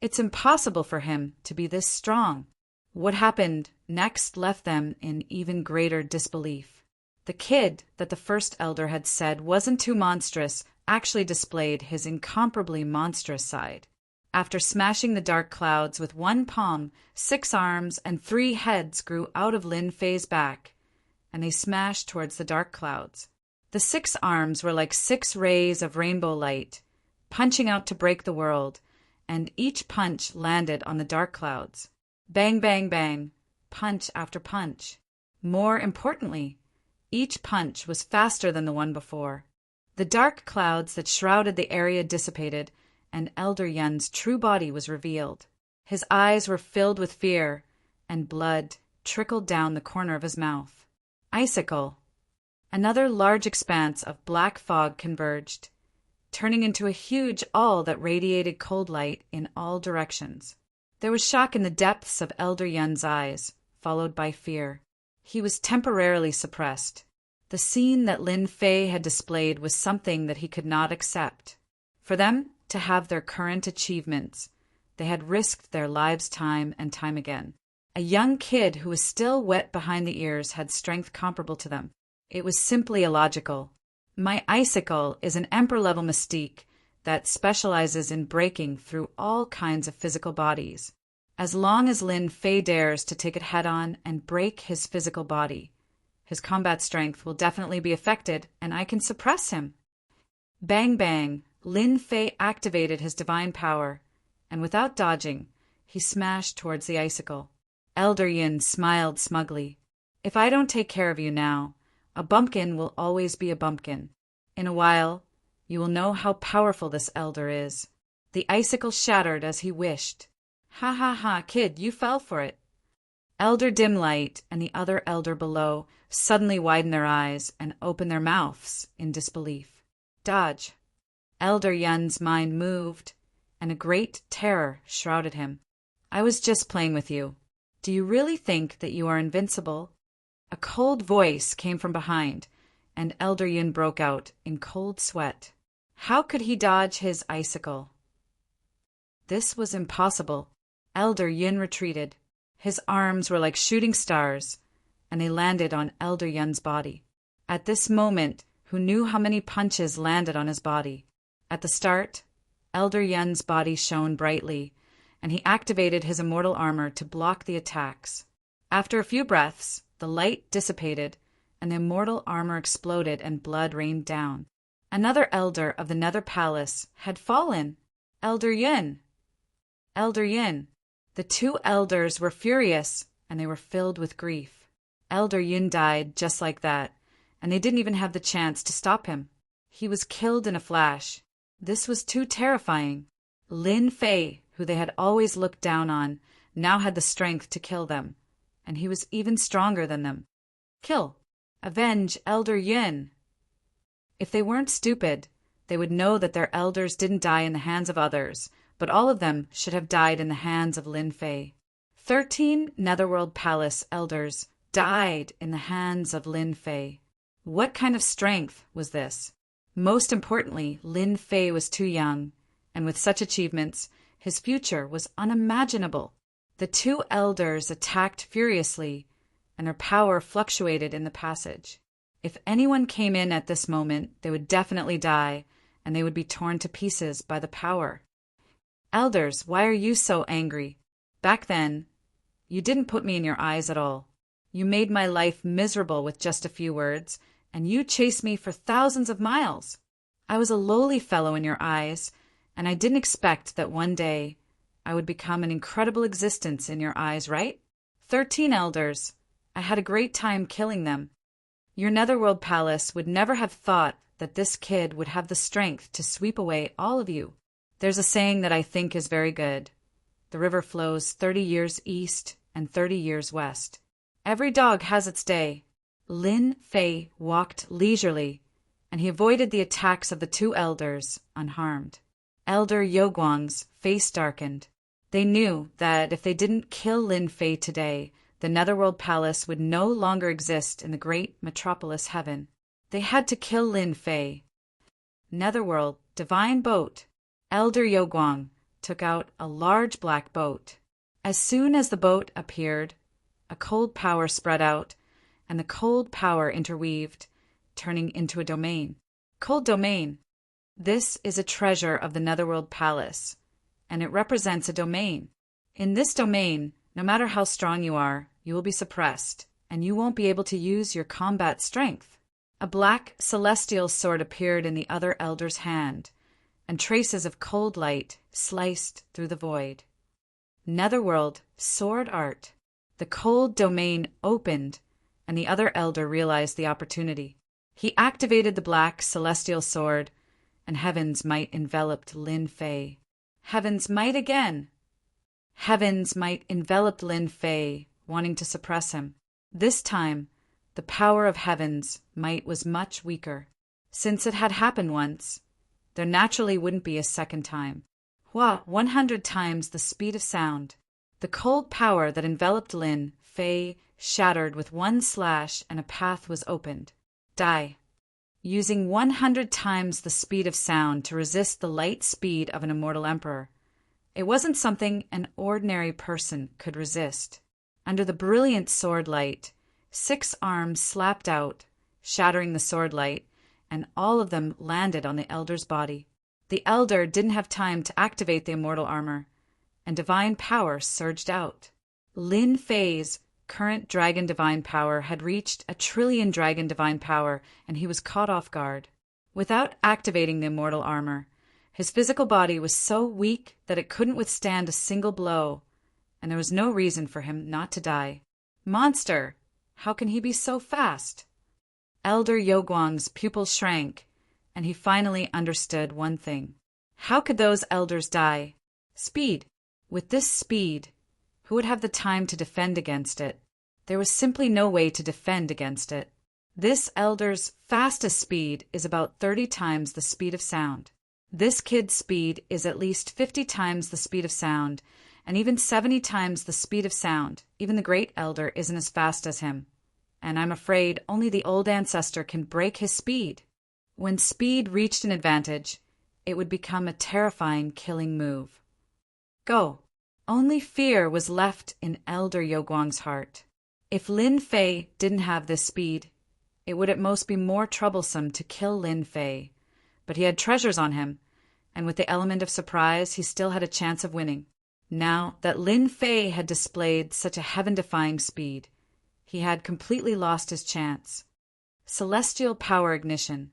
It's impossible for him to be this strong. What happened next left them in even greater disbelief. The kid that the first elder had said wasn't too monstrous actually displayed his incomparably monstrous side. After smashing the dark clouds with 1 palm, 6 arms and 3 heads grew out of Lin Fei's back, and they smashed towards the dark clouds. The 6 arms were like 6 rays of rainbow light, punching out to break the world, and each punch landed on the dark clouds. Bang, bang, bang, punch after punch. More importantly, each punch was faster than the one before. The dark clouds that shrouded the area dissipated, and Elder Yun's true body was revealed. His eyes were filled with fear, and blood trickled down the corner of his mouth. Icicle. Another large expanse of black fog converged, turning into a huge awl that radiated cold light in all directions. There was shock in the depths of Elder Yun's eyes, followed by fear. He was temporarily suppressed. The scene that Lin Fei had displayed was something that he could not accept. For them to have their current achievements, they had risked their lives time and time again. A young kid who was still wet behind the ears had strength comparable to them. It was simply illogical. My icicle is an emperor-level mystique that specializes in breaking through all kinds of physical bodies. As long as Lin Fei dares to take it head-on and break his physical body, his combat strength will definitely be affected, and I can suppress him. Bang bang, Lin Fei activated his divine power, and without dodging, he smashed towards the icicle. Elder Yin smiled smugly. If I don't take care of you now, a bumpkin will always be a bumpkin. In a while, you will know how powerful this elder is. The icicle shattered as he wished. Ha ha ha, kid, you fell for it. Elder Dimlight and the other elder below suddenly widened their eyes and opened their mouths in disbelief. Dodge. Elder Yun's mind moved, and a great terror shrouded him. I was just playing with you. Do you really think that you are invincible? A cold voice came from behind, and Elder Yun broke out in cold sweat. How could he dodge his icicle? This was impossible. Elder Yun retreated. His arms were like shooting stars, and they landed on Elder Yun's body. At this moment, who knew how many punches landed on his body? At the start, Elder Yun's body shone brightly, and he activated his immortal armor to block the attacks. After a few breaths, the light dissipated, and the immortal armor exploded and blood rained down. Another elder of the Nether Palace had fallen. Elder Yun! Elder Yun! The 2 elders were furious, and they were filled with grief. Elder Yun died just like that, and they didn't even have the chance to stop him. He was killed in a flash. This was too terrifying. Lin Fei, who they had always looked down on, now had the strength to kill them, and he was even stronger than them. Kill. Avenge Elder Yun. If they weren't stupid, they would know that their elders didn't die in the hands of others, but all of them should have died in the hands of Lin Fei. 13 Netherworld Palace elders died in the hands of Lin Fei. What kind of strength was this? Most importantly, Lin Fei was too young, and with such achievements, his future was unimaginable. The 2 elders attacked furiously, and their power fluctuated in the passage. If anyone came in at this moment, they would definitely die, and they would be torn to pieces by the power. Elders, why are you so angry? Back then, you didn't put me in your eyes at all. You made my life miserable with just a few words, and you chased me for thousands of miles. I was a lowly fellow in your eyes, And I didn't expect that one day I would become an incredible existence in your eyes, right? 13 elders. I had a great time killing them. Your Netherworld Palace would never have thought that this kid would have the strength to sweep away all of you. There's a saying that I think is very good. The river flows 30 years east and 30 years west. Every dog has its day. Lin Fei walked leisurely, and he avoided the attacks of the two elders unharmed. Elder Yoguang's face darkened. They knew that if they didn't kill Lin Fei today, the Netherworld Palace would no longer exist in the great metropolis heaven. They had to kill Lin Fei. Netherworld, divine boat. Elder Yoguang took out a large black boat. As soon as the boat appeared, a cold power spread out, and the cold power interweaved, turning into a domain. Cold domain. This is a treasure of the Netherworld Palace, and it represents a domain. In this domain, no matter how strong you are, you will be suppressed, and you won't be able to use your combat strength. A black celestial sword appeared in the other elder's hand, and traces of cold light sliced through the void. Netherworld sword art. The cold domain opened, and the other elder realized the opportunity. He activated the black celestial sword, and Heaven's might enveloped Lin Fei. Heaven's might again! Heaven's might enveloped Lin Fei, wanting to suppress him. This time, the power of Heaven's might was much weaker. Since it had happened once, there naturally wouldn't be a second time. 100 times the speed of sound. The cold power that enveloped Lin Fei shattered with one slash, and a path was opened. Die. Using 100 times the speed of sound to resist the light speed of an immortal emperor. It wasn't something an ordinary person could resist. Under the brilliant sword light, 6 arms slapped out, shattering the sword light, and all of them landed on the elder's body. The elder didn't have time to activate the immortal armor, and divine power surged out. Lin Fei's current dragon divine power had reached 1 trillion dragon divine power, and he was caught off guard. Without activating the immortal armor, his physical body was so weak that it couldn't withstand a single blow, and there was no reason for him not to die. Monster! How can he be so fast? Elder Yoguang's pupils shrank, and he finally understood one thing. How could those elders die? Speed. With this speed, who would have the time to defend against it? There was simply no way to defend against it. This elder's fastest speed is about 30 times the speed of sound. This kid's speed is at least 50 times the speed of sound, and even 70 times the speed of sound. Even the great elder isn't as fast as him. And I'm afraid only the old ancestor can break his speed. When speed reached an advantage, it would become a terrifying killing move. Go. Only fear was left in Elder Yoguang's heart. If Lin Fei didn't have this speed, it would at most be more troublesome to kill Lin Fei. But he had treasures on him, and with the element of surprise, he still had a chance of winning. Now that Lin Fei had displayed such a heaven-defying speed, he had completely lost his chance. Celestial Power Ignition.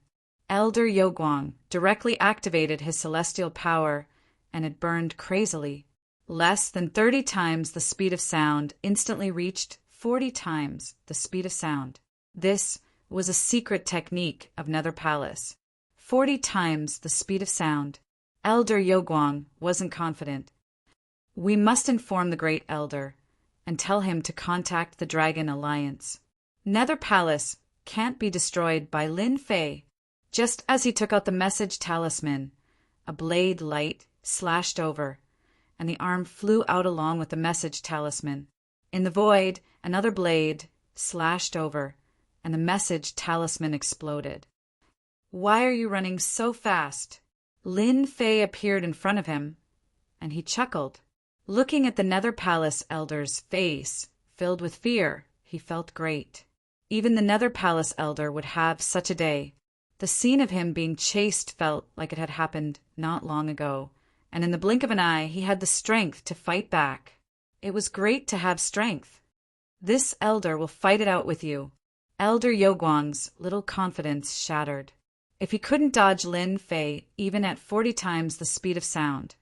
Elder Yoguang directly activated his celestial power, and it burned crazily. Less than 30 times the speed of sound instantly reached 40 times the speed of sound. This was a secret technique of Nether Palace. 40 times the speed of sound. Elder Yoguang wasn't confident. We must inform the Great Elder and tell him to contact the Dragon Alliance. Nether Palace can't be destroyed by Lin Fei. Just as he took out the message talisman, a blade light slashed over, and the arm flew out along with the message talisman. In the void, another blade slashed over, and the message talisman exploded. Why are you running so fast? Lin Fei appeared in front of him, and he chuckled. Looking at the Nether Palace Elder's face, filled with fear, he felt great. Even the Nether Palace Elder would have such a day. The scene of him being chased felt like it had happened not long ago, and in the blink of an eye he had the strength to fight back. It was great to have strength. This elder will fight it out with you. Elder Yoguang's little confidence shattered. If he couldn't dodge Lin Fei even at 40 times the speed of sound,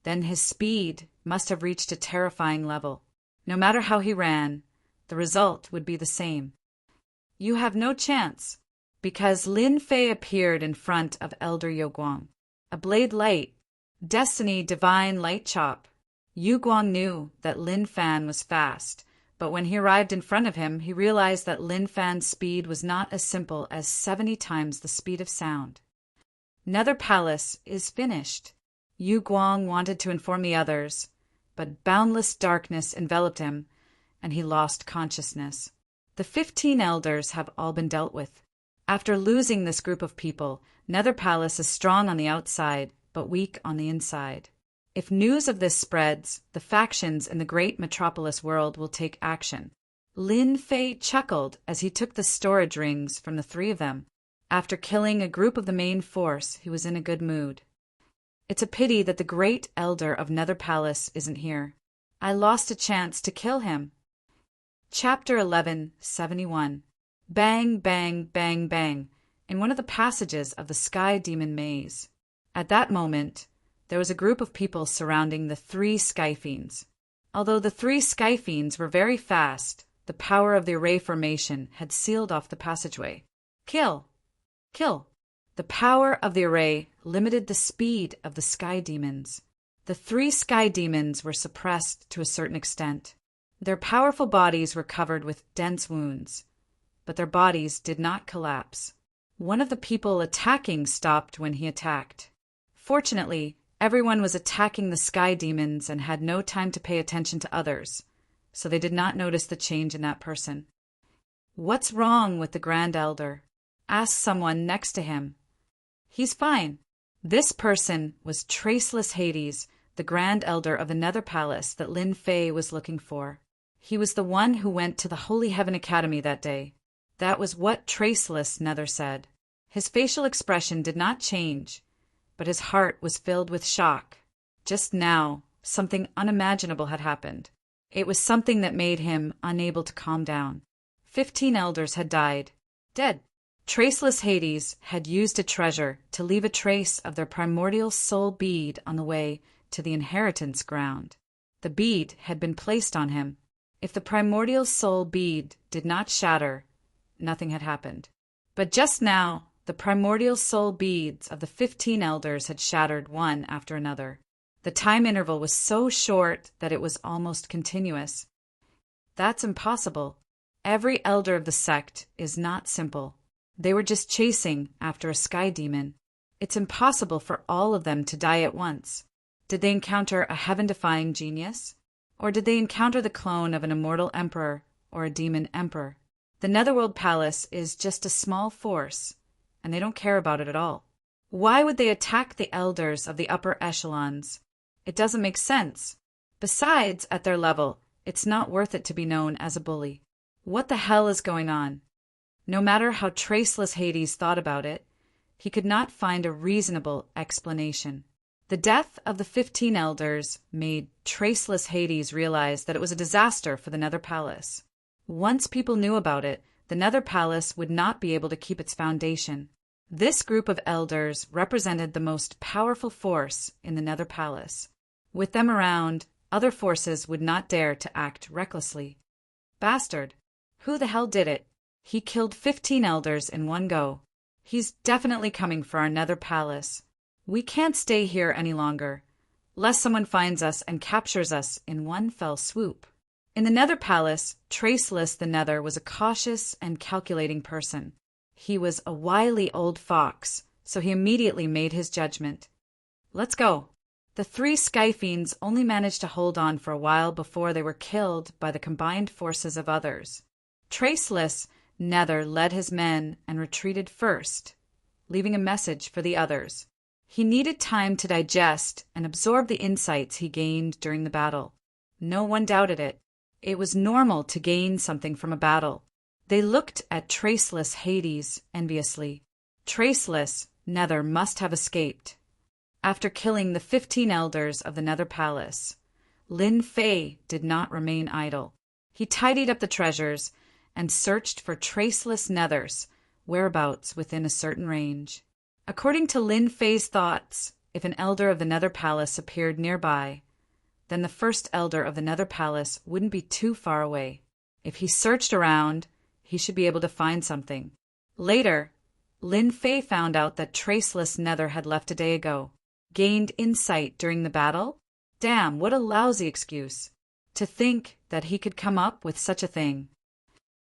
then his speed must have reached a terrifying level. No matter how he ran, the result would be the same. You have no chance, because Lin Fei appeared in front of Elder Guang. A blade light, destiny divine light chop. Guang knew that Lin Fan was fast, but when he arrived in front of him, he realized that Lin Fan's speed was not as simple as 70 times the speed of sound. Nether Palace is finished. Guang wanted to inform the others, but boundless darkness enveloped him, and he lost consciousness. The 15 elders have all been dealt with. After losing this group of people, Nether Palace is strong on the outside, but weak on the inside. If news of this spreads, the factions in the great metropolis world will take action. Lin Fei chuckled as he took the storage rings from the 3 of them. After killing a group of the main force, he was in a good mood. It's a pity that the great elder of Nether Palace isn't here. I lost a chance to kill him. Chapter 1171. Bang, bang, bang, bang, in one of the passages of the Sky Demon Maze. At that moment, there was a group of people surrounding the 3 Sky Fiends. Although the 3 Sky Fiends were very fast, the power of the array formation had sealed off the passageway. Kill! Kill! The power of the array limited the speed of the Sky Demons. The 3 Sky Demons were suppressed to a certain extent. Their powerful bodies were covered with dense wounds, but their bodies did not collapse. One of the people attacking stopped when he attacked. Fortunately, everyone was attacking the Sky Demons and had no time to pay attention to others, so they did not notice the change in that person. What's wrong with the Grand Elder? Asked someone next to him. He's fine. This person was Traceless Hades, the Grand Elder of the Nether Palace that Lin Fei was looking for. He was the one who went to the Holy Heaven Academy that day. That was what Traceless Nether said. His facial expression did not change, but his heart was filled with shock. Just now, something unimaginable had happened. It was something that made him unable to calm down. 15 elders had died. Dead. Traceless Hades had used a treasure to leave a trace of their primordial soul bead on the way to the inheritance ground. The bead had been placed on him. If the primordial soul bead did not shatter, nothing had happened. But just now, the primordial soul beads of the 15 elders had shattered one after another. The time interval was so short that it was almost continuous. That's impossible. Every elder of the sect is not simple. They were just chasing after a sky demon. It's impossible for all of them to die at once. Did they encounter a heaven-defying genius? Or did they encounter the clone of an immortal emperor or a demon emperor? The Netherworld Palace is just a small force, and they don't care about it at all. Why would they attack the elders of the upper echelons? It doesn't make sense. Besides, at their level, it's not worth it to be known as a bully. What the hell is going on? No matter how Traceless Hades thought about it, he could not find a reasonable explanation. The death of the 15 elders made Traceless Hades realize that it was a disaster for the Nether Palace. Once people knew about it, the Nether Palace would not be able to keep its foundation. This group of elders represented the most powerful force in the Nether Palace. With them around, other forces would not dare to act recklessly. Bastard! Who the hell did it? He killed 15 elders in one go. He's definitely coming for our Nether Palace. We can't stay here any longer, lest someone finds us and captures us in one fell swoop. In the Nether Palace, Traceless the Nether was a cautious and calculating person. He was a wily old fox, so he immediately made his judgment. Let's go. The 3 Sky Fiends only managed to hold on for a while before they were killed by the combined forces of others. Traceless Nether led his men and retreated first, leaving a message for the others. He needed time to digest and absorb the insights he gained during the battle. No one doubted it. It was normal to gain something from a battle. They looked at Traceless Hades enviously. Traceless Nether must have escaped. After killing the 15 elders of the Nether Palace, Lin Fei did not remain idle. He tidied up the treasures and searched for Traceless Nether's whereabouts within a certain range. According to Lin Fei's thoughts, if an elder of the Nether Palace appeared nearby, then the first elder of the Nether Palace wouldn't be too far away. If he searched around, he should be able to find something. Later, Lin Fei found out that Traceless Nether had left a day ago. Gained insight during the battle? Damn, what a lousy excuse. To think that he could come up with such a thing.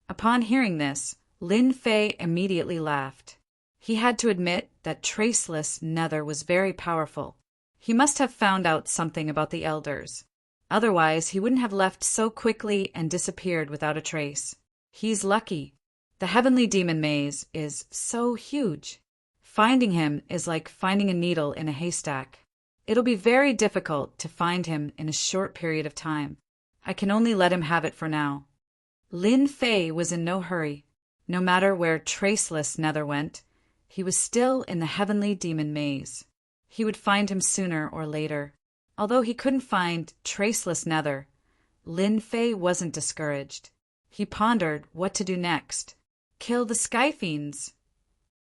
Upon hearing this, Lin Fei immediately laughed. He had to admit that Traceless Nether was very powerful. He must have found out something about the elders. Otherwise, he wouldn't have left so quickly and disappeared without a trace. He's lucky. The Heavenly Demon Maze is so huge. Finding him is like finding a needle in a haystack. It'll be very difficult to find him in a short period of time. I can only let him have it for now. Lin Fei was in no hurry. No matter where Traceless Nether went, he was still in the Heavenly Demon Maze. He would find him sooner or later. Although he couldn't find Traceless Nether, Lin Fei wasn't discouraged. He pondered what to do next. Kill the Sky Fiends.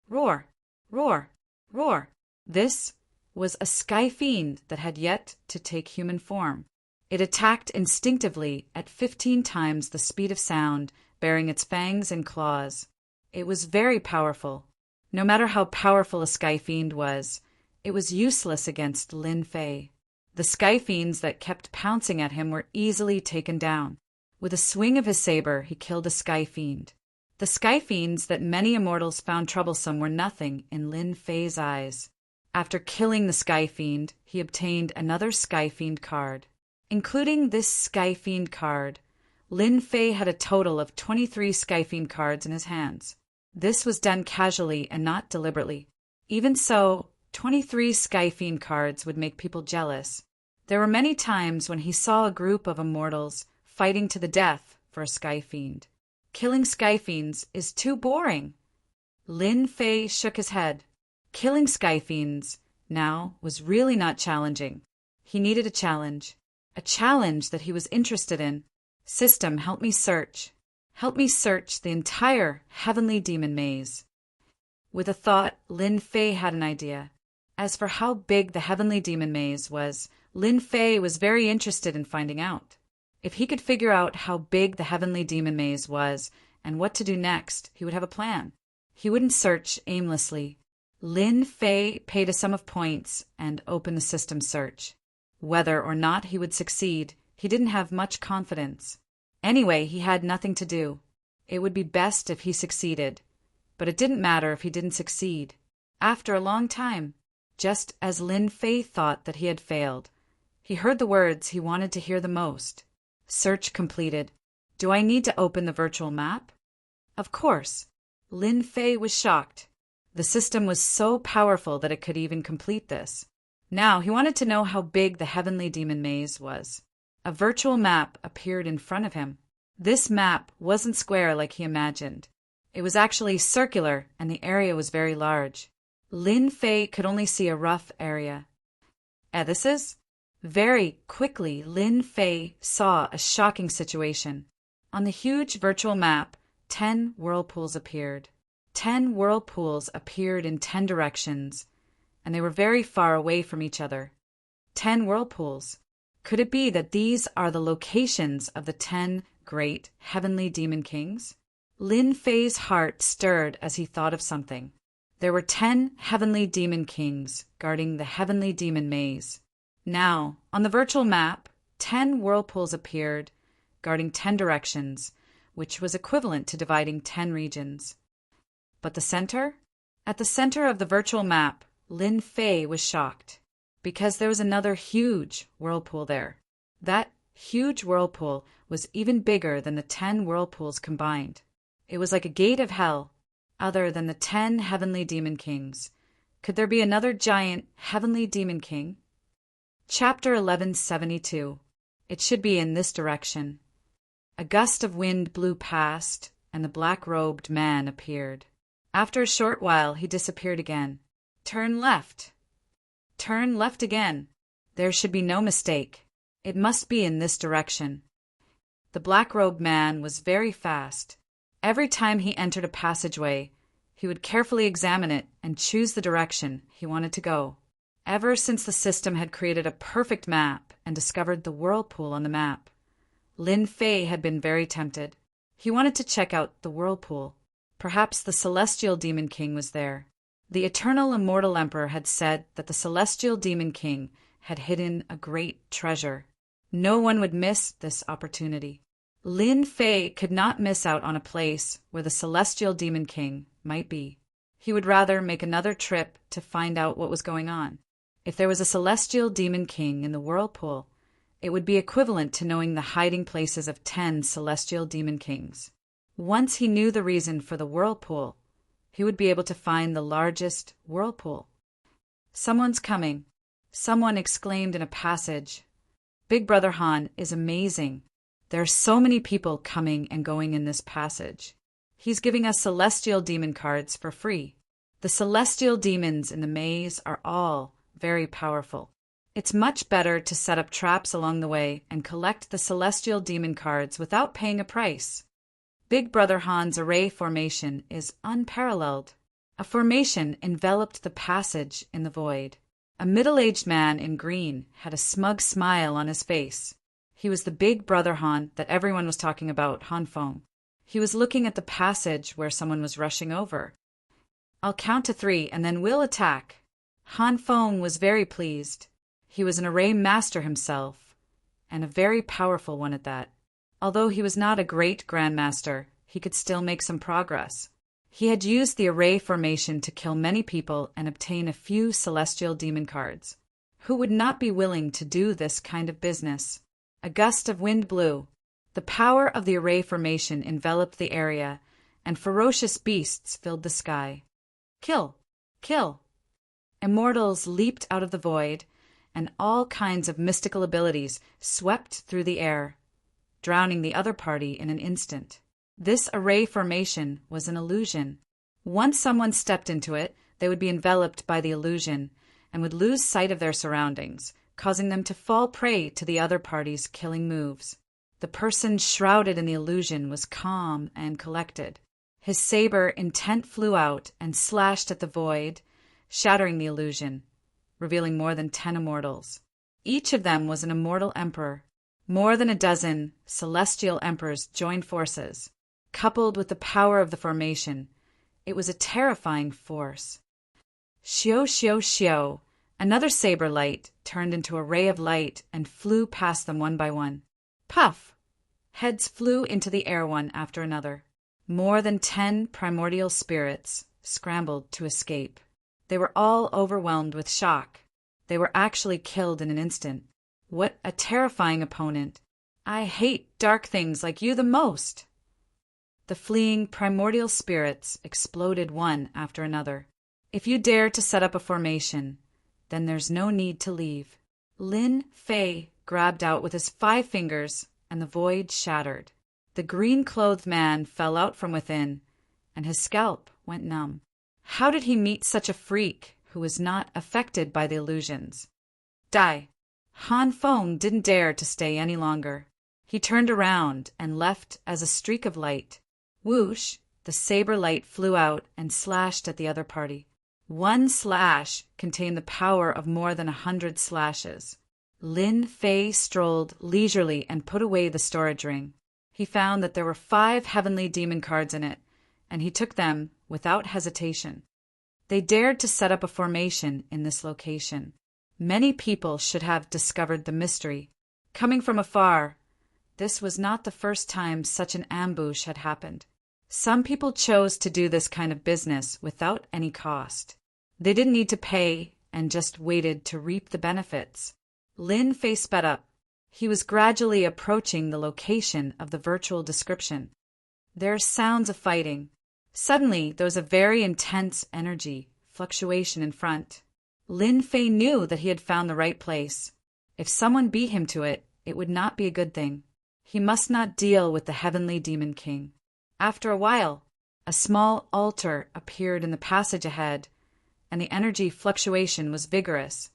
Roar, roar, roar. This was a Sky Fiend that had yet to take human form. It attacked instinctively at 15 times the speed of sound, bearing its fangs and claws. It was very powerful. No matter how powerful a Sky Fiend was, it was useless against Lin Fei. The Sky Fiends that kept pouncing at him were easily taken down. With a swing of his saber, he killed a Sky Fiend. The Sky Fiends that many immortals found troublesome were nothing in Lin Fei's eyes. After killing the Sky Fiend, he obtained another Sky Fiend card. Including this Sky Fiend card, Lin Fei had a total of 23 Sky Fiend cards in his hands. This was done casually and not deliberately. Even so, 23 Sky Fiend cards would make people jealous. There were many times when he saw a group of immortals fighting to the death for a Sky Fiend. Killing Sky Fiends is too boring. Lin Fei shook his head. Killing Sky Fiends now was really not challenging. He needed a challenge that he was interested in. System, help me search. Help me search the entire Heavenly Demon Maze. With a thought, Lin Fei had an idea. As for how big the Heavenly Demon Maze was, Lin Fei was very interested in finding out. If he could figure out how big the Heavenly Demon Maze was and what to do next, he would have a plan. He wouldn't search aimlessly. Lin Fei paid a sum of points and opened the system search. Whether or not he would succeed, he didn't have much confidence. Anyway, he had nothing to do. It would be best if he succeeded. But it didn't matter if he didn't succeed. After a long time, just as Lin Fei thought that he had failed, he heard the words he wanted to hear the most. Search completed. Do I need to open the virtual map? Of course. Lin Fei was shocked. The system was so powerful that it could even complete this. Now he wanted to know how big the Heavenly Demon Maze was. A virtual map appeared in front of him. This map wasn't square like he imagined. It was actually circular, and the area was very large. Lin Fei could only see a rough area. This is? Very quickly, Lin Fei saw a shocking situation. On the huge virtual map, 10 whirlpools appeared. 10 whirlpools appeared in 10 directions, and they were very far away from each other. 10 whirlpools. Could it be that these are the locations of the 10 great Heavenly Demon Kings? Lin Fei's heart stirred as he thought of something. There were 10 Heavenly Demon Kings guarding the Heavenly Demon Maze. Now, on the virtual map, 10 whirlpools appeared, guarding 10 directions, which was equivalent to dividing 10 regions. But the center? At the center of the virtual map, Lin Fei was shocked, because there was another huge whirlpool there. That huge whirlpool was even bigger than the 10 whirlpools combined. It was like a gate of hell, other than the 10 Heavenly Demon Kings. Could there be another giant Heavenly Demon King? Chapter 1172. It should be in this direction. A gust of wind blew past, and the black-robed man appeared. After a short while, he disappeared again. Turn left. Turn left again. There should be no mistake. It must be in this direction. The black-robed man was very fast. Every time he entered a passageway, He would carefully examine it and choose the direction he wanted to go. Ever since the system had created a perfect map and discovered the whirlpool on the map, Lin Fei had been very tempted. He wanted to check out the whirlpool. Perhaps the Celestial Demon King was there. The Eternal Immortal Emperor had said that the Celestial Demon King had hidden a great treasure. No one would miss this opportunity. Lin Fei could not miss out on a place where the Celestial Demon King might be. He would rather make another trip to find out what was going on. If there was a Celestial Demon King in the whirlpool, it would be equivalent to knowing the hiding places of 10 Celestial Demon Kings. Once he knew the reason for the whirlpool, he would be able to find the largest whirlpool. "Someone's coming," someone exclaimed in a passage. "Big Brother Han is amazing. There are so many people coming and going in this passage. He's giving us celestial demon cards for free. The celestial demons in the maze are all very powerful. It's much better to set up traps along the way and collect the celestial demon cards without paying a price. Big Brother Han's array formation is unparalleled." A formation enveloped the passage in the void. A middle-aged man in green had a smug smile on his face. He was the Big Brother Han that everyone was talking about, Han Feng. He was looking at the passage where someone was rushing over. "I'll count to 3 and then we'll attack." Han Feng was very pleased. He was an array master himself, and a very powerful one at that. Although he was not a great grandmaster, he could still make some progress. He had used the array formation to kill many people and obtain a few celestial demon cards. Who would not be willing to do this kind of business? A gust of wind blew. The power of the array formation enveloped the area, and ferocious beasts filled the sky. "Kill! Kill!" Immortals leaped out of the void, and all kinds of mystical abilities swept through the air, drowning the other party in an instant. This array formation was an illusion. Once someone stepped into it, they would be enveloped by the illusion and would lose sight of their surroundings, causing them to fall prey to the other party's killing moves. The person shrouded in the illusion was calm and collected. His saber intent flew out and slashed at the void, shattering the illusion, revealing more than 10 immortals. Each of them was an immortal emperor. More than a dozen celestial emperors joined forces. Coupled with the power of the formation, it was a terrifying force. Xiao, xiao, xiao. Another saber light turned into a ray of light and flew past them one by one. Puff! Heads flew into the air one after another. More than 10 primordial spirits scrambled to escape. They were all overwhelmed with shock. They were actually killed in an instant. What a terrifying opponent. I hate dark things like you the most. The fleeing primordial spirits exploded one after another. If you dare to set up a formation, then there's no need to leave. Lin Fei grabbed out with his 5 fingers, and the void shattered. The green-clothed man fell out from within, and his scalp went numb. How did he meet such a freak who was not affected by the illusions? Die! Han Feng didn't dare to stay any longer. He turned around and left as a streak of light. Whoosh! The saber light flew out and slashed at the other party. One slash contained the power of more than 100 slashes. Lin Fei strolled leisurely and put away the storage ring. He found that there were 5 heavenly demon cards in it, and he took them without hesitation. They dared to set up a formation in this location. Many people should have discovered the mystery. Coming from afar, this was not the first time such an ambush had happened. Some people chose to do this kind of business without any cost. They didn't need to pay and just waited to reap the benefits. Lin Fei sped up. He was gradually approaching the location of the virtual description. There are sounds of fighting. Suddenly, there was a very intense energy fluctuation in front. Lin Fei knew that he had found the right place. If someone beat him to it, it would not be a good thing. He must not deal with the heavenly demon king. After a while, a small altar appeared in the passage ahead, and the energy fluctuation was vigorous.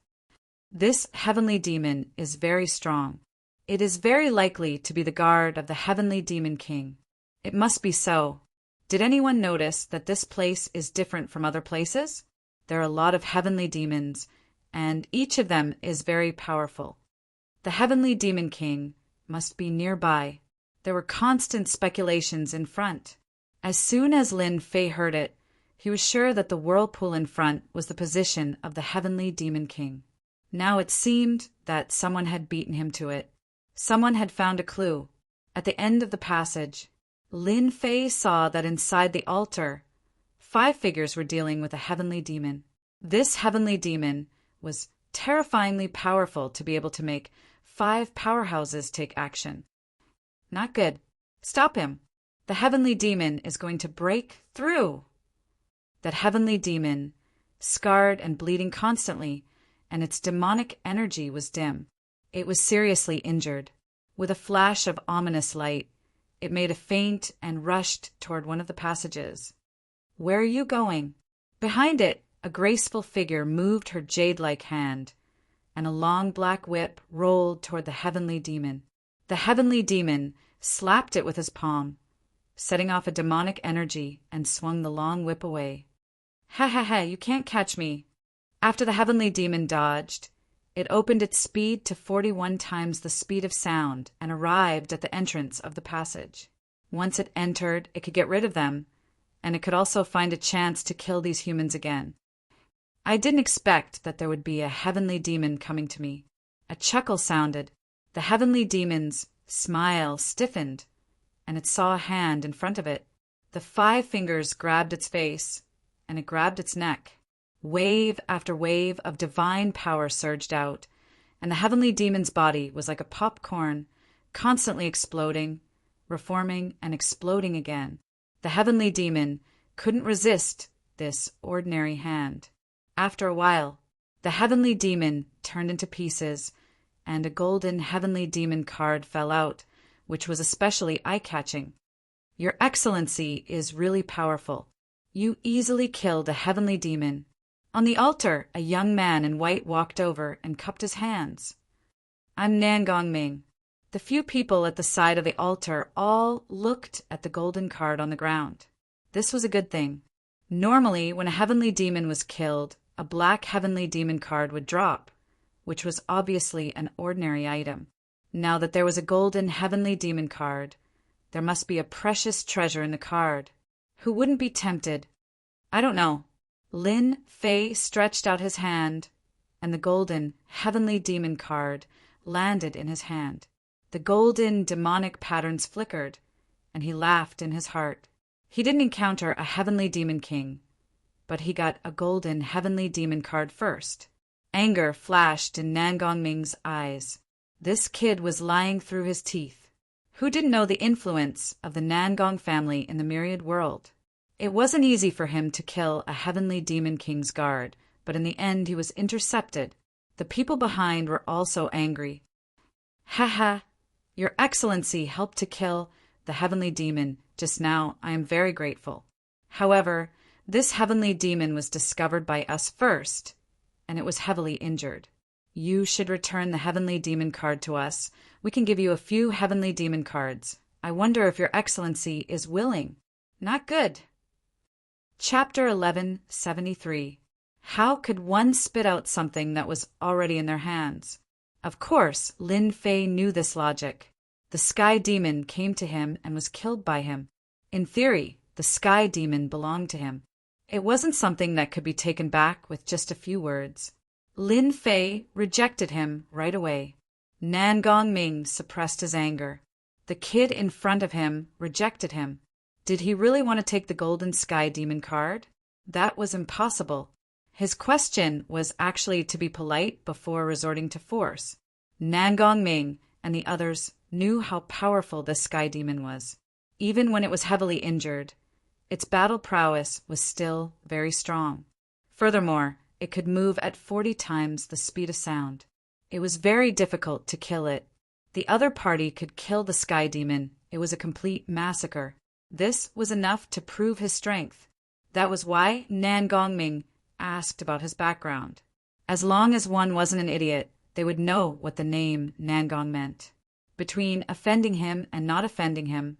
This heavenly demon is very strong. It is very likely to be the guard of the heavenly demon king. It must be so. Did anyone notice that this place is different from other places? There are a lot of heavenly demons, and each of them is very powerful. The heavenly demon king must be nearby. There were constant speculations in front. As soon as Lin Fei heard it, he was sure that the whirlpool in front was the position of the heavenly demon king. Now it seemed that someone had beaten him to it. Someone had found a clue. At the end of the passage, Lin Fei saw that inside the altar, 5 figures were dealing with a heavenly demon. This heavenly demon was terrifyingly powerful to be able to make 5 powerhouses take action. Not good. Stop him. The heavenly demon is going to break through. That heavenly demon, scarred and bleeding constantly, and its demonic energy was dim. It was seriously injured. With a flash of ominous light, it made a feint and rushed toward one of the passages. Where are you going? Behind it, a graceful figure moved her jade-like hand, and a long black whip rolled toward the heavenly demon. The heavenly demon slapped it with his palm, setting off a demonic energy, and swung the long whip away. Ha ha ha, you can't catch me. After the heavenly demon dodged, it opened its speed to 41 times the speed of sound and arrived at the entrance of the passage. Once it entered, it could get rid of them, and it could also find a chance to kill these humans again. I didn't expect that there would be a heavenly demon coming to me. A chuckle sounded. The heavenly demon's smile stiffened, and it saw a hand in front of it. The 5 fingers grabbed its face, and it grabbed its neck. Wave after wave of divine power surged out, and the heavenly demon's body was like a popcorn, constantly exploding, reforming, and exploding again. The heavenly demon couldn't resist this ordinary hand. After a while, the heavenly demon turned into pieces, and a golden heavenly demon card fell out, which was especially eye-catching. Your Excellency is really powerful. You easily killed a heavenly demon. On the altar, a young man in white walked over and cupped his hands. I'm Nan Gongming. The few people at the side of the altar all looked at the golden card on the ground. This was a good thing. Normally, when a heavenly demon was killed, a black heavenly demon card would drop, which was obviously an ordinary item. Now that there was a golden heavenly demon card, there must be a precious treasure in the card. Who wouldn't be tempted? I don't know. Lin Fei stretched out his hand, and the golden heavenly demon card landed in his hand. The golden demonic patterns flickered, and he laughed in his heart. He didn't encounter a heavenly demon king, but he got a golden heavenly demon card first. Anger flashed in Nan Gongming's eyes. This kid was lying through his teeth. Who didn't know the influence of the Nan Gong family in the myriad world? It wasn't easy for him to kill a heavenly demon king's guard, but in the end he was intercepted. The people behind were also angry. Ha ha! Your Excellency helped to kill the heavenly demon just now. I am very grateful. However, this heavenly demon was discovered by us first, and it was heavily injured. You should return the heavenly demon card to us. We can give you a few heavenly demon cards. I wonder if your Excellency is willing. Not good. Chapter 1173. How could one spit out something that was already in their hands? Of course, Lin Fei knew this logic. The sky demon came to him and was killed by him. In theory, the sky demon belonged to him. It wasn't something that could be taken back with just a few words. Lin Fei rejected him right away. Nan Gongming suppressed his anger. The kid in front of him rejected him. Did he really want to take the golden sky demon card? That was impossible. His question was actually to be polite before resorting to force. Nan Gongming and the others knew how powerful this sky demon was. Even when it was heavily injured, its battle prowess was still very strong. Furthermore, it could move at 40 times the speed of sound. It was very difficult to kill it. The other party could kill the sky demon. It was a complete massacre. This was enough to prove his strength. That was why Nan Gongming asked about his background. As long as one wasn't an idiot, they would know what the name Nan Gong meant. Between offending him and not offending him,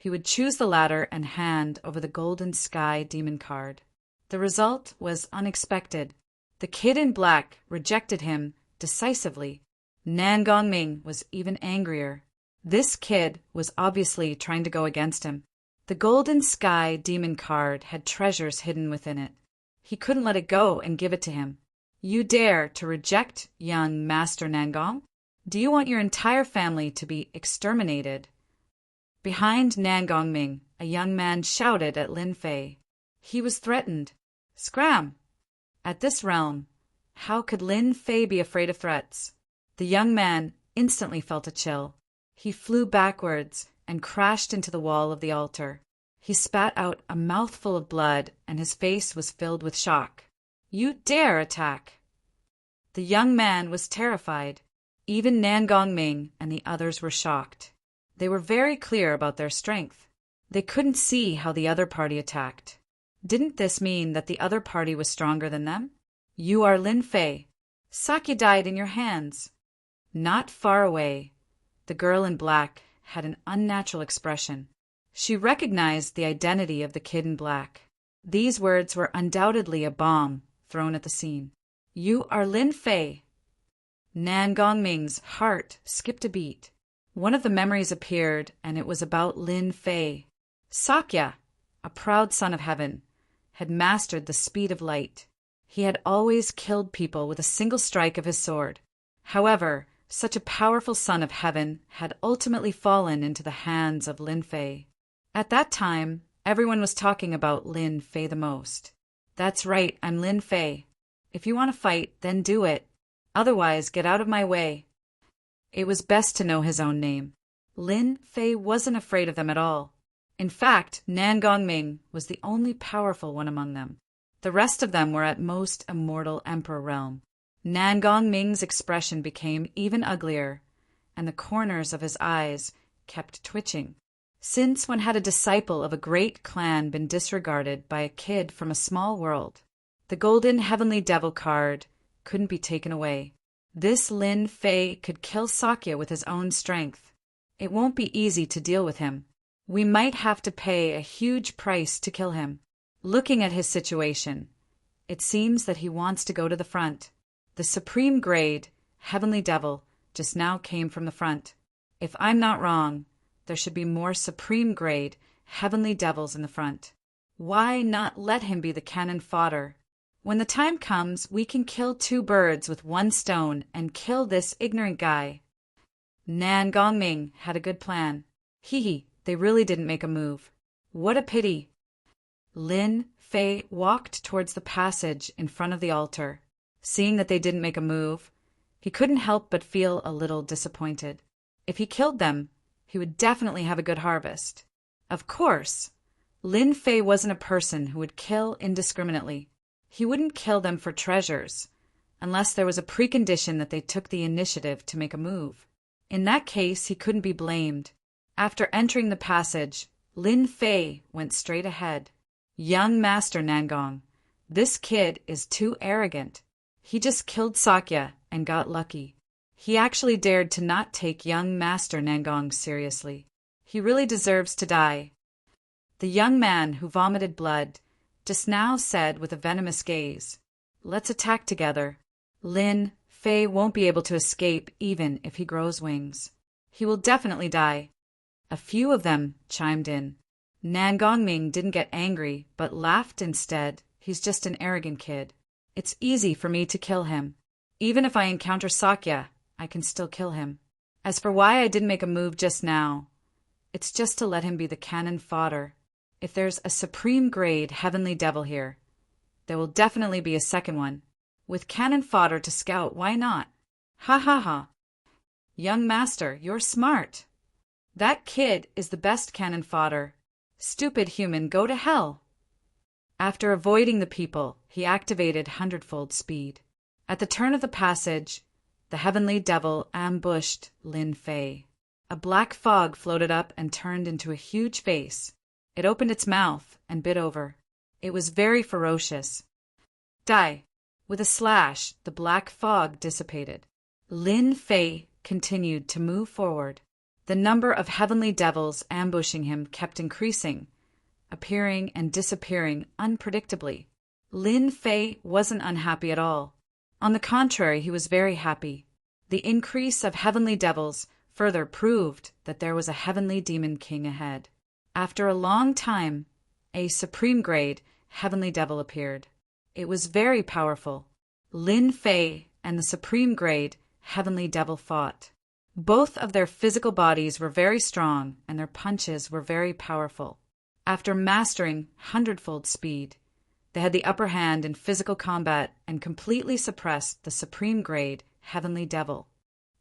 He would choose the latter and hand over the golden sky demon card. The result was unexpected. The kid in black rejected him decisively. Nan Gongming was even angrier. This kid was obviously trying to go against him. The golden sky demon card had treasures hidden within it. He couldn't let it go and give it to him. You dare to reject young Master Nangong? Do you want your entire family to be exterminated? Behind Nan Gongming, a young man shouted at Lin Fei. He was threatened. Scram! At this realm, how could Lin Fei be afraid of threats? The young man instantly felt a chill. He flew backwards and crashed into the wall of the altar. He spat out a mouthful of blood, and his face was filled with shock. You dare attack! The young man was terrified. Even Nan Gongming and the others were shocked. They were very clear about their strength. They couldn't see how the other party attacked. Didn't this mean that the other party was stronger than them? You are Lin Fei. Sakya died in your hands. Not far away, the girl in black had an unnatural expression. She recognized the identity of the kid in black. These words were undoubtedly a bomb thrown at the scene. You are Lin Fei. Nan Gongming's heart skipped a beat. One of the memories appeared, and it was about Lin Fei. Sakya, a proud son of heaven, had mastered the speed of light. He had always killed people with a single strike of his sword. However, such a powerful son of heaven had ultimately fallen into the hands of Lin Fei. At that time, everyone was talking about Lin Fei the most. That's right, I'm Lin Fei. If you want to fight, then do it. Otherwise, get out of my way. It was best to know his own name. Lin Fei wasn't afraid of them at all. In fact, Nan Gongming was the only powerful one among them. The rest of them were at most a mortal emperor realm. Nan Gongming's expression became even uglier, and the corners of his eyes kept twitching. Since when had a disciple of a great clan been disregarded by a kid from a small world? The golden heavenly devil card couldn't be taken away. This Lin Fei could kill Sakya with his own strength. It won't be easy to deal with him. We might have to pay a huge price to kill him. Looking at his situation, it seems that he wants to go to the front. The supreme grade, heavenly devil, just now came from the front. If I'm not wrong, there should be more supreme grade, heavenly devils in the front. Why not let him be the cannon fodder? When the time comes, we can kill 2 birds with 1 stone and kill this ignorant guy. Nan Gongming had a good plan. Hee, they really didn't make a move. What a pity. Lin Fei walked towards the passage in front of the altar. Seeing that they didn't make a move, he couldn't help but feel a little disappointed. If he killed them, he would definitely have a good harvest. Of course, Lin Fei wasn't a person who would kill indiscriminately. He wouldn't kill them for treasures, unless there was a precondition that they took the initiative to make a move. In that case, he couldn't be blamed. After entering the passage, Lin Fei went straight ahead. Young Master Nangong, this kid is too arrogant. He just killed Sakya and got lucky. He actually dared to not take young Master Nangong seriously. He really deserves to die. The young man who vomited blood just now said with a venomous gaze, Let's attack together. Lin Fei won't be able to escape even if he grows wings. He will definitely die. A few of them chimed in. Nan Gongming didn't get angry, but laughed instead. He's just an arrogant kid. It's easy for me to kill him. Even if I encounter Sakya, I can still kill him. As for why I didn't make a move just now, it's just to let him be the cannon fodder. If there's a supreme grade heavenly devil here, there will definitely be a second one. With cannon fodder to scout, why not? Ha ha ha. Young master, you're smart. That kid is the best cannon fodder. Stupid human, go to hell. After avoiding the people, he activated hundredfold speed. At the turn of the passage, the heavenly devil ambushed Lin Fei. A black fog floated up and turned into a huge face. It opened its mouth and bit over. It was very ferocious. Die! With a slash, the black fog dissipated. Lin Fei continued to move forward. The number of heavenly devils ambushing him kept increasing, appearing and disappearing unpredictably. Lin Fei wasn't unhappy at all. On the contrary, he was very happy. The increase of heavenly devils further proved that there was a heavenly demon king ahead. After a long time, a supreme grade heavenly devil appeared. It was very powerful. Lin Fei and the supreme grade heavenly devil fought. Both of their physical bodies were very strong and their punches were very powerful. After mastering hundredfold speed, they had the upper hand in physical combat and completely suppressed the supreme grade heavenly devil.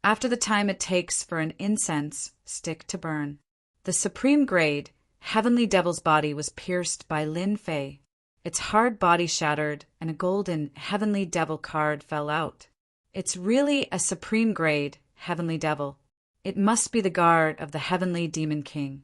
After the time it takes for an incense stick to burn, the supreme grade heavenly devil's body was pierced by Lin Fei. Its hard body shattered and a golden heavenly devil card fell out. It's really a supreme grade heavenly devil. It must be the guard of the heavenly demon king.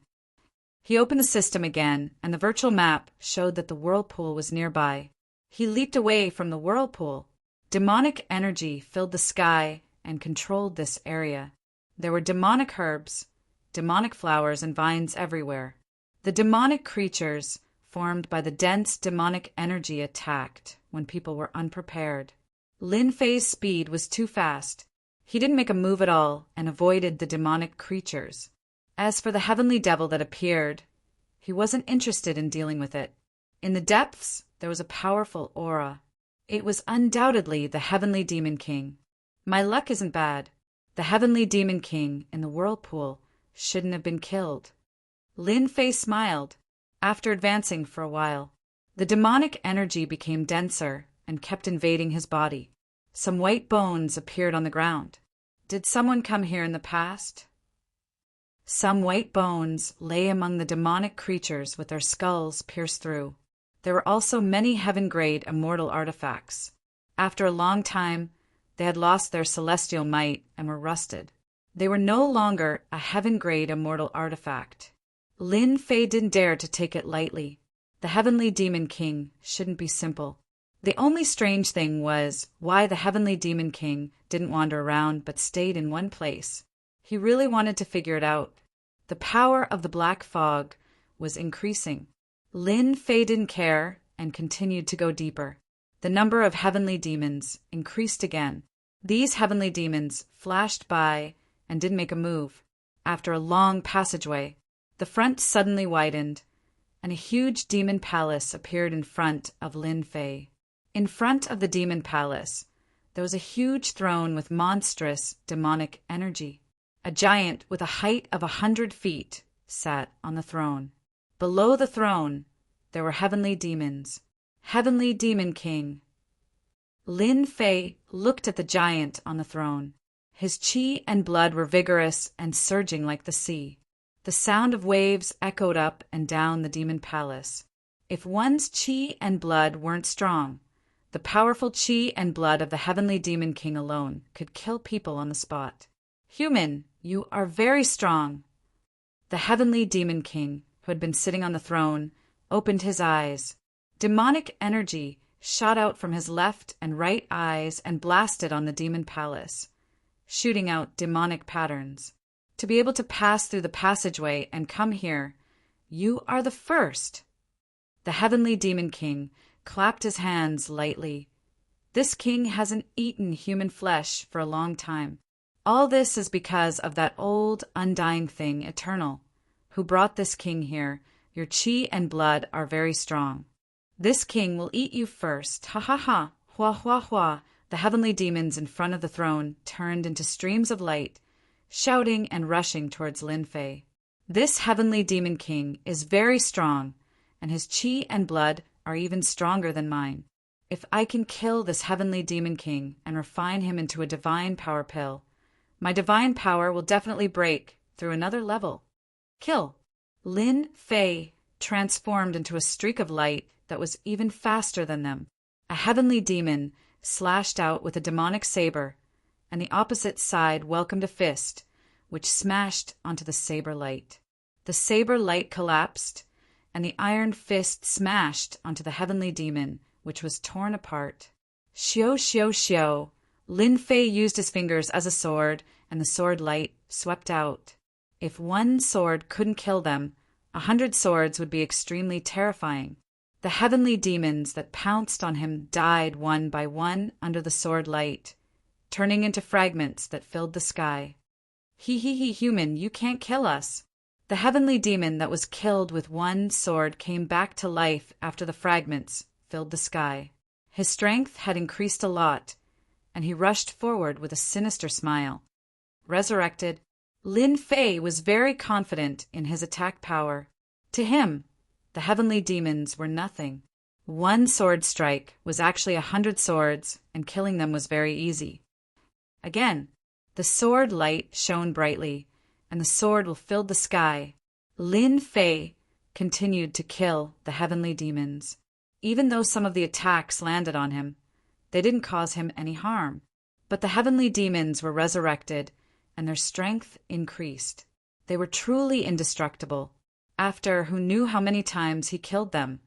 He opened the system again, and the virtual map showed that the whirlpool was nearby. He leaped away from the whirlpool. Demonic energy filled the sky and controlled this area. There were demonic herbs, demonic flowers, and vines everywhere. The demonic creatures formed by the dense demonic energy attacked when people were unprepared. Lin Fei's speed was too fast. He didn't make a move at all and avoided the demonic creatures. As for the heavenly devil that appeared, he wasn't interested in dealing with it. In the depths, there was a powerful aura. It was undoubtedly the heavenly demon king. My luck isn't bad. The heavenly demon king in the whirlpool shouldn't have been killed. Lin Fei smiled. After advancing for a while, the demonic energy became denser and kept invading his body. Some white bones appeared on the ground. Did someone come here in the past? Some white bones lay among the demonic creatures with their skulls pierced through. There were also many heaven-grade immortal artifacts. After a long time, they had lost their celestial might and were rusted. They were no longer a heaven-grade immortal artifact. Lin Fei didn't dare to take it lightly. The heavenly demon king shouldn't be simple. The only strange thing was why the heavenly demon king didn't wander around but stayed in one place. He really wanted to figure it out. The power of the black fog was increasing. Lin Fei didn't care and continued to go deeper. The number of heavenly demons increased again. These heavenly demons flashed by and didn't make a move. After a long passageway, the front suddenly widened, and a huge demon palace appeared in front of Lin Fei. In front of the demon palace, there was a huge throne with monstrous demonic energy. A giant with a height of 100 feet sat on the throne. Below the throne, there were heavenly demons. Heavenly Demon King. Lin Fei looked at the giant on the throne. His qi and blood were vigorous and surging like the sea. The sound of waves echoed up and down the demon palace. If one's qi and blood weren't strong, the powerful qi and blood of the heavenly demon king alone could kill people on the spot. Human, you are very strong. The heavenly demon king, who had been sitting on the throne, opened his eyes. Demonic energy shot out from his left and right eyes and blasted on the demon palace, shooting out demonic patterns. To be able to pass through the passageway and come here, you are the first. The heavenly demon king clapped his hands lightly. This king hasn't eaten human flesh for a long time. All this is because of that old, undying thing, Eternal, who brought this king here. Your qi and blood are very strong. This king will eat you first. Ha ha ha, hua hua hua. The heavenly demons in front of the throne turned into streams of light, shouting and rushing towards Lin Fei. This heavenly demon king is very strong, and his qi and blood are even stronger than mine. If I can kill this heavenly demon king and refine him into a divine power pill, my divine power will definitely break through another level. Kill. Lin Fei transformed into a streak of light that was even faster than them. A heavenly demon slashed out with a demonic saber, and the opposite side welcomed a fist, which smashed onto the saber light. The saber light collapsed, and the iron fist smashed onto the heavenly demon, which was torn apart. Xiao, xiao, xiao. Lin Fei used his fingers as a sword, and the sword light swept out. If one sword couldn't kill them, 100 swords would be extremely terrifying. The heavenly demons that pounced on him died one by one under the sword light, turning into fragments that filled the sky. He, human, you can't kill us. The heavenly demon that was killed with one sword came back to life after the fragments filled the sky. His strength had increased a lot, and he rushed forward with a sinister smile. Resurrected, Lin Fei was very confident in his attack power. To him, the heavenly demons were nothing. One sword strike was actually 100 swords, and killing them was very easy. Again, the sword light shone brightly, and the sword will fill the sky. Lin Fei continued to kill the heavenly demons. Even though some of the attacks landed on him, they didn't cause him any harm. But the heavenly demons were resurrected, and their strength increased. They were truly indestructible. After who knew how many times he killed them,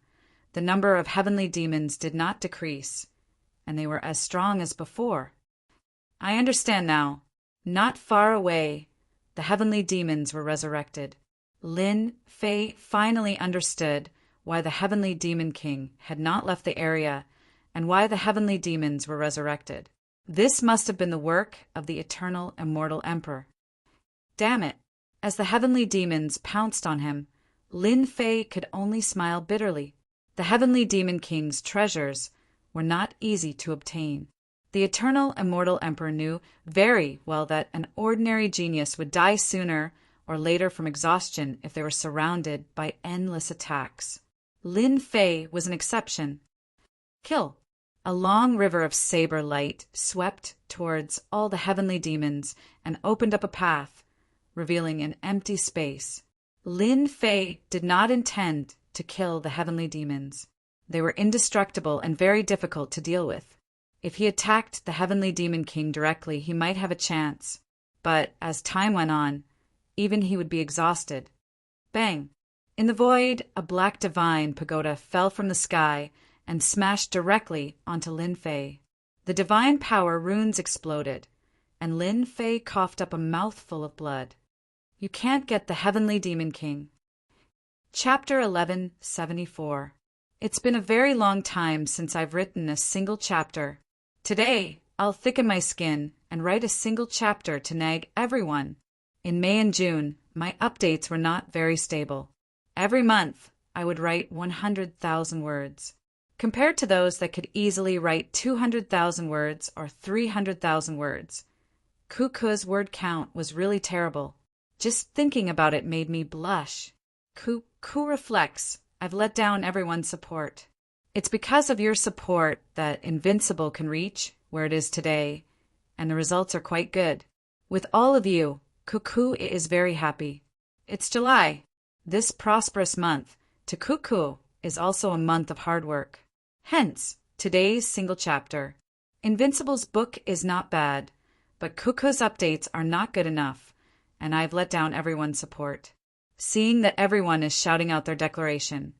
the number of heavenly demons did not decrease, and they were as strong as before. I understand now. Not far away, the heavenly demons were resurrected. Lin Fei finally understood why the heavenly demon king had not left the area and why the heavenly demons were resurrected. This must have been the work of the eternal immortal emperor. Damn it! As the heavenly demons pounced on him, Lin Fei could only smile bitterly. The heavenly demon king's treasures were not easy to obtain. The eternal immortal emperor knew very well that an ordinary genius would die sooner or later from exhaustion if they were surrounded by endless attacks. Lin Fei was an exception. Kill. A long river of saber light swept towards all the heavenly demons and opened up a path, revealing an empty space. Lin Fei did not intend to kill the heavenly demons. They were indestructible and very difficult to deal with. If he attacked the heavenly demon king directly, he might have a chance. But as time went on, even he would be exhausted. Bang! In the void, a black divine pagoda fell from the sky and smashed directly onto Lin Fei. The divine power runes exploded, and Lin Fei coughed up a mouthful of blood. You can't get the heavenly demon king. Chapter 1174. It's been a very long time since I've written a single chapter. Today, I'll thicken my skin and write a single chapter to nag everyone. In May and June, my updates were not very stable. Every month, I would write 100,000 words. Compared to those that could easily write 200,000 words or 300,000 words, Cuckoo's word count was really terrible. Just thinking about it made me blush. Cuckoo reflects, I've let down everyone's support. It's because of your support that Invincible can reach where it is today, and the results are quite good. With all of you, Cuckoo is very happy. It's July. This prosperous month, to Cuckoo, is also a month of hard work. Hence, today's single chapter. Invincible's book is not bad, but Cuckoo's updates are not good enough, and I've let down everyone's support. Seeing that everyone is shouting out their declaration,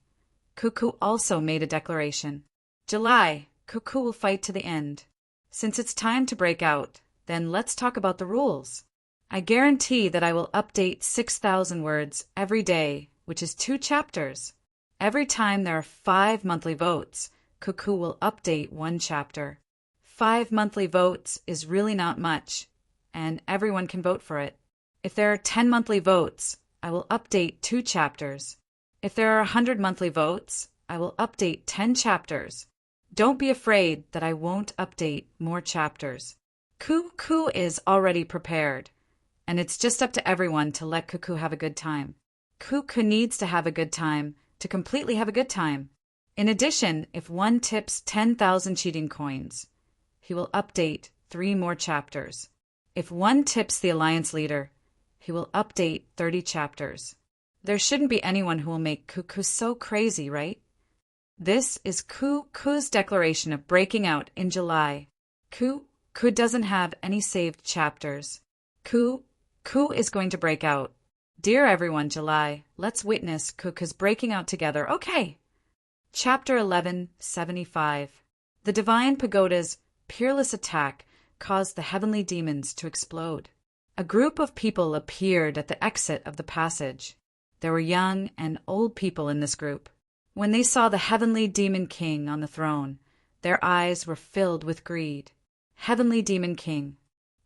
Cuckoo also made a declaration. July, Cuckoo will fight to the end. Since it's time to break out, then let's talk about the rules. I guarantee that I will update 6,000 words every day, which is 2 chapters. Every time there are 5 monthly votes, Cuckoo will update 1 chapter. 5 monthly votes is really not much, and everyone can vote for it. If there are 10 monthly votes, I will update 2 chapters. If there are 100 monthly votes, I will update 10 chapters. Don't be afraid that I won't update more chapters. Cuckoo is already prepared, and it's just up to everyone to let Cuckoo have a good time. Cuckoo needs to have a good time to completely have a good time. In addition, if one tips 10,000 cheating coins, he will update 3 more chapters. If one tips the Alliance leader, he will update 30 chapters. There shouldn't be anyone who will make Cuckoo so crazy, right? This is Cuckoo's declaration of breaking out in July. Cuckoo doesn't have any saved chapters. Cuckoo is going to break out. Dear everyone, July, let's witness Cuckoo's breaking out together. Okay. Chapter 1175. The Divine Pagoda's peerless attack caused the heavenly demons to explode. A group of people appeared at the exit of the passage. There were young and old people in this group. When they saw the heavenly demon king on the throne, their eyes were filled with greed. Heavenly demon king.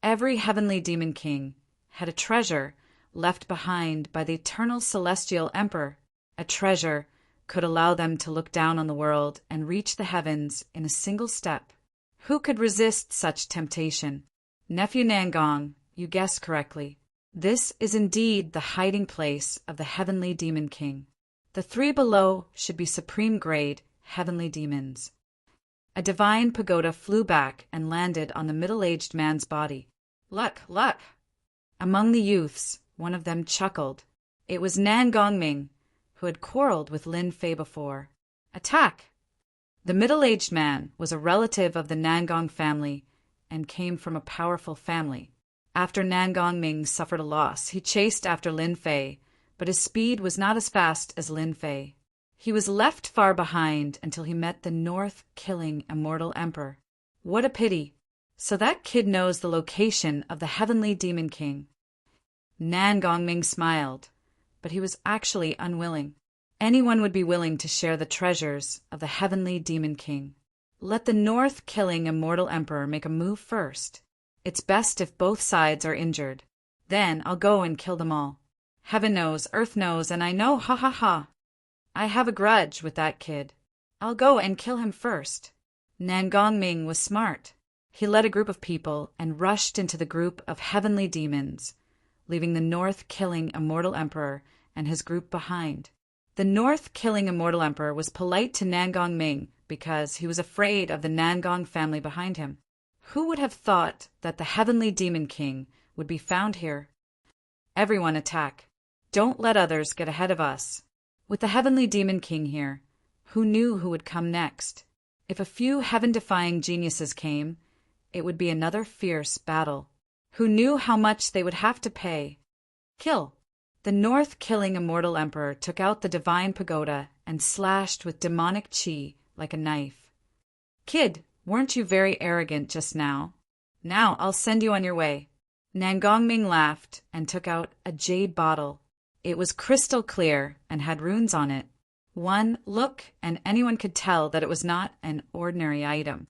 Every heavenly demon king had a treasure left behind by the eternal celestial emperor. A treasure could allow them to look down on the world and reach the heavens in a single step. Who could resist such temptation? Nephew Nangong, you guessed correctly. This is indeed the hiding place of the heavenly demon king. The three below should be supreme grade heavenly demons. A divine pagoda flew back and landed on the middle-aged man's body. Luck, luck! Among the youths, one of them chuckled. It was Nan Gongming, who had quarreled with Lin Fei before. Attack! The middle-aged man was a relative of the Nangong family and came from a powerful family. After Nan Gongming suffered a loss, he chased after Lin Fei, but his speed was not as fast as Lin Fei. He was left far behind until he met the north-killing immortal emperor. What a pity! So that kid knows the location of the heavenly demon king. Nan Gongming smiled, but he was actually unwilling. Anyone would be willing to share the treasures of the heavenly demon king. Let the north-killing immortal emperor make a move first. It's best if both sides are injured. Then I'll go and kill them all. Heaven knows, earth knows, and I know, ha ha ha. I have a grudge with that kid. I'll go and kill him first. Nan Gongming was smart. He led a group of people and rushed into the group of heavenly demons, leaving the north-killing immortal emperor and his group behind. The north-killing immortal emperor was polite to Nan Gongming because he was afraid of the Nangong family behind him. Who would have thought that the heavenly demon king would be found here? Everyone attack. Don't let others get ahead of us. With the heavenly demon king here, who knew who would come next? If a few heaven-defying geniuses came, it would be another fierce battle. Who knew how much they would have to pay? Kill. The north-killing immortal emperor took out the divine pagoda and slashed with demonic chi like a knife. Kid, weren't you very arrogant just now? Now I'll send you on your way. Nan Gongming laughed and took out a jade bottle. It was crystal clear and had runes on it. One look and anyone could tell that it was not an ordinary item.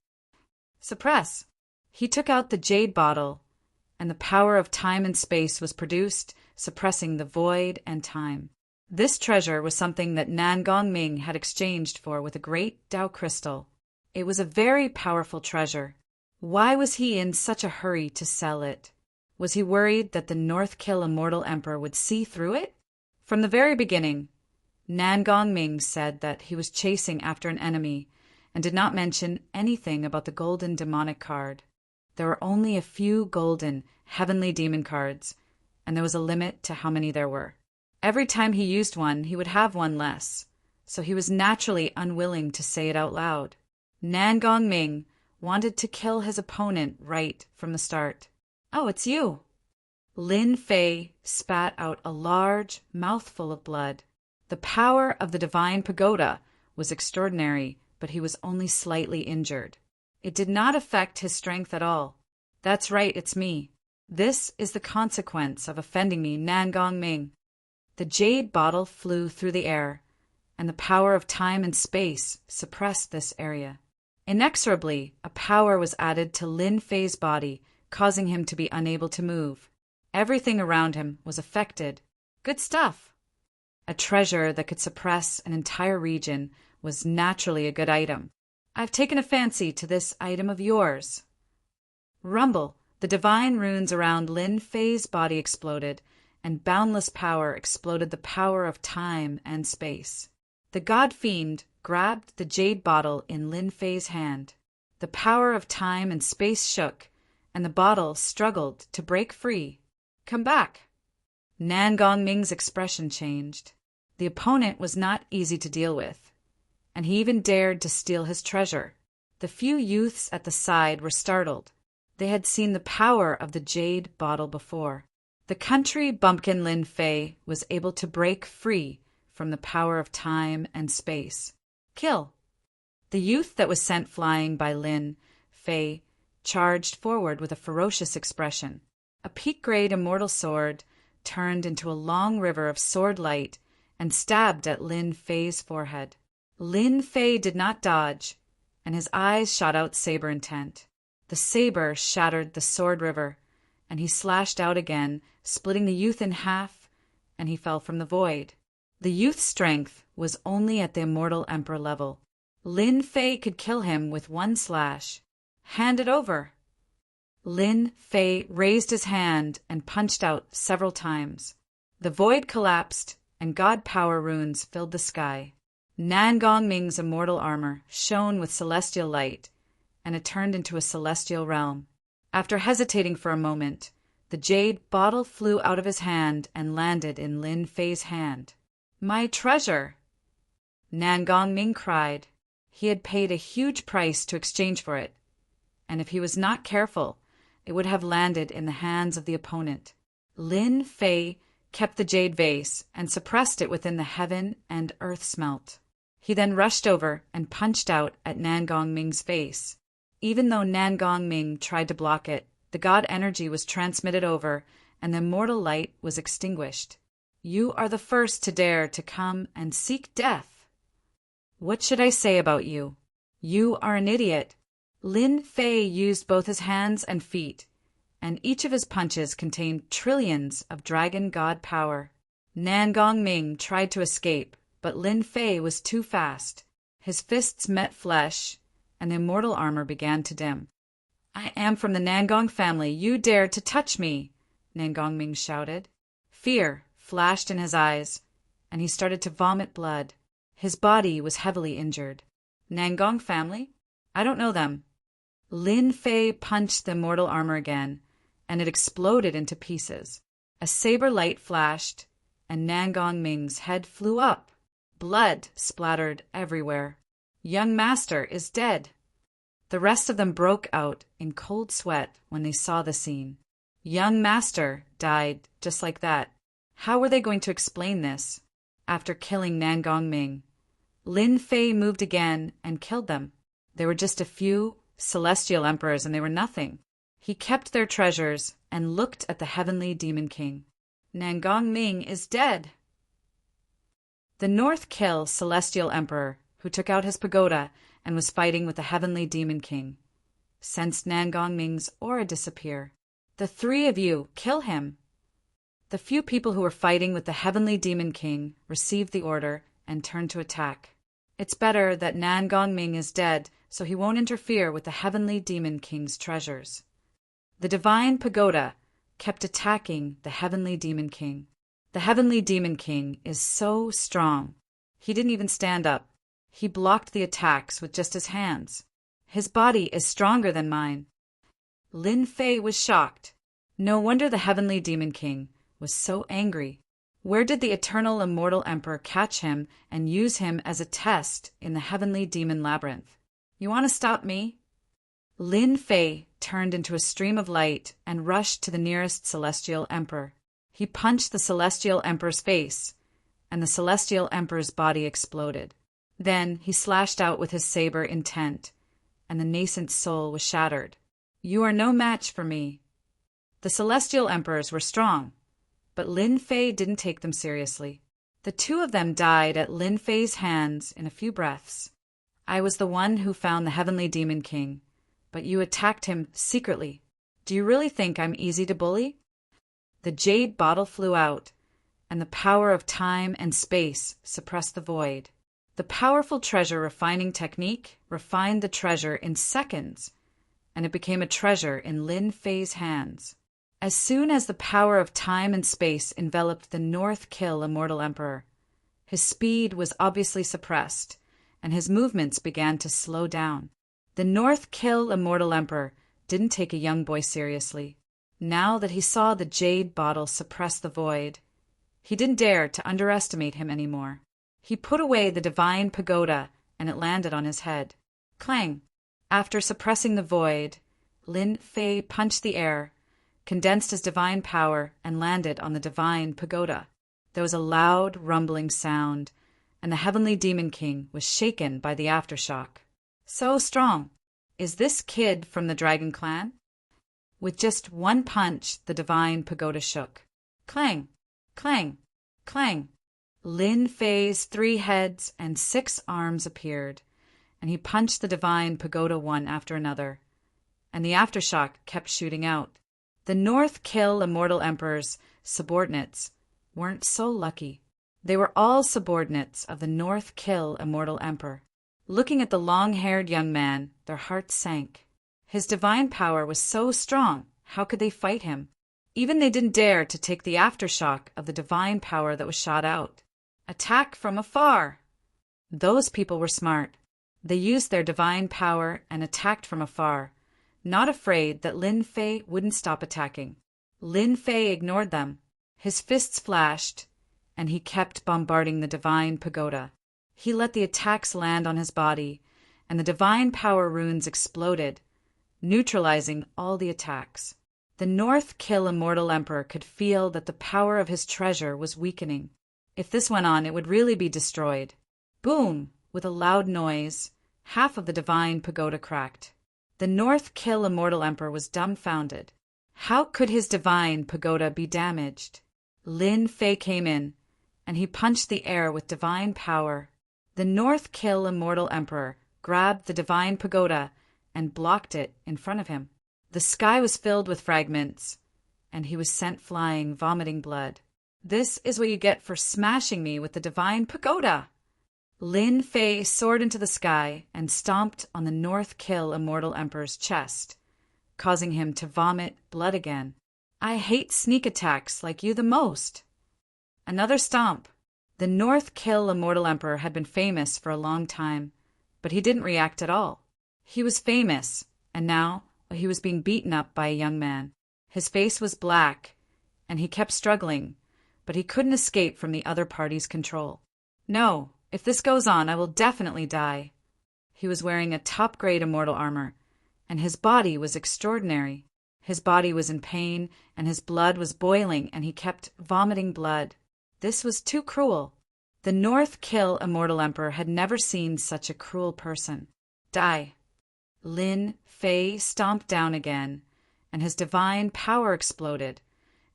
Suppress. He took out the jade bottle, and the power of time and space was produced, suppressing the void and time. This treasure was something that Nan Gongming had exchanged for with a great Tao crystal. It was a very powerful treasure. Why was he in such a hurry to sell it? Was he worried that the North-Kill immortal emperor would see through it? From the very beginning, Nan Gongming said that he was chasing after an enemy and did not mention anything about the golden demonic card. There were only a few golden, heavenly demon cards, and there was a limit to how many there were. Every time he used one, he would have one less, so he was naturally unwilling to say it out loud. Nan Gongming wanted to kill his opponent right from the start. Oh, it's you. Lin Fei spat out a large mouthful of blood. The power of the divine pagoda was extraordinary, but he was only slightly injured. It did not affect his strength at all. That's right, it's me. This is the consequence of offending me, Nan Gongming. The jade bottle flew through the air, and the power of time and space suppressed this area. Inexorably, a power was added to Lin Fei's body, causing him to be unable to move. Everything around him was affected. Good stuff. A treasure that could suppress an entire region was naturally a good item. I've taken a fancy to this item of yours. Rumble. The divine runes around Lin Fei's body exploded, and boundless power exploded the power of time and space. The god fiend grabbed the jade bottle in Lin Fei's hand. The power of time and space shook, and the bottle struggled to break free. Come back. Nan Gongming's expression changed. The opponent was not easy to deal with, and he even dared to steal his treasure. The few youths at the side were startled. They had seen the power of the jade bottle before. The country bumpkin Lin Fei was able to break free from the power of time and space. Kill. The youth that was sent flying by Lin Fei charged forward with a ferocious expression. A peak-grade immortal sword turned into a long river of sword light and stabbed at Lin Fei's forehead. Lin Fei did not dodge, and his eyes shot out saber intent. The saber shattered the sword river, and he slashed out again, splitting the youth in half, and he fell from the void. The youth's strength was only at the immortal emperor level. Lin Fei could kill him with one slash. Hand it over. Lin Fei raised his hand and punched out several times. The void collapsed, and god power runes filled the sky. Nan Gongming's immortal armor shone with celestial light, and it turned into a celestial realm. After hesitating for a moment, the jade bottle flew out of his hand and landed in Lin Fei's hand. "My treasure!" Nan Gongming cried. He had paid a huge price to exchange for it, and if he was not careful, it would have landed in the hands of the opponent. Lin Fei kept the jade vase and suppressed it within the heaven and earth smelt. He then rushed over and punched out at Nan Gongming's face. Even though Nan Gongming tried to block it, the god energy was transmitted over, and the immortal light was extinguished. "You are the first to dare to come and seek death. What should I say about you? You are an idiot." Lin Fei used both his hands and feet, and each of his punches contained trillions of dragon god power. Nan Gongming tried to escape, but Lin Fei was too fast. His fists met flesh, and the immortal armor began to dim. "I am from the Nangong family. You dare to touch me!" Nan Gongming shouted. Fear flashed in his eyes, and he started to vomit blood. His body was heavily injured. "Nangong family? I don't know them." Lin Fei punched the immortal armor again, and it exploded into pieces. A saber light flashed, and Nan Gongming's head flew up. Blood splattered everywhere. "Young master is dead." The rest of them broke out in cold sweat when they saw the scene. Young master died just like that. How were they going to explain this? After killing Nan Gongming, Lin Fei moved again and killed them. There were just a few celestial emperors, and they were nothing. He kept their treasures and looked at the heavenly demon king. "Nan Gongming is dead." The North Kill celestial emperor, who took out his pagoda and was fighting with the heavenly demon king, sensed Nan Gongming's aura disappear. "The three of you, kill him." The few people who were fighting with the heavenly demon king received the order and turned to attack. It's better that Nan Gongming is dead, so he won't interfere with the heavenly demon king's treasures. The divine pagoda kept attacking the heavenly demon king. The heavenly demon king is so strong. He didn't even stand up. He blocked the attacks with just his hands. His body is stronger than mine. Lin Fei was shocked. No wonder the heavenly demon king was so angry. Where did the eternal immortal emperor catch him and use him as a test in the heavenly demon labyrinth? "You want to stop me?" Lin Fei turned into a stream of light and rushed to the nearest celestial emperor. He punched the celestial emperor's face, and the celestial emperor's body exploded. Then he slashed out with his saber intent, and the nascent soul was shattered. "You are no match for me." The celestial emperors were strong, but Lin Fei didn't take them seriously. The two of them died at Lin Fei's hands in a few breaths. "I was the one who found the heavenly demon king, but you attacked him secretly. Do you really think I'm easy to bully?" The jade bottle flew out, and the power of time and space suppressed the void. The powerful treasure refining technique refined the treasure in seconds, and it became a treasure in Lin Fei's hands. As soon as the power of time and space enveloped the North Kill immortal emperor, his speed was obviously suppressed, and his movements began to slow down. The North Kill immortal emperor didn't take a young boy seriously. Now that he saw the jade bottle suppress the void, he didn't dare to underestimate him anymore. He put away the divine pagoda, and it landed on his head. Clang! After suppressing the void, Lin Fei punched the air, condensed his divine power, and landed on the divine pagoda. There was a loud, rumbling sound, and the heavenly demon king was shaken by the aftershock. "So strong. Is this kid from the dragon clan?" With just one punch, the divine pagoda shook. Clang, clang, clang. Lin Fei's 3 heads and 6 arms appeared, and he punched the divine pagoda one after another, and the aftershock kept shooting out. The North Kill Immortal Emperor's subordinates weren't so lucky. They were all subordinates of the North Kill Immortal Emperor. Looking at the long-haired young man, their hearts sank. His divine power was so strong, how could they fight him? Even they didn't dare to take the aftershock of the divine power that was shot out. Attack from afar! Those people were smart. They used their divine power and attacked from afar, not afraid that Lin Fei wouldn't stop attacking. Lin Fei ignored them. His fists flashed, and he kept bombarding the divine pagoda. He let the attacks land on his body, and the divine power runes exploded, neutralizing all the attacks. The North Kill Immortal Emperor could feel that the power of his treasure was weakening. If this went on, it would really be destroyed. Boom! With a loud noise, half of the divine pagoda cracked. The North Kill Immortal Emperor was dumbfounded. How could his divine pagoda be damaged? Lin Fei came in, and he punched the air with divine power. The North Kill Immortal Emperor grabbed the divine pagoda and blocked it in front of him. The sky was filled with fragments, and he was sent flying, vomiting blood. This is what you get for smashing me with the divine pagoda! Lin Fei soared into the sky and stomped on the North Kill Immortal Emperor's chest, causing him to vomit blood again. I hate sneak attacks like you the most. Another stomp. The North Kill Immortal Emperor had been famous for a long time, but he didn't react at all. He was famous, and now he was being beaten up by a young man. His face was black, and he kept struggling, but he couldn't escape from the other party's control. No, if this goes on, I will definitely die. He was wearing a top-grade immortal armor, and his body was extraordinary. His body was in pain, and his blood was boiling, and he kept vomiting blood. This was too cruel. The North Kill Immortal Emperor had never seen such a cruel person. Die. Lin Fei stomped down again, and his divine power exploded,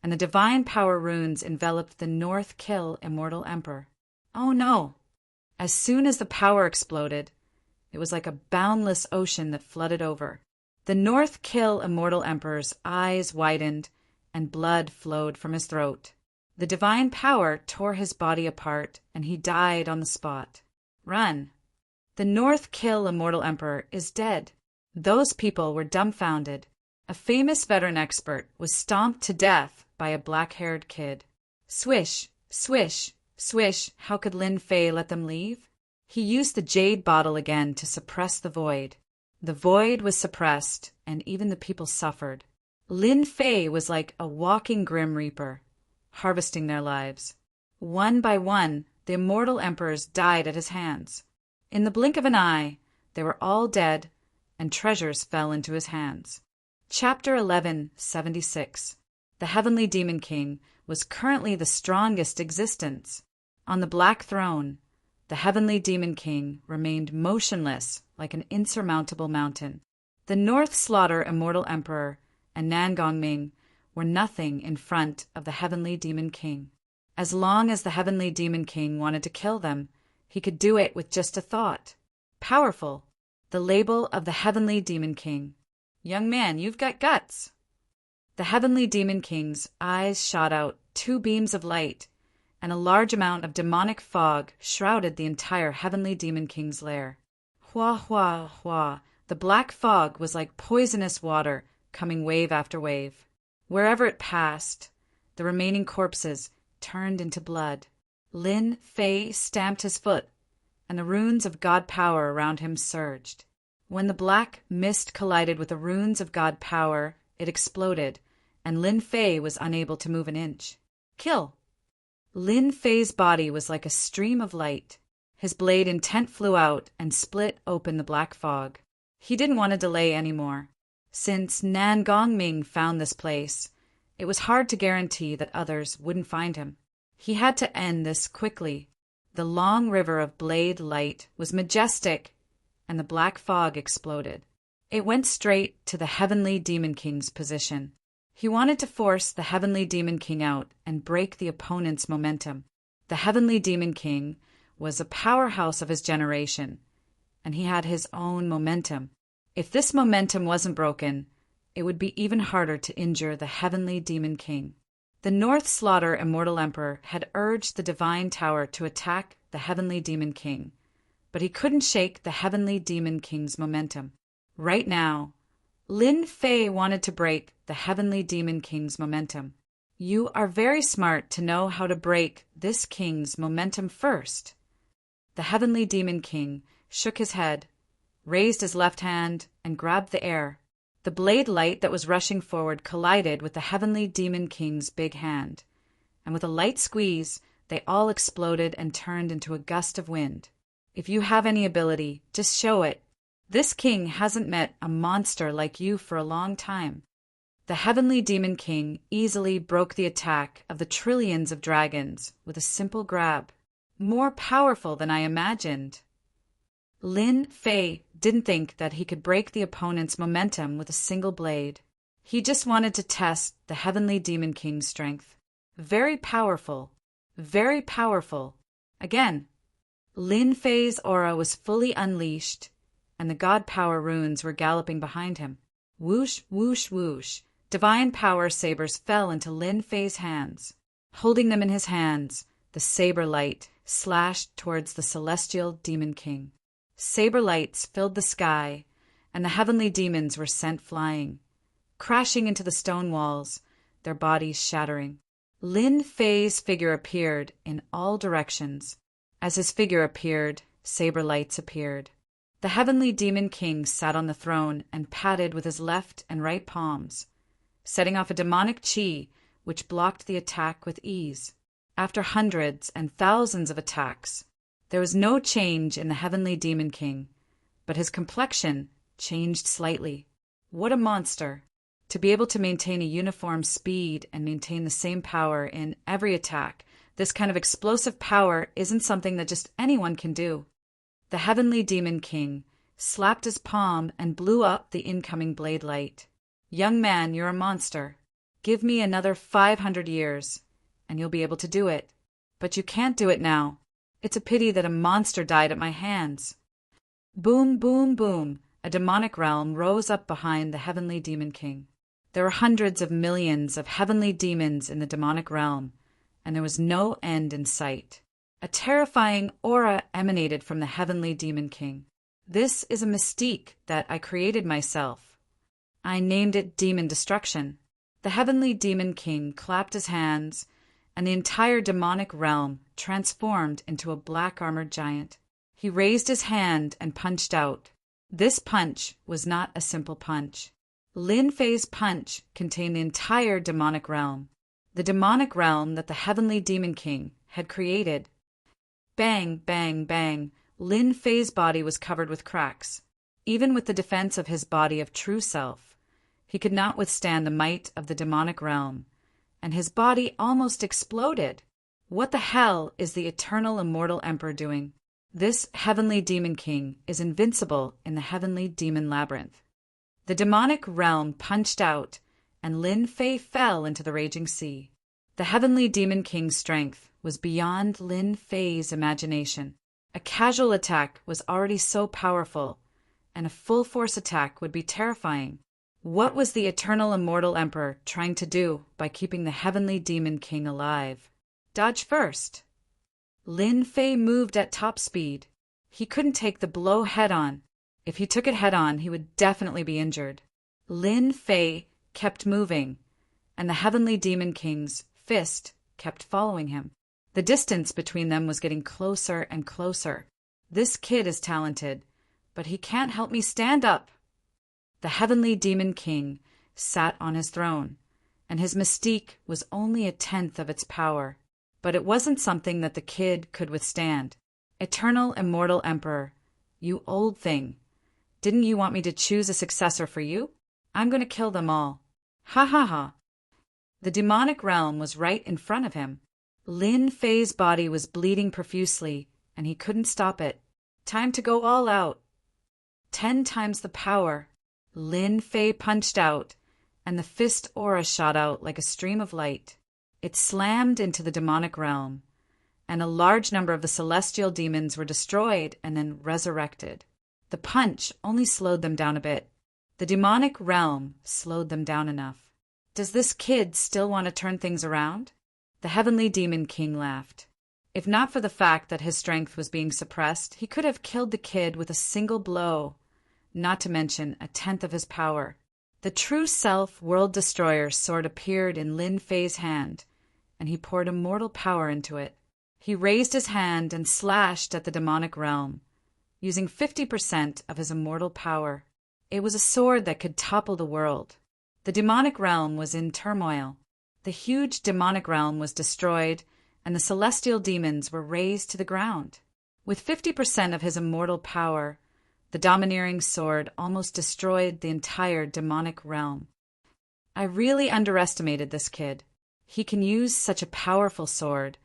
and the divine power runes enveloped the North Kill Immortal Emperor. Oh no! As soon as the power exploded, it was like a boundless ocean that flooded over. The North Kill Immortal Emperor's eyes widened, and blood flowed from his throat. The divine power tore his body apart, and he died on the spot. Run! The North Kill Immortal Emperor is dead. Those people were dumbfounded. A famous veteran expert was stomped to death by a black-haired kid. Swish, swish, swish. How could Lin Fei let them leave? He used the jade bottle again to suppress the void. The void was suppressed, and even the people suffered. Lin Fei was like a walking Grim Reaper, harvesting their lives. One by one, the immortal emperors died at his hands. In the blink of an eye, they were all dead, and treasures fell into his hands. Chapter 1176. The Heavenly Demon King was currently the strongest existence. On the Black Throne, the Heavenly Demon King remained motionless like an insurmountable mountain. The North Slaughter Immortal Emperor and Nangong Ming were nothing in front of the Heavenly Demon King. As long as the Heavenly Demon King wanted to kill them, he could do it with just a thought. Powerful. The label of the Heavenly Demon King. Young man, you've got guts. The Heavenly Demon King's eyes shot out 2 beams of light, and a large amount of demonic fog shrouded the entire Heavenly Demon King's lair. Hua, hua, hua. The black fog was like poisonous water coming wave after wave. Wherever it passed, the remaining corpses turned into blood. Lin Fei stamped his foot, and the runes of God power around him surged. When the black mist collided with the runes of God power, it exploded, and Lin Fei was unable to move an inch. Kill! Lin Fei's body was like a stream of light. His blade intent flew out and split open the black fog. He didn't want to delay anymore. Since Nangong Ming found this place, it was hard to guarantee that others wouldn't find him. He had to end this quickly. The long river of blade light was majestic, and the black fog exploded. It went straight to the Heavenly Demon King's position. He wanted to force the Heavenly Demon King out and break the opponent's momentum. The Heavenly Demon King was a powerhouse of his generation, and he had his own momentum. If this momentum wasn't broken, it would be even harder to injure the Heavenly Demon King. The North Slaughter Immortal Emperor had urged the Divine Tower to attack the Heavenly Demon King, but he couldn't shake the Heavenly Demon King's momentum. Right now, Lin Fei wanted to break the Heavenly Demon King's momentum. You are very smart to know how to break this king's momentum first. The Heavenly Demon King shook his head, raised his left hand, and grabbed the air. The blade light that was rushing forward collided with the Heavenly Demon King's big hand, and with a light squeeze, they all exploded and turned into a gust of wind. If you have any ability, just show it. This king hasn't met a monster like you for a long time. The Heavenly Demon King easily broke the attack of the trillions of dragons with a simple grab. More powerful than I imagined. Lin Fei didn't think that he could break the opponent's momentum with a single blade. He just wanted to test the Heavenly Demon King's strength. Very powerful. Very powerful. Again, Lin Fei's aura was fully unleashed, and the god power runes were galloping behind him. Whoosh, whoosh, whoosh. Divine power sabers fell into Lin Fei's hands. Holding them in his hands, the saber light slashed towards the celestial demon king. Saber lights filled the sky, and the heavenly demons were sent flying, crashing into the stone walls, their bodies shattering. Lin Fei's figure appeared in all directions. As his figure appeared, saber lights appeared. The heavenly demon king sat on the throne and patted with his left and right palms, setting off a demonic chi which blocked the attack with ease. After hundreds and thousands of attacks, there was no change in the heavenly demon king, but his complexion changed slightly. What a monster! To be able to maintain a uniform speed and maintain the same power in every attack, this kind of explosive power isn't something that just anyone can do. The heavenly demon king slapped his palm and blew up the incoming blade light. Young man, you're a monster. Give me another 500 years, and you'll be able to do it. But you can't do it now. It's a pity that a monster died at my hands. Boom, boom, boom. A demonic realm rose up behind the heavenly demon king. There were hundreds of millions of heavenly demons in the demonic realm, and there was no end in sight. A terrifying aura emanated from the heavenly demon king. This is a mystique that I created myself. I named it Demon Destruction. The heavenly demon king clapped his hands, and the entire demonic realm transformed into a black-armored giant. He raised his hand and punched out. This punch was not a simple punch. Lin Fei's punch contained the entire demonic realm, the demonic realm that the heavenly demon king had created. Bang, bang, bang. Lin Fei's body was covered with cracks. Even with the defense of his body of true self, he could not withstand the might of the demonic realm, and his body almost exploded. What the hell is the eternal immortal emperor doing? This heavenly demon king is invincible in the heavenly demon labyrinth. The demonic realm punched out, and Lin Fei fell into the raging sea. The heavenly demon king's strength was beyond Lin Fei's imagination. A casual attack was already so powerful, and a full-force attack would be terrifying. What was the eternal immortal emperor trying to do by keeping the heavenly demon king alive? Dodge first. Lin Fei moved at top speed. He couldn't take the blow head-on. If he took it head-on, he would definitely be injured. Lin Fei kept moving, and the heavenly demon king's fist kept following him. The distance between them was getting closer and closer. This kid is talented, but he can't help me stand up. The heavenly demon king sat on his throne, and his mystique was only 1/10 of its power. But it wasn't something that the kid could withstand. Eternal immortal emperor, you old thing. Didn't you want me to choose a successor for you? I'm going to kill them all. Ha ha ha. The demonic realm was right in front of him. Lin Fei's body was bleeding profusely, and he couldn't stop it. Time to go all out. 10 times the power. Lin Fei punched out, and the fist aura shot out like a stream of light. It slammed into the demonic realm, and a large number of the celestial demons were destroyed and then resurrected. The punch only slowed them down a bit. The demonic realm slowed them down enough. Does this kid still want to turn things around? The Heavenly Demon King laughed. If not for the fact that his strength was being suppressed, he could have killed the kid with a single blow, not to mention a tenth of his power. The true self world destroyer sword appeared in Lin Fei's hand, and he poured immortal power into it. He raised his hand and slashed at the demonic realm, using 50% of his immortal power. It was a sword that could topple the world. The demonic realm was in turmoil. The huge demonic realm was destroyed, and the celestial demons were razed to the ground. With 50% of his immortal power, the domineering sword almost destroyed the entire demonic realm. I really underestimated this kid. He can use such a powerful sword,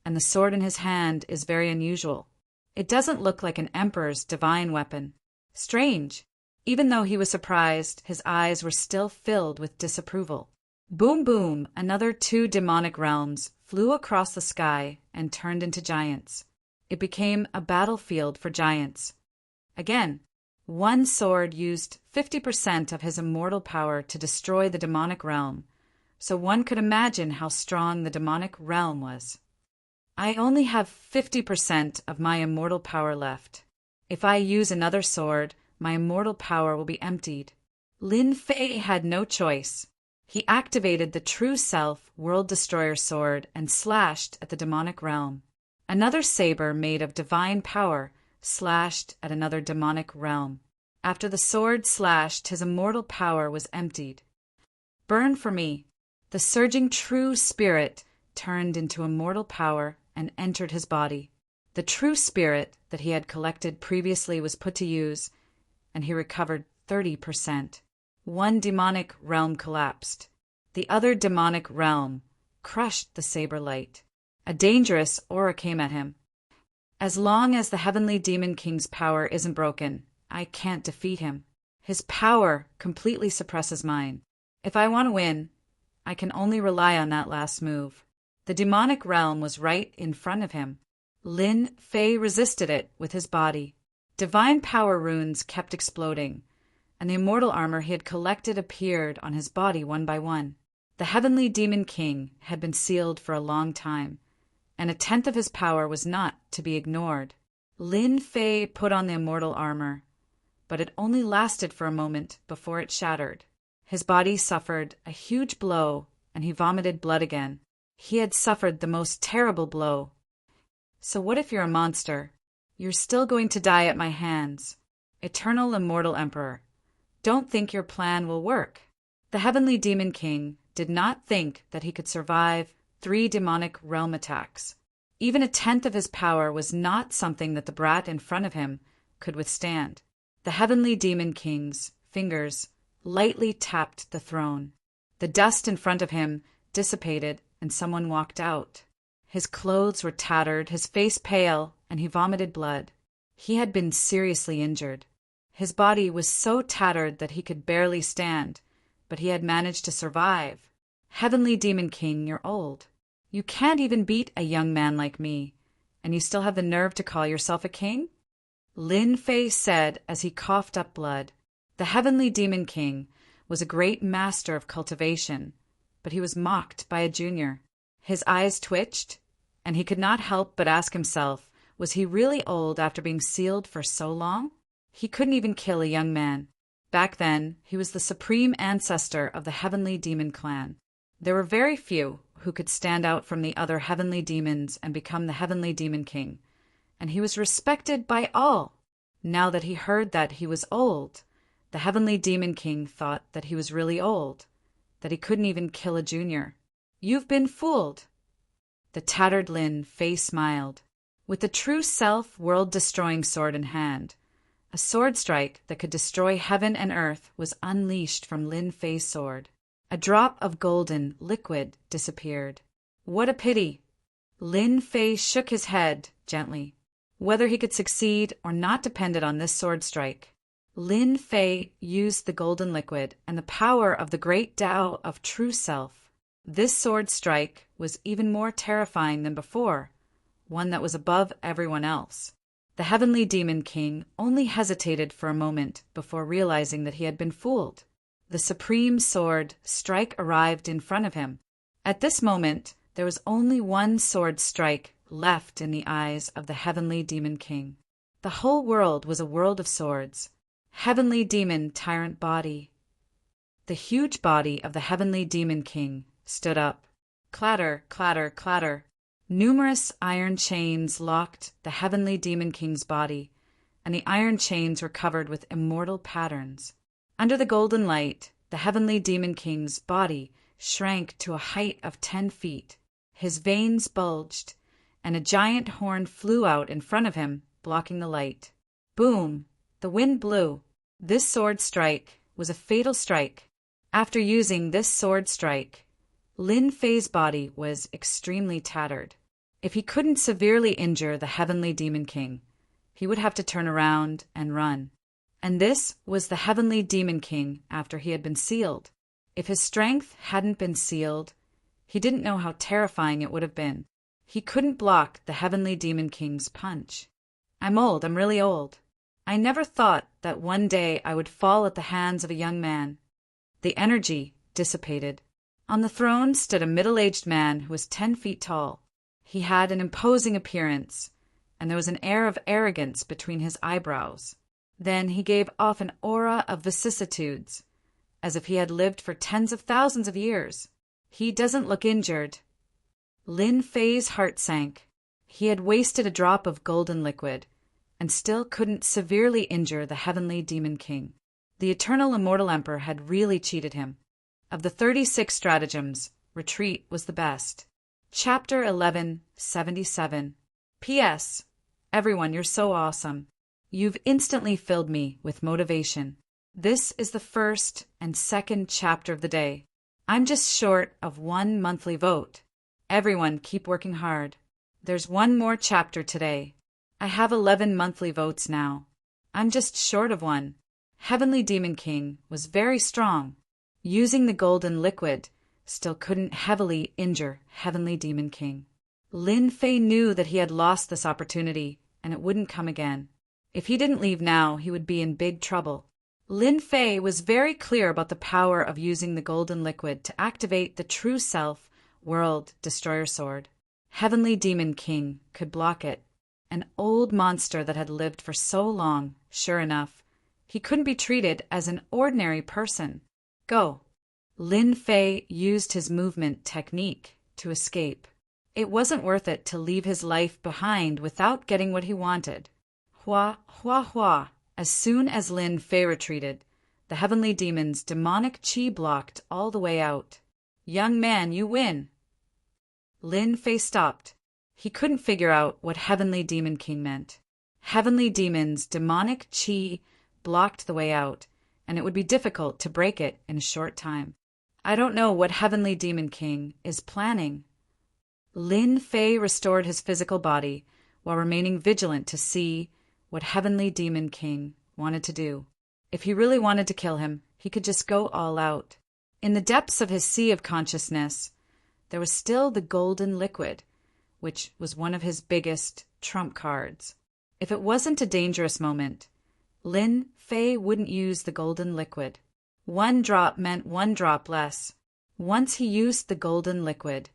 and the sword in his hand is very unusual. It doesn't look like an emperor's divine weapon. Strange. Even though he was surprised, his eyes were still filled with disapproval. Boom, boom, another 2 demonic realms flew across the sky and turned into giants. It became a battlefield for giants. Again, one sword used 50% of his immortal power to destroy the demonic realm, so one could imagine how strong the demonic realm was. I only have 50% of my immortal power left. If I use another sword, my immortal power will be emptied. Lin Fei had no choice. He activated the True Self World Destroyer sword and slashed at the demonic realm. Another saber made of divine power slashed at another demonic realm. After the sword slashed, his immortal power was emptied. Burn for me. The surging true spirit turned into immortal power and entered his body. The true spirit that he had collected previously was put to use, and he recovered 30%. One demonic realm collapsed. The other demonic realm crushed the saber light. A dangerous aura came at him. As long as the Heavenly Demon King's power isn't broken, I can't defeat him. His power completely suppresses mine. If I want to win, I can only rely on that last move. The demonic realm was right in front of him. Lin Fei resisted it with his body. Divine power runes kept exploding, and the immortal armor he had collected appeared on his body one by one. The Heavenly Demon King had been sealed for a long time, and a tenth of his power was not to be ignored. Lin Fei put on the immortal armor, but it only lasted for a moment before it shattered. His body suffered a huge blow, and he vomited blood again. He had suffered the most terrible blow. So what if you're a monster? You're still going to die at my hands. Eternal Immortal Emperor, don't think your plan will work. The Heavenly Demon King did not think that he could survive 3 demonic realm attacks. Even a tenth of his power was not something that the brat in front of him could withstand. The Heavenly Demon King's fingers lightly tapped the throne. The dust in front of him dissipated and someone walked out. His clothes were tattered, his face pale, and he vomited blood. He had been seriously injured. His body was so tattered that he could barely stand, but he had managed to survive. Heavenly Demon King, you're old. You can't even beat a young man like me, and you still have the nerve to call yourself a king? Lin Fei said as he coughed up blood. The Heavenly Demon King was a great master of cultivation, but he was mocked by a junior. His eyes twitched, and he could not help but ask himself, was he really old after being sealed for so long? He couldn't even kill a young man. Back then, he was the supreme ancestor of the Heavenly Demon clan. There were very few who could stand out from the other heavenly demons and become the Heavenly Demon King, and he was respected by all. Now that he heard that he was old, the Heavenly Demon King thought that he was really old, that he couldn't even kill a junior. You've been fooled. The tattered Lin Fei smiled. With the True Self world-destroying sword in hand, a sword strike that could destroy heaven and earth was unleashed from Lin Fei's sword. A drop of golden liquid disappeared. What a pity! Lin Fei shook his head gently. Whether he could succeed or not depended on this sword strike. Lin Fei used the golden liquid and the power of the great Tao of true self. This sword strike was even more terrifying than before, one that was above everyone else. The heavenly demon king only hesitated for a moment before realizing that he had been fooled. The supreme sword strike arrived in front of him. At this moment, there was only one sword strike left in the eyes of the heavenly demon king. The whole world was a world of swords. Heavenly demon tyrant body. The huge body of the heavenly demon king stood up. Clatter, clatter, clatter. Numerous iron chains locked the heavenly demon king's body, and the iron chains were covered with immortal patterns. Under the golden light, the heavenly demon king's body shrank to a height of 10 feet. His veins bulged, and a giant horn flew out in front of him, blocking the light. Boom! The wind blew. This sword strike was a fatal strike. After using this sword strike, Lin Fei's body was extremely tattered. If he couldn't severely injure the heavenly demon king, he would have to turn around and run. And this was the heavenly demon king after he had been sealed. If his strength hadn't been sealed, he didn't know how terrifying it would have been. He couldn't block the heavenly demon king's punch. I'm old, I'm really old. I never thought that one day I would fall at the hands of a young man. The energy dissipated. On the throne stood a middle-aged man who was 10 feet tall. He had an imposing appearance, and there was an air of arrogance between his eyebrows. Then he gave off an aura of vicissitudes, as if he had lived for tens of thousands of years. He doesn't look injured. Lin Fei's heart sank. He had wasted a drop of golden liquid, and still couldn't severely injure the heavenly demon king. The eternal immortal emperor had really cheated him. Of the 36 stratagems, retreat was the best. Chapter 1177. P.S. Everyone, you're so awesome. You've instantly filled me with motivation. This is the first and second chapter of the day. I'm just short of 1 monthly vote. Everyone, keep working hard. There's 1 more chapter today. I have 11 monthly votes now. I'm just short of 1. Heavenly Demon King was very strong. Using the golden liquid still couldn't heavily injure Heavenly Demon King. Lin Fei knew that he had lost this opportunity, and it wouldn't come again. If he didn't leave now, he would be in big trouble. Lin Fei was very clear about the power of using the golden liquid to activate the true self World Destroyer Sword. Heavenly Demon King could block it. An old monster that had lived for so long, sure enough. He couldn't be treated as an ordinary person. Go. Lin Fei used his movement technique to escape. It wasn't worth it to leave his life behind without getting what he wanted. Hua, hua, hua. As soon as Lin Fei retreated, the heavenly demon's demonic chi blocked all the way out. Young man, you win. Lin Fei stopped. He couldn't figure out what Heavenly Demon King meant. Heavenly Demon's demonic chi blocked the way out, and it would be difficult to break it in a short time. I don't know what Heavenly Demon King is planning. Lin Fei restored his physical body while remaining vigilant to see what Heavenly Demon King wanted to do. If he really wanted to kill him, he could just go all out. In the depths of his sea of consciousness, there was still the golden liquid, which was one of his biggest trump cards. If it wasn't a dangerous moment, Lin Fei wouldn't use the golden liquid. 1 drop meant 1 drop less. Once he used the golden liquid,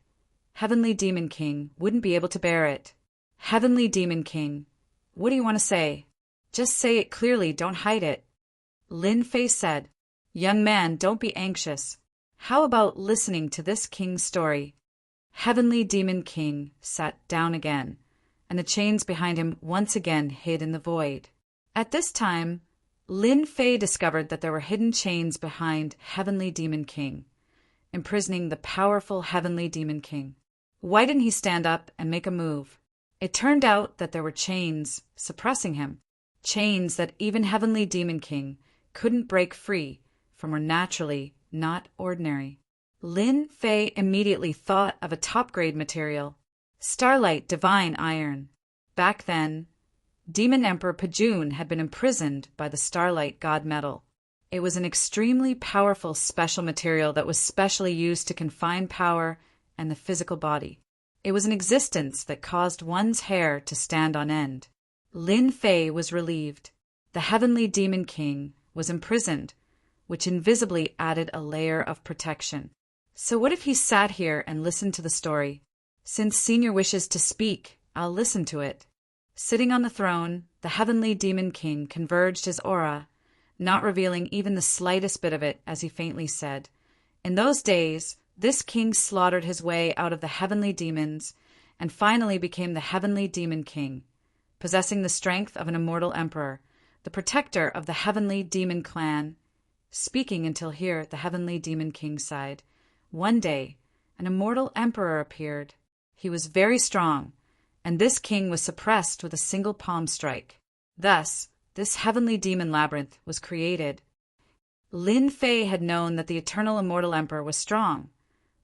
Heavenly Demon King wouldn't be able to bear it. Heavenly Demon King, what do you want to say? Just say it clearly, don't hide it. Lin Fei said, Young man, don't be anxious. How about listening to this king's story? Heavenly Demon King sat down again, and the chains behind him once again hid in the void. At this time, Lin Fei discovered that there were hidden chains behind Heavenly Demon King, imprisoning the powerful Heavenly Demon King. Why didn't he stand up and make a move? It turned out that there were chains suppressing him, chains that even Heavenly Demon King couldn't break free from were naturally not ordinary. Lin Fei immediately thought of a top-grade material, Starlight Divine Iron. Back then, Demon Emperor Pajun had been imprisoned by the Starlight God Metal. It was an extremely powerful special material that was specially used to confine power and the physical body. It was an existence that caused one's hair to stand on end. Lin Fei was relieved. The Heavenly Demon King was imprisoned, which invisibly added a layer of protection. So what if he sat here and listened to the story? Since Senior wishes to speak, I'll listen to it. Sitting on the throne, the Heavenly Demon King converged his aura, not revealing even the slightest bit of it, as he faintly said, "In those days, this king slaughtered his way out of the heavenly demons and finally became the Heavenly Demon King, possessing the strength of an immortal emperor, the protector of the Heavenly Demon clan." Speaking until here, the Heavenly Demon King sighed. One day, an immortal emperor appeared. He was very strong, and this king was suppressed with a single palm strike. Thus, this heavenly demon labyrinth was created. Lin Fei had known that the eternal immortal emperor was strong,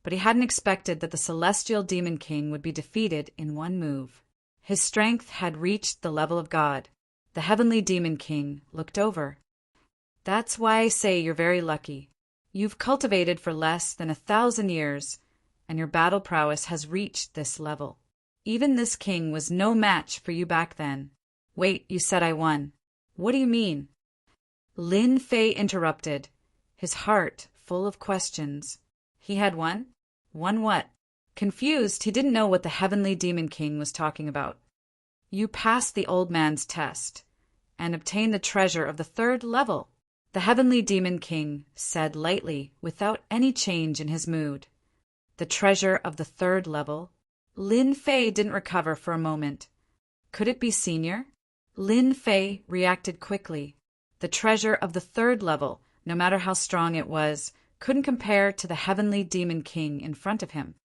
but he hadn't expected that the celestial demon king would be defeated in one move. His strength had reached the level of God. The heavenly demon king looked over. "That's why I say you're very lucky. You've cultivated for less than 1,000 years, and your battle prowess has reached this level. Even this king was no match for you back then." "Wait, you said I won. What do you mean?" Lin Fei interrupted, his heart full of questions. He had won? Won what? Confused, he didn't know what the Heavenly Demon King was talking about. "You passed the old man's test and obtained the treasure of the 3rd level," the Heavenly Demon King said lightly, without any change in his mood. The treasure of the 3rd level? Lin Fei didn't recover for a moment. Could it be Senior? Lin Fei reacted quickly. The treasure of the 3rd level, no matter how strong it was, couldn't compare to the Heavenly Demon King in front of him.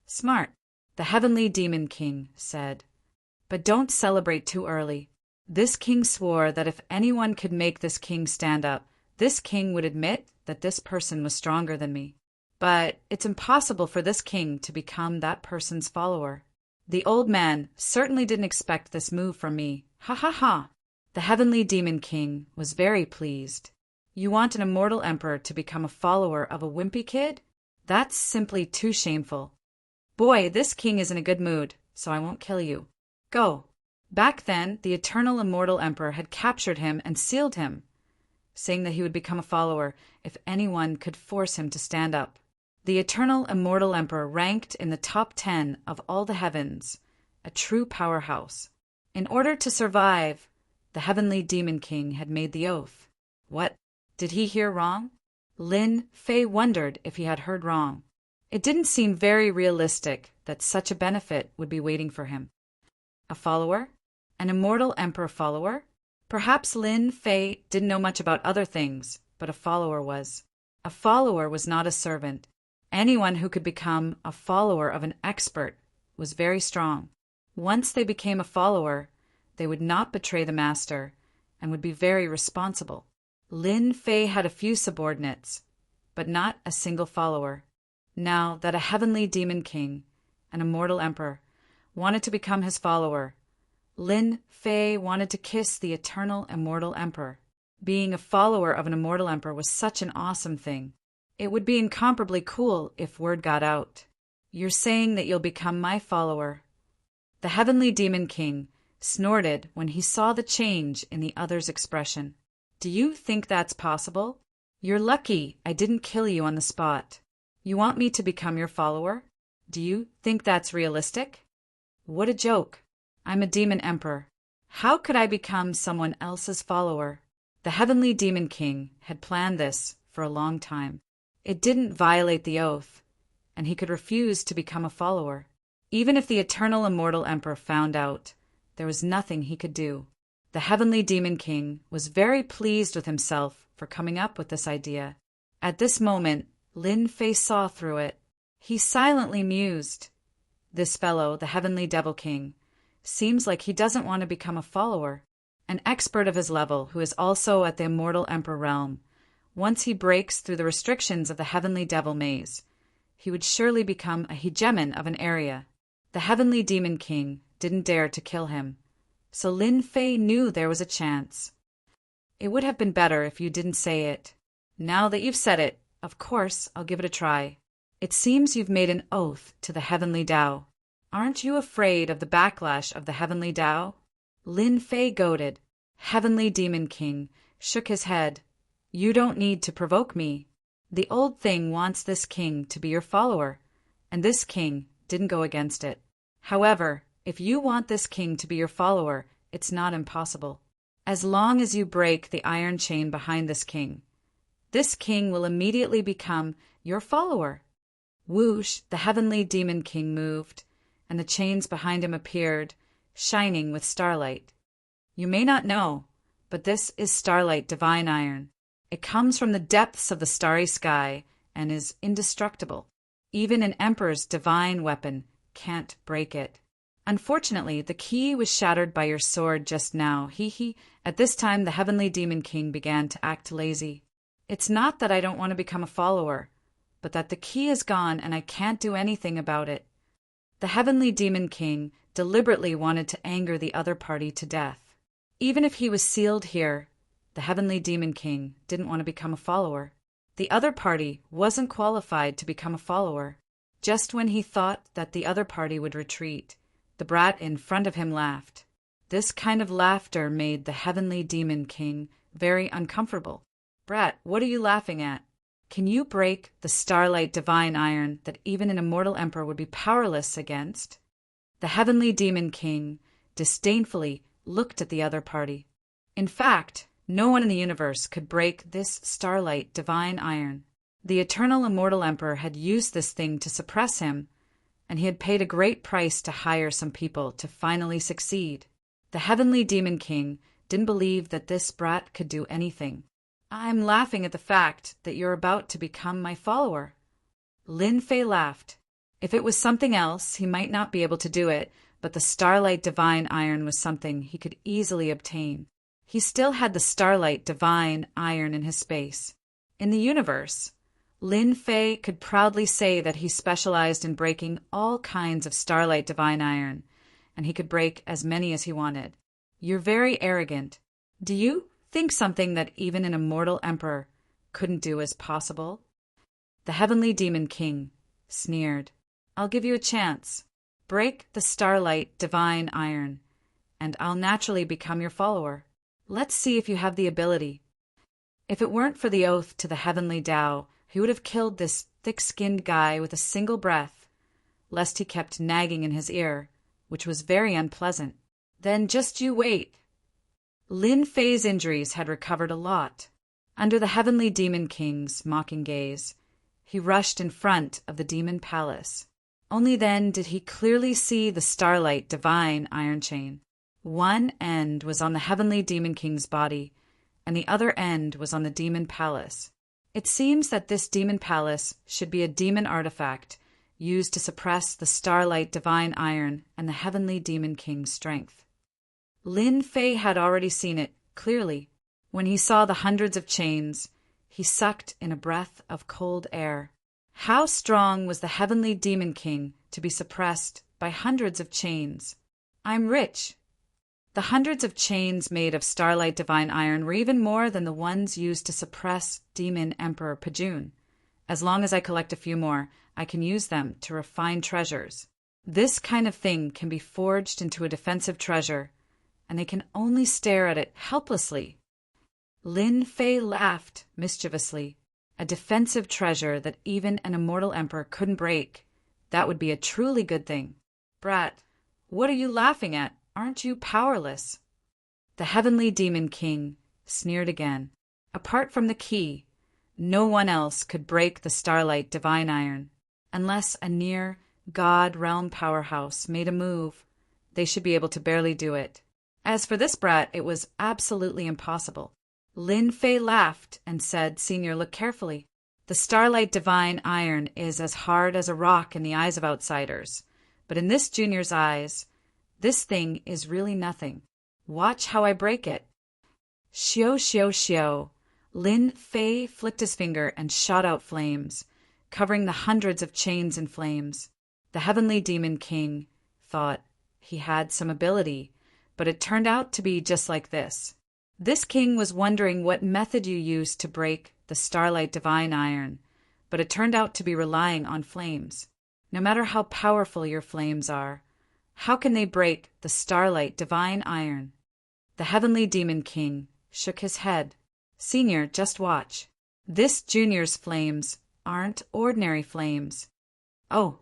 "Smart," the Heavenly Demon King said. "But don't celebrate too early. This king swore that if anyone could make this king stand up, this king would admit that this person was stronger than me. But it's impossible for this king to become that person's follower. The old man certainly didn't expect this move from me. Ha ha ha!" The Heavenly Demon King was very pleased. "You want an immortal emperor to become a follower of a wimpy kid? That's simply too shameful. Boy, this king is in a good mood, so I won't kill you. Go." Back then, the eternal immortal emperor had captured him and sealed him, saying that he would become a follower if anyone could force him to stand up. The eternal immortal emperor ranked in the top 10 of all the heavens, a true powerhouse. In order to survive, the Heavenly Demon King had made the oath. What? Did he hear wrong? Lin Fei wondered if he had heard wrong. It didn't seem very realistic that such a benefit would be waiting for him. A follower? An immortal emperor follower? Perhaps Lin Fei didn't know much about other things, but a follower was. A follower was not a servant. Anyone who could become a follower of an expert was very strong. Once they became a follower, they would not betray the master and would be very responsible. Lin Fei had a few subordinates, but not a single follower. Now that a Heavenly Demon King, an immortal emperor, wanted to become his follower, Lin Fei wanted to kiss the eternal immortal emperor. Being a follower of an immortal emperor was such an awesome thing. It would be incomparably cool if word got out. "You're saying that you'll become my follower." The Heavenly Demon King snorted when he saw the change in the other's expression. "Do you think that's possible? You're lucky I didn't kill you on the spot. You want me to become your follower? Do you think that's realistic? What a joke. I'm a demon emperor. How could I become someone else's follower?" The Heavenly Demon King had planned this for a long time. It didn't violate the oath, and he could refuse to become a follower. Even if the eternal immortal emperor found out, there was nothing he could do. The Heavenly Demon King was very pleased with himself for coming up with this idea. At this moment, Lin Fei saw through it. He silently mused. This fellow, the Heavenly Devil King, seems like he doesn't want to become a follower. An expert of his level who is also at the immortal emperor realm. Once he breaks through the restrictions of the Heavenly Devil Maze, he would surely become a hegemon of an area. The Heavenly Demon King didn't dare to kill him, so Lin Fei knew there was a chance. It would have been better if you didn't say it. Now that you've said it, of course I'll give it a try. It seems you've made an oath to the Heavenly Tao. Aren't you afraid of the backlash of the Heavenly Tao? Lin Fei goaded. Heavenly Demon King shook his head. You don't need to provoke me. The old thing wants this king to be your follower, and this king didn't go against it. However, if you want this king to be your follower, it's not impossible. As long as you break the iron chain behind this king will immediately become your follower. Whoosh, the Heavenly Demon King moved, and the chains behind him appeared, shining with starlight. You may not know, but this is starlight divine iron. It comes from the depths of the starry sky and is indestructible. Even an emperor's divine weapon can't break it. Unfortunately, the key was shattered by your sword just now. At this time, the Heavenly Demon King began to act lazy. It's not that I don't want to become a follower, but that the key is gone and I can't do anything about it. The Heavenly Demon King deliberately wanted to anger the other party to death. Even if he was sealed here, the Heavenly Demon King didn't want to become a follower. The other party wasn't qualified to become a follower. Just when he thought that the other party would retreat, the brat in front of him laughed. This kind of laughter made the Heavenly Demon King very uncomfortable. Brat, what are you laughing at? Can you break the starlight divine iron that even an immortal emperor would be powerless against? The Heavenly Demon King disdainfully looked at the other party. In fact, no one in the universe could break this starlight divine iron. The eternal immortal emperor had used this thing to suppress him, and he had paid a great price to hire some people to finally succeed. The Heavenly Demon King didn't believe that this brat could do anything. I'm laughing at the fact that you're about to become my follower. Lin Fei laughed. If it was something else, he might not be able to do it, but the starlight divine iron was something he could easily obtain. He still had the starlight divine iron in his space. In the universe, Lin Fei could proudly say that he specialized in breaking all kinds of starlight divine iron, and he could break as many as he wanted. You're very arrogant. Do you think something that even an immortal emperor couldn't do is possible? The Heavenly Demon King sneered. I'll give you a chance. Break the starlight divine iron, and I'll naturally become your follower. Let's see if you have the ability. If it weren't for the oath to the Heavenly Tao, he would have killed this thick-skinned guy with a single breath, lest he kept nagging in his ear, which was very unpleasant. Then just you wait. Lin Fei's injuries had recovered a lot. Under the Heavenly Demon King's mocking gaze, he rushed in front of the Demon Palace. Only then did he clearly see the starlight divine iron chain. One end was on the Heavenly Demon King's body, and the other end was on the Demon Palace. It seems that this Demon Palace should be a demon artifact used to suppress the starlight divine iron and the Heavenly Demon King's strength. Lin Fei had already seen it clearly. When he saw the hundreds of chains, he sucked in a breath of cold air. How strong was the Heavenly Demon King to be suppressed by hundreds of chains? I'm rich. The hundreds of chains made of starlight divine iron were even more than the ones used to suppress Demon Emperor Pajun. As long as I collect a few more, I can use them to refine treasures. This kind of thing can be forged into a defensive treasure, and they can only stare at it helplessly. Lin Fei laughed mischievously. A defensive treasure that even an immortal emperor couldn't break. That would be a truly good thing. Brat, what are you laughing at? Aren't you powerless? The Heavenly Demon King sneered again. Apart from the key, no one else could break the starlight divine iron. Unless a near God realm powerhouse made a move, they should be able to barely do it. As for this brat, it was absolutely impossible. Lin Fei laughed and said, Senior, look carefully. The starlight divine iron is as hard as a rock in the eyes of outsiders, but in this junior's eyes, this thing is really nothing. Watch how I break it. Xiao, xiao, xiao. Lin Fei flicked his finger and shot out flames, covering the hundreds of chains in flames. The Heavenly Demon King thought he had some ability, but it turned out to be just like this. This king was wondering what method you used to break the Starlight Divine Iron, but it turned out to be relying on flames. No matter how powerful your flames are, how can they break the Starlight Divine Iron? The Heavenly Demon King shook his head. Senior, just watch. This Junior's flames aren't ordinary flames. Oh.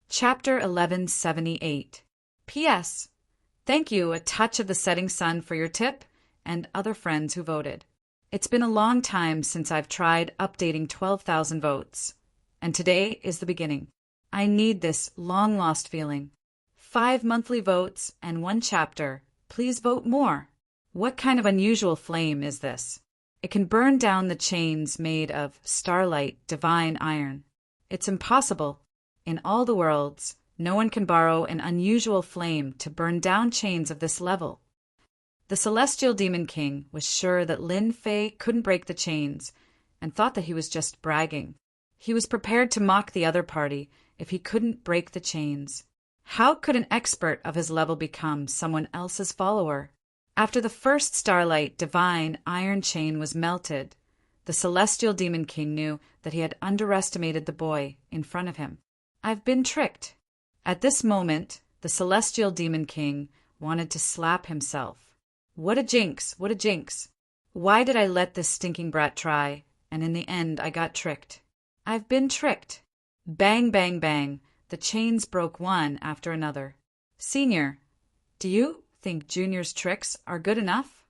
Chapter 1178. P.S. Thank you, A Touch of the Setting Sun, for your tip, and other friends who voted. It's been a long time since I've tried updating 12,000 votes, and today is the beginning. I need this long-lost feeling. 5 monthly votes and 1 chapter. Please vote more. What kind of unusual flame is this? It can burn down the chains made of Starlight Divine Iron. It's impossible. In all the worlds, no one can borrow an unusual flame to burn down chains of this level. The Celestial Demon King was sure that Lin Fei couldn't break the chains and thought that he was just bragging. He was prepared to mock the other party if he couldn't break the chains. How could an expert of his level become someone else's follower? After the first Starlight Divine Iron chain was melted, the Celestial Demon King knew that he had underestimated the boy in front of him. I've been tricked. At this moment, the Celestial Demon King wanted to slap himself. What a jinx, what a jinx. Why did I let this stinking brat try, and in the end I got tricked? I've been tricked. Bang, bang, bang. The chains broke one after another. Senior, do you think Junior's tricks are good enough?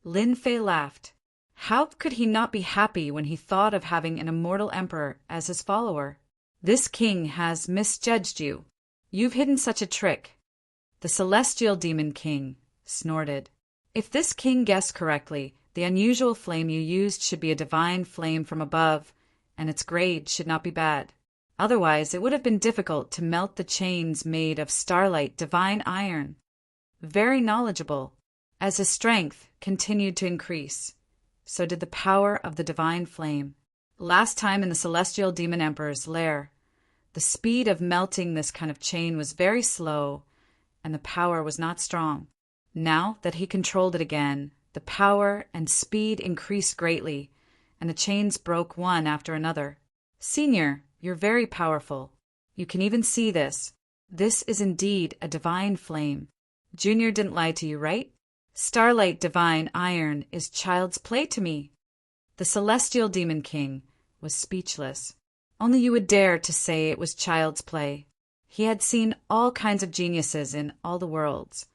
Lin Fei laughed. How could he not be happy when he thought of having an immortal emperor as his follower? This king has misjudged you. You've hidden such a trick. The Celestial Demon King snorted. If this king guessed correctly, the unusual flame you used should be a divine flame from above, and its grade should not be bad. Otherwise, it would have been difficult to melt the chains made of Starlight Divine Iron. Very knowledgeable. As his strength continued to increase, so did the power of the divine flame. Last time in the Celestial Demon Emperor's lair, the speed of melting this kind of chain was very slow, and the power was not strong. Now that he controlled it again, the power and speed increased greatly, and the chains broke one after another. Senior, you're very powerful. You can even see this. This is indeed a divine flame. Junior didn't lie to you, right? Starlight Divine Iron is child's play to me. The Celestial Demon King was speechless. Only you would dare to say it was child's play. He had seen all kinds of geniuses in all the worlds,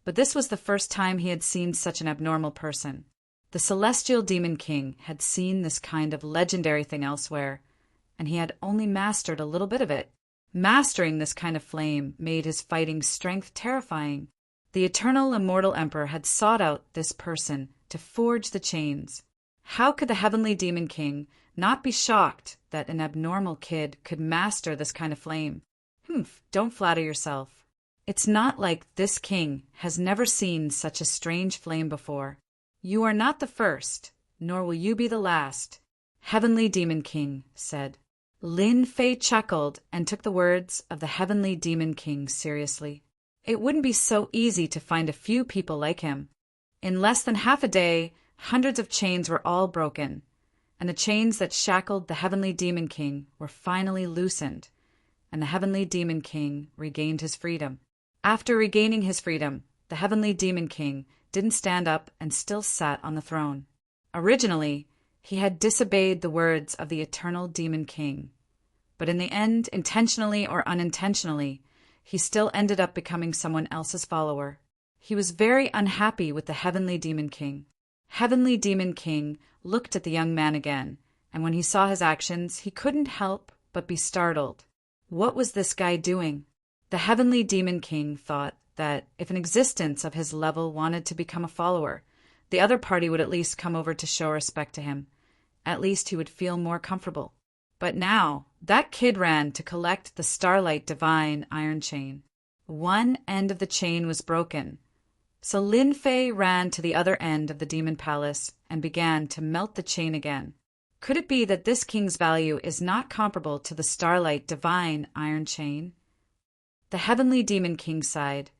but this was the first time he had seen such an abnormal person. The Celestial Demon King had seen this kind of legendary thing elsewhere, and he had only mastered a little bit of it. Mastering this kind of flame made his fighting strength terrifying. The eternal immortal emperor had sought out this person to forge the chains. How could the Heavenly Demon King not be shocked that an abnormal kid could master this kind of flame? Don't flatter yourself. It's not like this king has never seen such a strange flame before. You are not the first, nor will you be the last, Heavenly Demon King said. Lin Fei chuckled and took the words of the Heavenly Demon King seriously. It wouldn't be so easy to find a few people like him. In less than half a day, hundreds of chains were all broken, and the chains that shackled the Heavenly Demon King were finally loosened, and the Heavenly Demon King regained his freedom. After regaining his freedom, the Heavenly Demon King didn't stand up and still sat on the throne. Originally, he had disobeyed the words of the Eternal Demon King, but in the end, intentionally or unintentionally, he still ended up becoming someone else's follower. He was very unhappy with the Heavenly Demon King. Heavenly Demon King looked at the young man again, and when he saw his actions, he couldn't help but be startled. What was this guy doing? The Heavenly Demon King thought that if an existence of his level wanted to become a follower, the other party would at least come over to show respect to him. At least he would feel more comfortable. But now, that kid ran to collect the Starlight Divine Iron Chain. One end of the chain was broken, so Lin Fei ran to the other end of the Demon Palace and began to melt the chain again. Could it be that this king's value is not comparable to the Starlight Divine Iron Chain? The Heavenly Demon King sighed.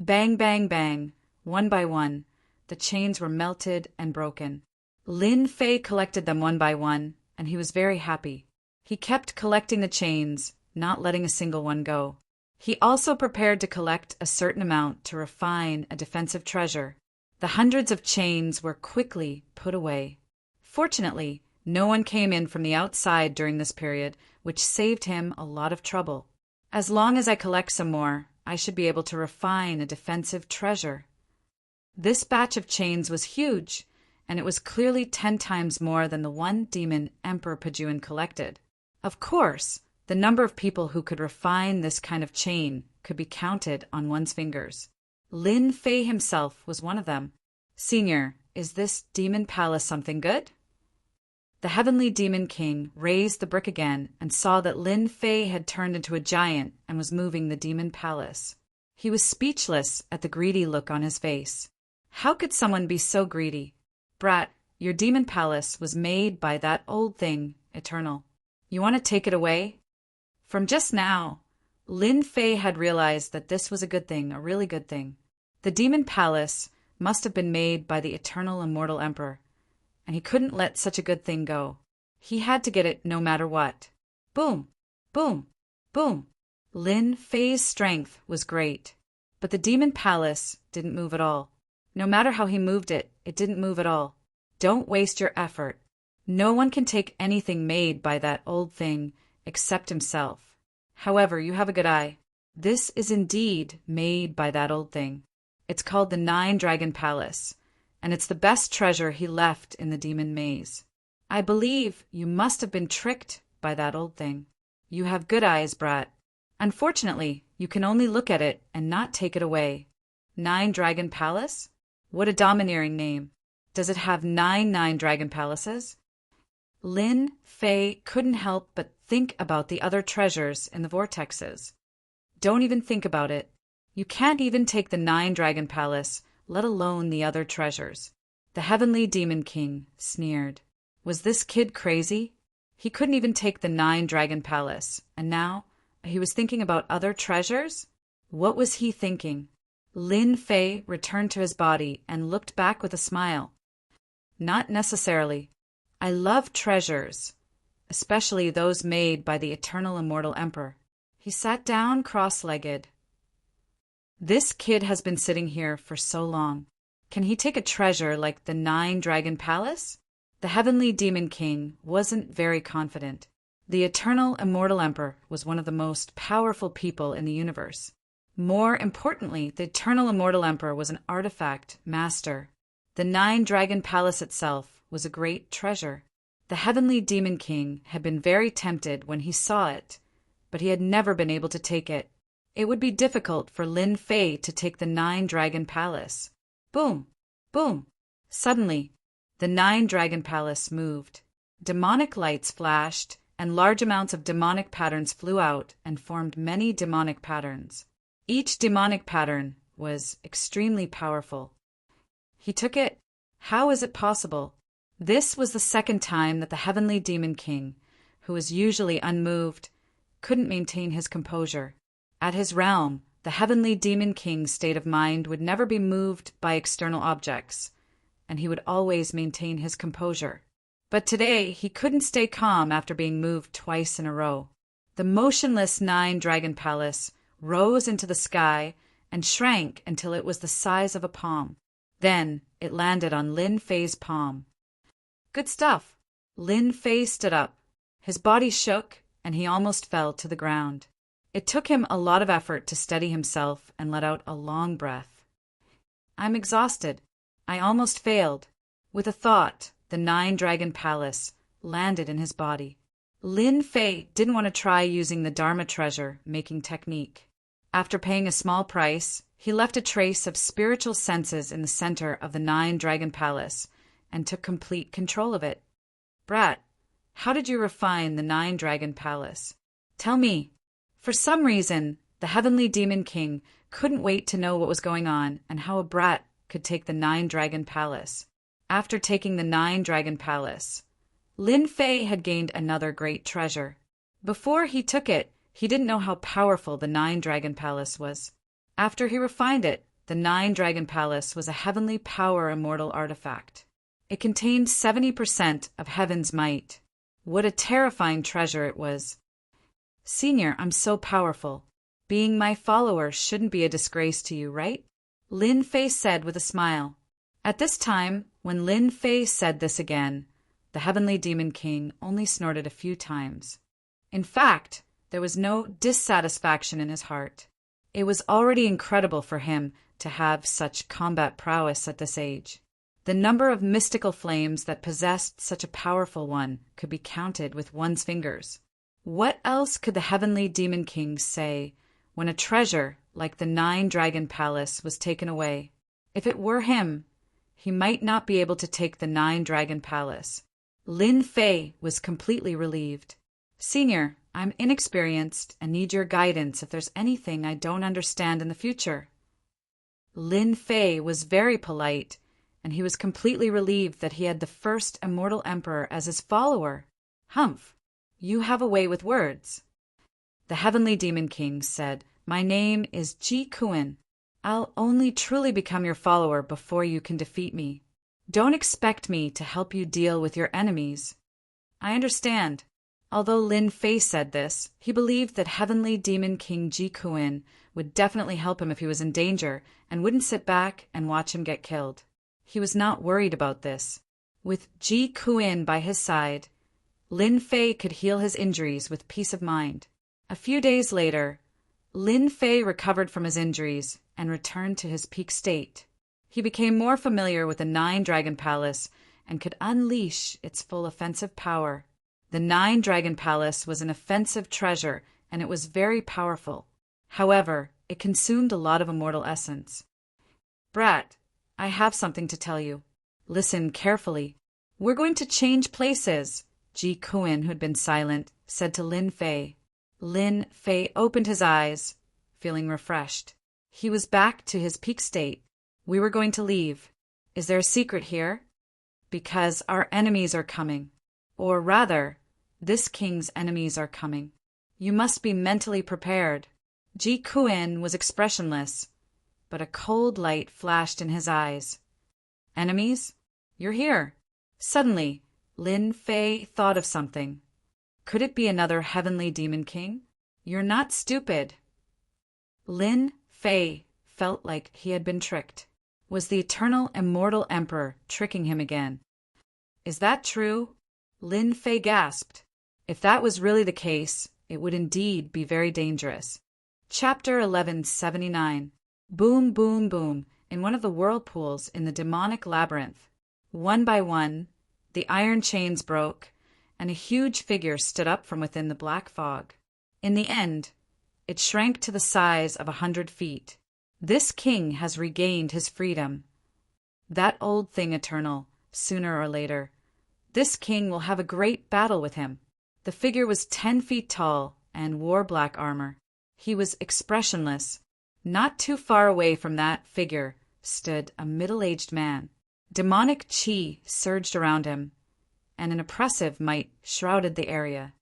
Bang, bang, bang. One by one, the chains were melted and broken. Lin Fei collected them one by one, and he was very happy. He kept collecting the chains, not letting a single one go. He also prepared to collect a certain amount to refine a defensive treasure. The hundreds of chains were quickly put away. Fortunately, no one came in from the outside during this period, which saved him a lot of trouble. As long as I collect some more, I should be able to refine a defensive treasure. This batch of chains was huge, and it was clearly 10 times more than the one demon Emperor Pajuan collected. Of course, the number of people who could refine this kind of chain could be counted on one's fingers. Lin Fei himself was one of them. Senior, is this demon palace something good? The heavenly demon king raised the brick again and saw that Lin Fei had turned into a giant and was moving the demon palace. He was speechless at the greedy look on his face. How could someone be so greedy? Brat, your demon palace was made by that old thing, Eternal. You want to take it away? From just now, Lin Fei had realized that this was a good thing, a really good thing. The demon palace must have been made by the eternal immortal emperor, and he couldn't let such a good thing go. He had to get it no matter what. Boom! Boom! Boom! Lin Fei's strength was great, but the demon palace didn't move at all. No matter how he moved it, it didn't move at all. Don't waste your effort. No one can take anything made by that old thing except himself. However, you have a good eye. This is indeed made by that old thing. It's called the 9-Dragon Palace, and it's the best treasure he left in the demon maze. I believe you must have been tricked by that old thing. You have good eyes, brat. Unfortunately, you can only look at it and not take it away. 9-Dragon Palace? What a domineering name. Does it have 9 dragon palaces? Lin Fei couldn't help but think about the other treasures in the vortexes. Don't even think about it. You can't even take the 9-Dragon Palace, let alone the other treasures. The heavenly demon king sneered. Was this kid crazy? He couldn't even take the 9-Dragon Palace, and now he was thinking about other treasures? What was he thinking? Lin Fei returned to his body and looked back with a smile. Not necessarily. I love treasures, especially those made by the eternal immortal emperor. He sat down cross-legged. This kid has been sitting here for so long. Can he take a treasure like the 9-Dragon Palace? The heavenly demon king wasn't very confident. The eternal immortal emperor was one of the most powerful people in the universe. More importantly, the eternal immortal emperor was an artifact master. The 9-Dragon Palace itself was a great treasure. The heavenly demon king had been very tempted when he saw it, but he had never been able to take it. It would be difficult for Lin Fei to take the 9-Dragon Palace. Boom! Boom! Suddenly, the 9-Dragon Palace moved. Demonic lights flashed, and large amounts of demonic patterns flew out and formed many demonic patterns. Each demonic pattern was extremely powerful. He took it. How is it possible? This was the second time that the heavenly demon king, who was usually unmoved, couldn't maintain his composure. At his realm, the heavenly demon king's state of mind would never be moved by external objects, and he would always maintain his composure. But today, he couldn't stay calm after being moved twice in a row. The motionless 9-Dragon Palace rose into the sky and shrank until it was the size of a palm. Then it landed on Lin Fei's palm. Good stuff. Lin Fei stood up. His body shook, and he almost fell to the ground. It took him a lot of effort to steady himself and let out a long breath. I'm exhausted. I almost failed. With a thought, the 9-Dragon Palace landed in his body. Lin Fei didn't want to try using the Dharma treasure making technique. After paying a small price, he left a trace of spiritual senses in the center of the 9-Dragon Palace and took complete control of it. Brat, how did you refine the 9-Dragon Palace? Tell me. For some reason, the heavenly demon king couldn't wait to know what was going on and how a brat could take the 9-Dragon Palace. After taking the 9-Dragon Palace, Lin Fei had gained another great treasure. Before he took it, he didn't know how powerful the 9-Dragon Palace was. After he refined it, The Nine-Dragon Palace was a heavenly power immortal artifact. It contained 70% of heaven's might. What a terrifying treasure it was. Senior, I'm so powerful. Being my follower shouldn't be a disgrace to you, right? Lin Fei said with a smile. At this time, when Lin Fei said this again, the Heavenly Demon King only snorted a few times. In fact, there was no dissatisfaction in his heart. It was already incredible for him to have such combat prowess at this age. The number of mystical flames that possessed such a powerful one could be counted with one's fingers. What else could the Heavenly Demon King say when a treasure like the Nine-Dragon Palace was taken away? If it were him, he might not be able to take the Nine-Dragon Palace. Lin Fei was completely relieved. Senior, I'm inexperienced and need your guidance if there's anything I don't understand in the future. Lin Fei was very polite, and he was completely relieved that he had the first immortal emperor as his follower. Humph, you have a way with words. The Heavenly Demon King said, My name is Ji Kuan. I'll only truly become your follower before you can defeat me. Don't expect me to help you deal with your enemies. I understand. Although Lin Fei said this, he believed that Heavenly Demon King Ji Kuan would definitely help him if he was in danger and wouldn't sit back and watch him get killed. He was not worried about this. With Ji Kuan by his side, Lin Fei could heal his injuries with peace of mind. A few days later, Lin Fei recovered from his injuries and returned to his peak state. He became more familiar with the Nine-Dragon Palace and could unleash its full offensive power. The Nine-Dragon Palace was an offensive treasure, and it was very powerful. However, it consumed a lot of immortal essence. Brat, I have something to tell you. Listen carefully. We're going to change places, Ji Kuan, who had been silent, said to Lin Fei. Lin Fei opened his eyes, feeling refreshed. He was back to his peak state. We were going to leave. Is there a secret here? Because our enemies are coming. Or rather, this king's enemies are coming. You must be mentally prepared. Ji Kuan was expressionless, but a cold light flashed in his eyes. Enemies? You're here. Suddenly, Lin Fei thought of something. Could it be another Heavenly Demon King? You're not stupid. Lin Fei felt like he had been tricked. Was the eternal immortal emperor tricking him again? Is that true? Lin Fei gasped. If that was really the case, it would indeed be very dangerous. Chapter 1179. Boom, boom, boom, in one of the whirlpools in the demonic labyrinth. One by one, the iron chains broke, and a huge figure stood up from within the black fog. In the end, it shrank to the size of 100 feet. This king has regained his freedom. That old thing eternal, sooner or later. This king will have a great battle with him. The figure was 10 feet tall and wore black armor. He was expressionless. Not too far away from that figure stood a middle-aged man. Demonic chi surged around him, and an oppressive might shrouded the area.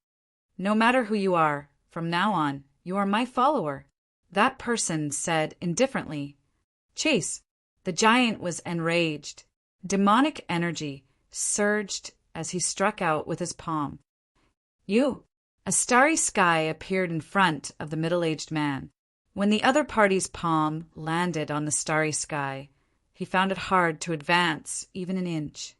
No matter who you are, from now on, you are my follower. That person said indifferently. Chase. The giant was enraged. Demonic energy surged as he struck out with his palm. You. A starry sky appeared in front of the middle-aged man. When the other party's palm landed on the starry sky, he found it hard to advance even an inch.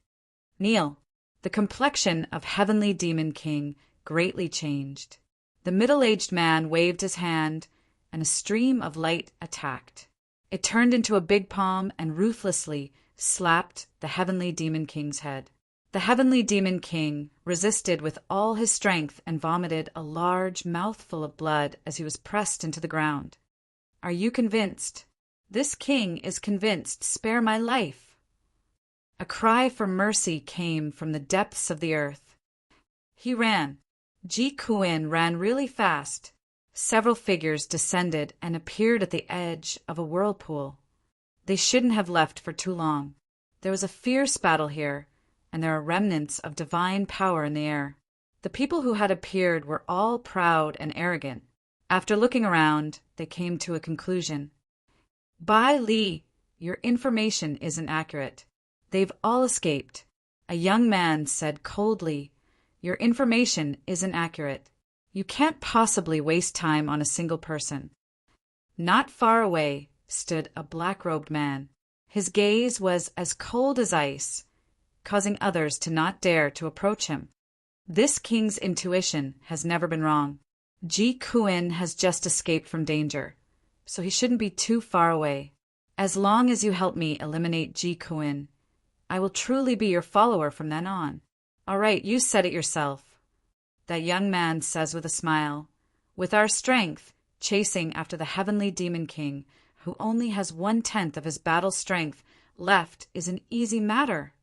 Kneel. The complexion of Heavenly Demon King greatly changed. The middle-aged man waved his hand, and a stream of light attacked. It turned into a big palm and ruthlessly slapped the Heavenly Demon King's head. The Heavenly Demon King resisted with all his strength and vomited a large mouthful of blood as he was pressed into the ground. Are you convinced? This king is convinced. Spare my life. A cry for mercy came from the depths of the earth. He ran. Ji Kuan ran really fast. Several figures descended and appeared at the edge of a whirlpool. They shouldn't have left for too long. There was a fierce battle here, and there are remnants of divine power in the air. The people who had appeared were all proud and arrogant. After looking around, they came to a conclusion. Bai Li, your information isn't accurate. They've all escaped. A young man said coldly, your information isn't accurate. You can't possibly waste time on a single person. Not far away stood a black-robed man. His gaze was as cold as ice, causing others to not dare to approach him. This king's intuition has never been wrong. Ji Kuin has just escaped from danger, so he shouldn't be too far away. As long as you help me eliminate Ji Kuin, I will truly be your follower from then on. All right, you said it yourself. That young man says with a smile, with our strength, chasing after the heavenly demon king, who only has 1/10 of his battle strength left, is an easy matter.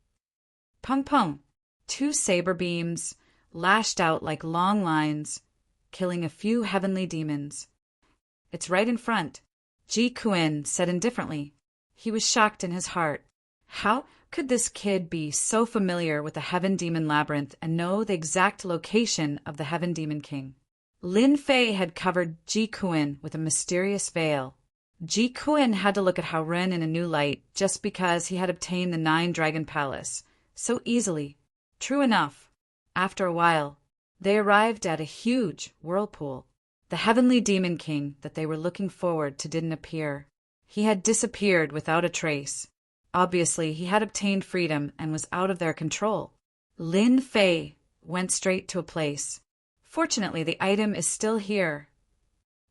Pung pung, 2 saber beams lashed out like long lines, killing a few heavenly demons. It's right in front, Ji Kuin said indifferently. He was shocked in his heart. How could this kid be so familiar with the Heaven Demon Labyrinth and know the exact location of the Heaven Demon King? Lin Fei had covered Ji Kuin with a mysterious veil. Ji Kuin had to look at Hao Ren in a new light just because he had obtained the 9-Dragon Palace so easily. True enough, after a while, they arrived at a huge whirlpool. The Heavenly Demon King that they were looking forward to didn't appear. He had disappeared without a trace. Obviously, he had obtained freedom and was out of their control. Lin Fei went straight to a place. Fortunately, the item is still here.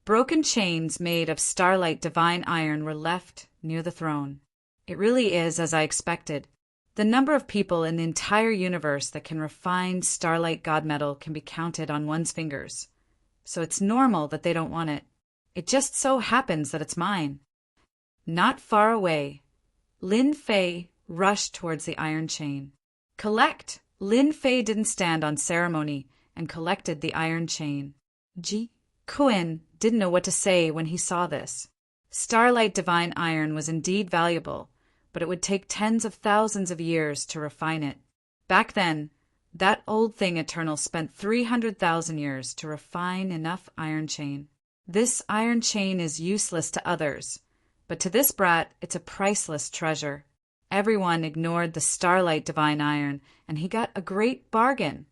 Broken chains made of starlight divine iron were left near the throne. It really is as I expected. The number of people in the entire universe that can refine starlight god metal can be counted on one's fingers. So it's normal that they don't want it. It just so happens that it's mine. Not far away, Lin Fei rushed towards the iron chain. Collect! Lin Fei didn't stand on ceremony and collected the iron chain. Ji Kuin didn't know what to say when he saw this. Starlight divine iron was indeed valuable, but it would take tens of thousands of years to refine it. Back then, that old thing Eternal spent 300,000 years to refine enough iron chain. This iron chain is useless to others, but to this brat, it's a priceless treasure. Everyone ignored the starlight divine iron, and he got a great bargain.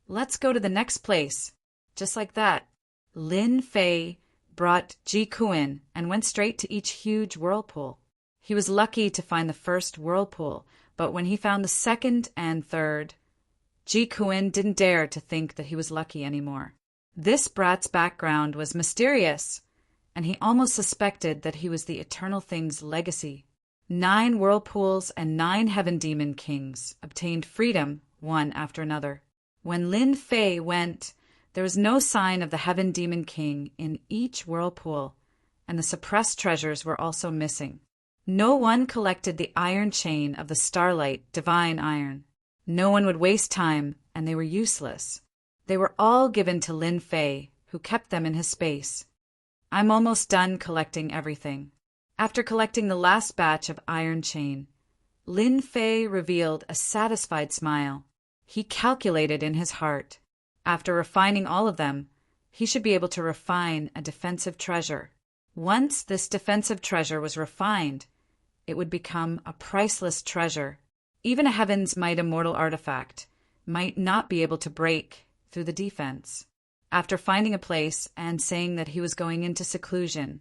Let's go to the next place. Just like that, Lin Fei brought Ji Kuin and went straight to each huge whirlpool. He was lucky to find the first whirlpool, but when he found the second and third, Ji Kuin didn't dare to think that he was lucky anymore. This brat's background was mysterious, and he almost suspected that he was the Eternal Thing's legacy. 9 whirlpools and 9 heaven demon kings obtained freedom one after another. When Lin Fei went, there was no sign of the heaven demon king in each whirlpool, and the suppressed treasures were also missing. No one collected the iron chain of the starlight divine iron. No one would waste time, and they were useless. They were all given to Lin Fei, who kept them in his space. I'm almost done collecting everything. After collecting the last batch of iron chain, Lin Fei revealed a satisfied smile. He calculated in his heart. After refining all of them, he should be able to refine a defensive treasure. Once this defensive treasure was refined, it would become a priceless treasure. Even a Heaven's Might Immortal artifact might not be able to break through the defense. After finding a place and saying that he was going into seclusion,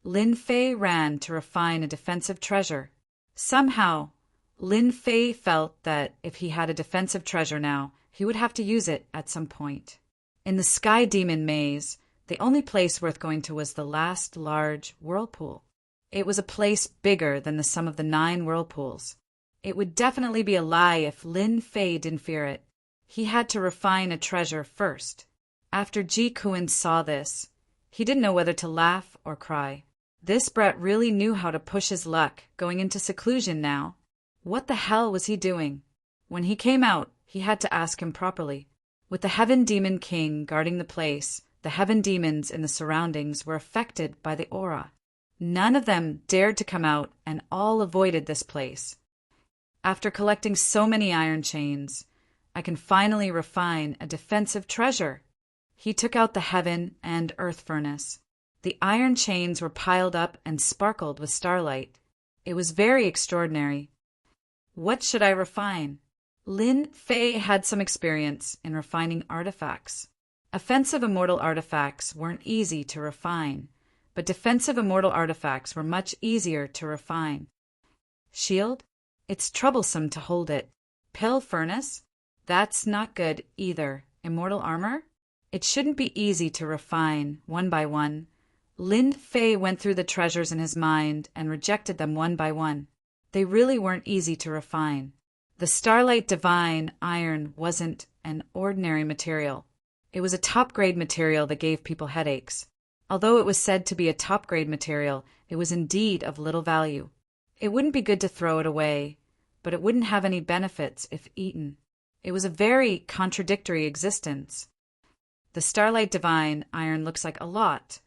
Lin Fei ran to refine a defensive treasure. Somehow, Lin Fei felt that if he had a defensive treasure now, he would have to use it at some point. In the Sky Demon Maze, the only place worth going to was the last large whirlpool. It was a place bigger than the sum of the 9 whirlpools. It would definitely be a lie if Lin Fei didn't fear it. He had to refine a treasure first. After Ji Kuin saw this, he didn't know whether to laugh or cry. This brat really knew how to push his luck, going into seclusion now. What the hell was he doing? When he came out, he had to ask him properly. With the Heaven Demon King guarding the place, the heaven demons in the surroundings were affected by the aura. None of them dared to come out, and all avoided this place. After collecting so many iron chains, I can finally refine a defensive treasure. He took out the heaven and earth furnace. The iron chains were piled up and sparkled with starlight. It was very extraordinary. What should I refine? Lin Fei had some experience in refining artifacts. Offensive immortal artifacts weren't easy to refine, but defensive immortal artifacts were much easier to refine. Shield? It's troublesome to hold it. Pill furnace? That's not good either. Immortal armor? It shouldn't be easy to refine, one by one. Lin Fei went through the treasures in his mind and rejected them one by one. They really weren't easy to refine. The Starlight Divine iron wasn't an ordinary material. It was a top-grade material that gave people headaches. Although it was said to be a top-grade material, it was indeed of little value. It wouldn't be good to throw it away, but it wouldn't have any benefits if eaten. It was a very contradictory existence. The Starlight Divine iron looks like a lot,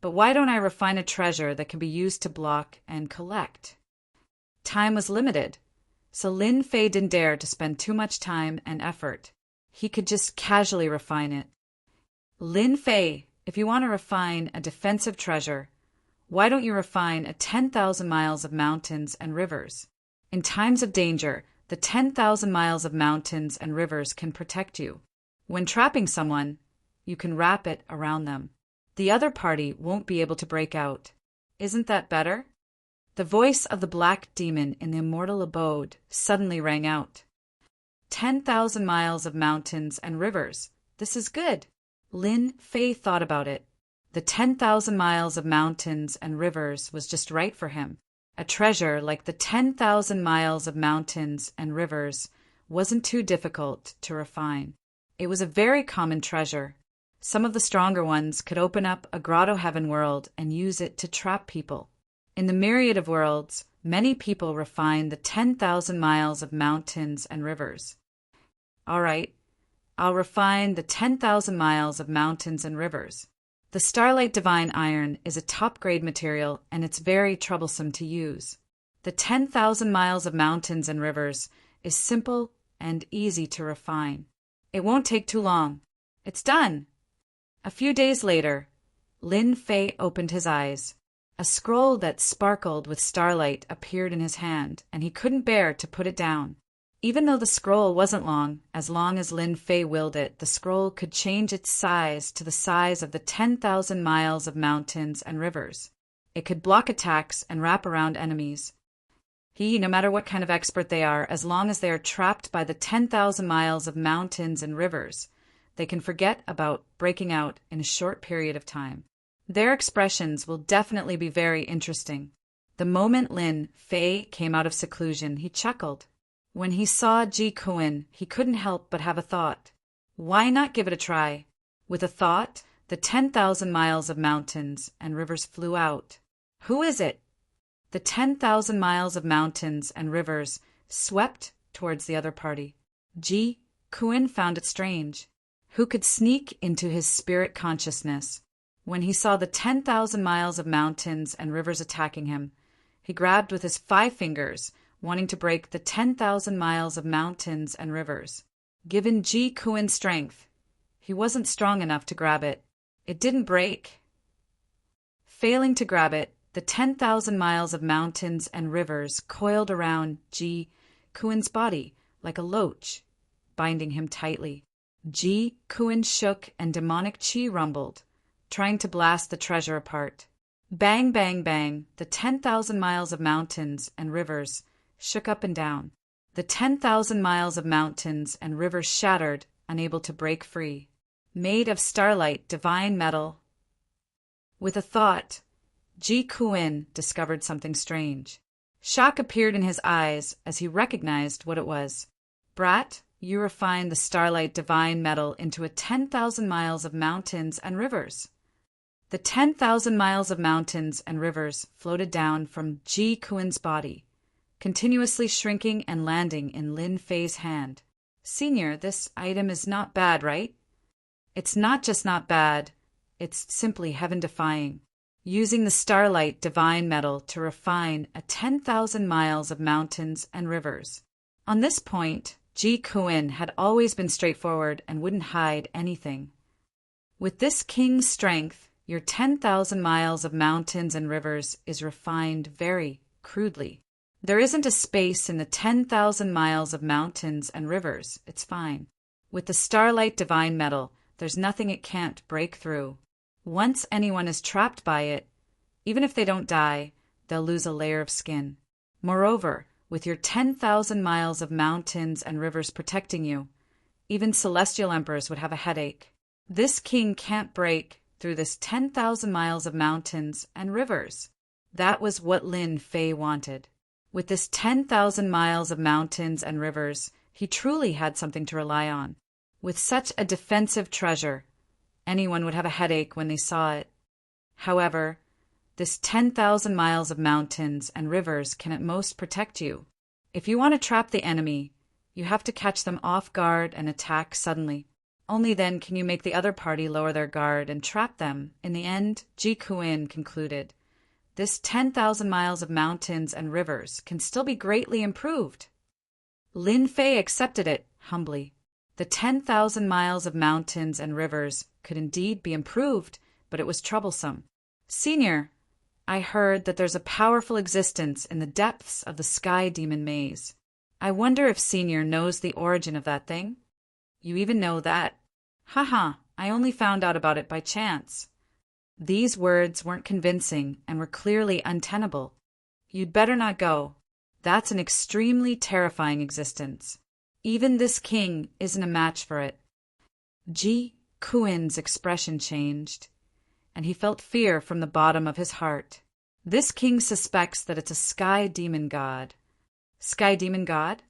but why don't I refine a treasure that can be used to block and collect? Time was limited, so Lin Fei didn't dare to spend too much time and effort. He could just casually refine it. Lin Fei, if you want to refine a defensive treasure, why don't you refine a 10,000 miles of mountains and rivers? In times of danger, the 10,000 miles of mountains and rivers can protect you. When trapping someone, you can wrap it around them. The other party won't be able to break out. Isn't that better? The voice of the black demon in the immortal abode suddenly rang out. 10,000 miles of mountains and rivers. This is good. Lin Fei thought about it. The 10,000 miles of mountains and rivers was just right for him. A treasure like the 10,000 miles of mountains and rivers wasn't too difficult to refine. It was a very common treasure. Some of the stronger ones could open up a grotto heaven world and use it to trap people. In the myriad of worlds, many people refine the 10,000 miles of mountains and rivers. All right, I'll refine the 10,000 miles of mountains and rivers. The Starlight Divine Iron is a top-grade material, and it's very troublesome to use. The 10,000 miles of mountains and rivers is simple and easy to refine. It won't take too long. It's done! A few days later, Lin Fei opened his eyes. A scroll that sparkled with starlight appeared in his hand, and he couldn't bear to put it down. Even though the scroll wasn't long as Lin Fei willed it, the scroll could change its size to the size of the 10,000 miles of mountains and rivers. It could block attacks and wrap around enemies. No matter what kind of expert they are, as long as they are trapped by the 10,000 miles of mountains and rivers, they can forget about breaking out in a short period of time. Their expressions will definitely be very interesting. The moment Lin Fei came out of seclusion, he chuckled. When he saw Ji Kuan, he couldn't help but have a thought. Why not give it a try? With a thought, the 10,000 miles of mountains and rivers flew out. Who is it? The 10,000 miles of mountains and rivers swept towards the other party. Ji Kuan found it strange. Who could sneak into his spirit consciousness? When he saw the 10,000 miles of mountains and rivers attacking him, he grabbed with his 5 fingers, wanting to break the 10,000 miles of mountains and rivers. Given Ji Kuan's strength, he wasn't strong enough to grab it. It didn't break. Failing to grab it, the 10,000 miles of mountains and rivers coiled around Ji Kuan's body like a loach, binding him tightly. Ji Kuan shook and demonic qi rumbled, trying to blast the treasure apart. Bang, bang, bang, the 10,000 miles of mountains and rivers shook up and down. The 10,000 miles of mountains and rivers shattered, unable to break free. Made of starlight, divine metal. With a thought, Ji Kuan discovered something strange. Shock appeared in his eyes as he recognized what it was. Brat, you refined the starlight divine metal into a 10,000 miles of mountains and rivers. The 10,000 miles of mountains and rivers floated down from Ji Kuan's body, continuously shrinking and landing in Lin Fei's hand. Senior, this item is not bad, right? It's not just not bad, it's simply heaven-defying. Using the starlight divine metal to refine a 10,000 miles of mountains and rivers. On this point, Ji Kuan had always been straightforward and wouldn't hide anything. With this king's strength, Your 10,000 miles of mountains and rivers is refined very crudely. There isn't a space in the 10,000 miles of mountains and rivers. It's fine. With the starlight divine metal, there's nothing it can't break through. Once anyone is trapped by it, even if they don't die, they'll lose a layer of skin. Moreover, with your 10,000 miles of mountains and rivers protecting you, even celestial emperors would have a headache. This king can't break through this 10,000 miles of mountains and rivers. That was what Lin Fei wanted. With this 10,000 miles of mountains and rivers, he truly had something to rely on. With such a defensive treasure, anyone would have a headache when they saw it. However, this 10,000 miles of mountains and rivers can at most protect you. If you want to trap the enemy, you have to catch them off guard and attack suddenly. Only then can you make the other party lower their guard and trap them. In the end, Ji Kuin concluded, this 10,000 miles of mountains and rivers can still be greatly improved. Lin Fei accepted it humbly. The 10,000 miles of mountains and rivers could indeed be improved, but it was troublesome. Senior, I heard that there's a powerful existence in the depths of the Sky Demon Maze. I wonder if Senior knows the origin of that thing? You even know that? Haha, I only found out about it by chance. These words weren't convincing and were clearly untenable. You'd better not go. That's an extremely terrifying existence. Even this king isn't a match for it. Ji Kuin's expression changed, and he felt fear from the bottom of his heart. This king suspects that it's a sky demon god. Sky demon god?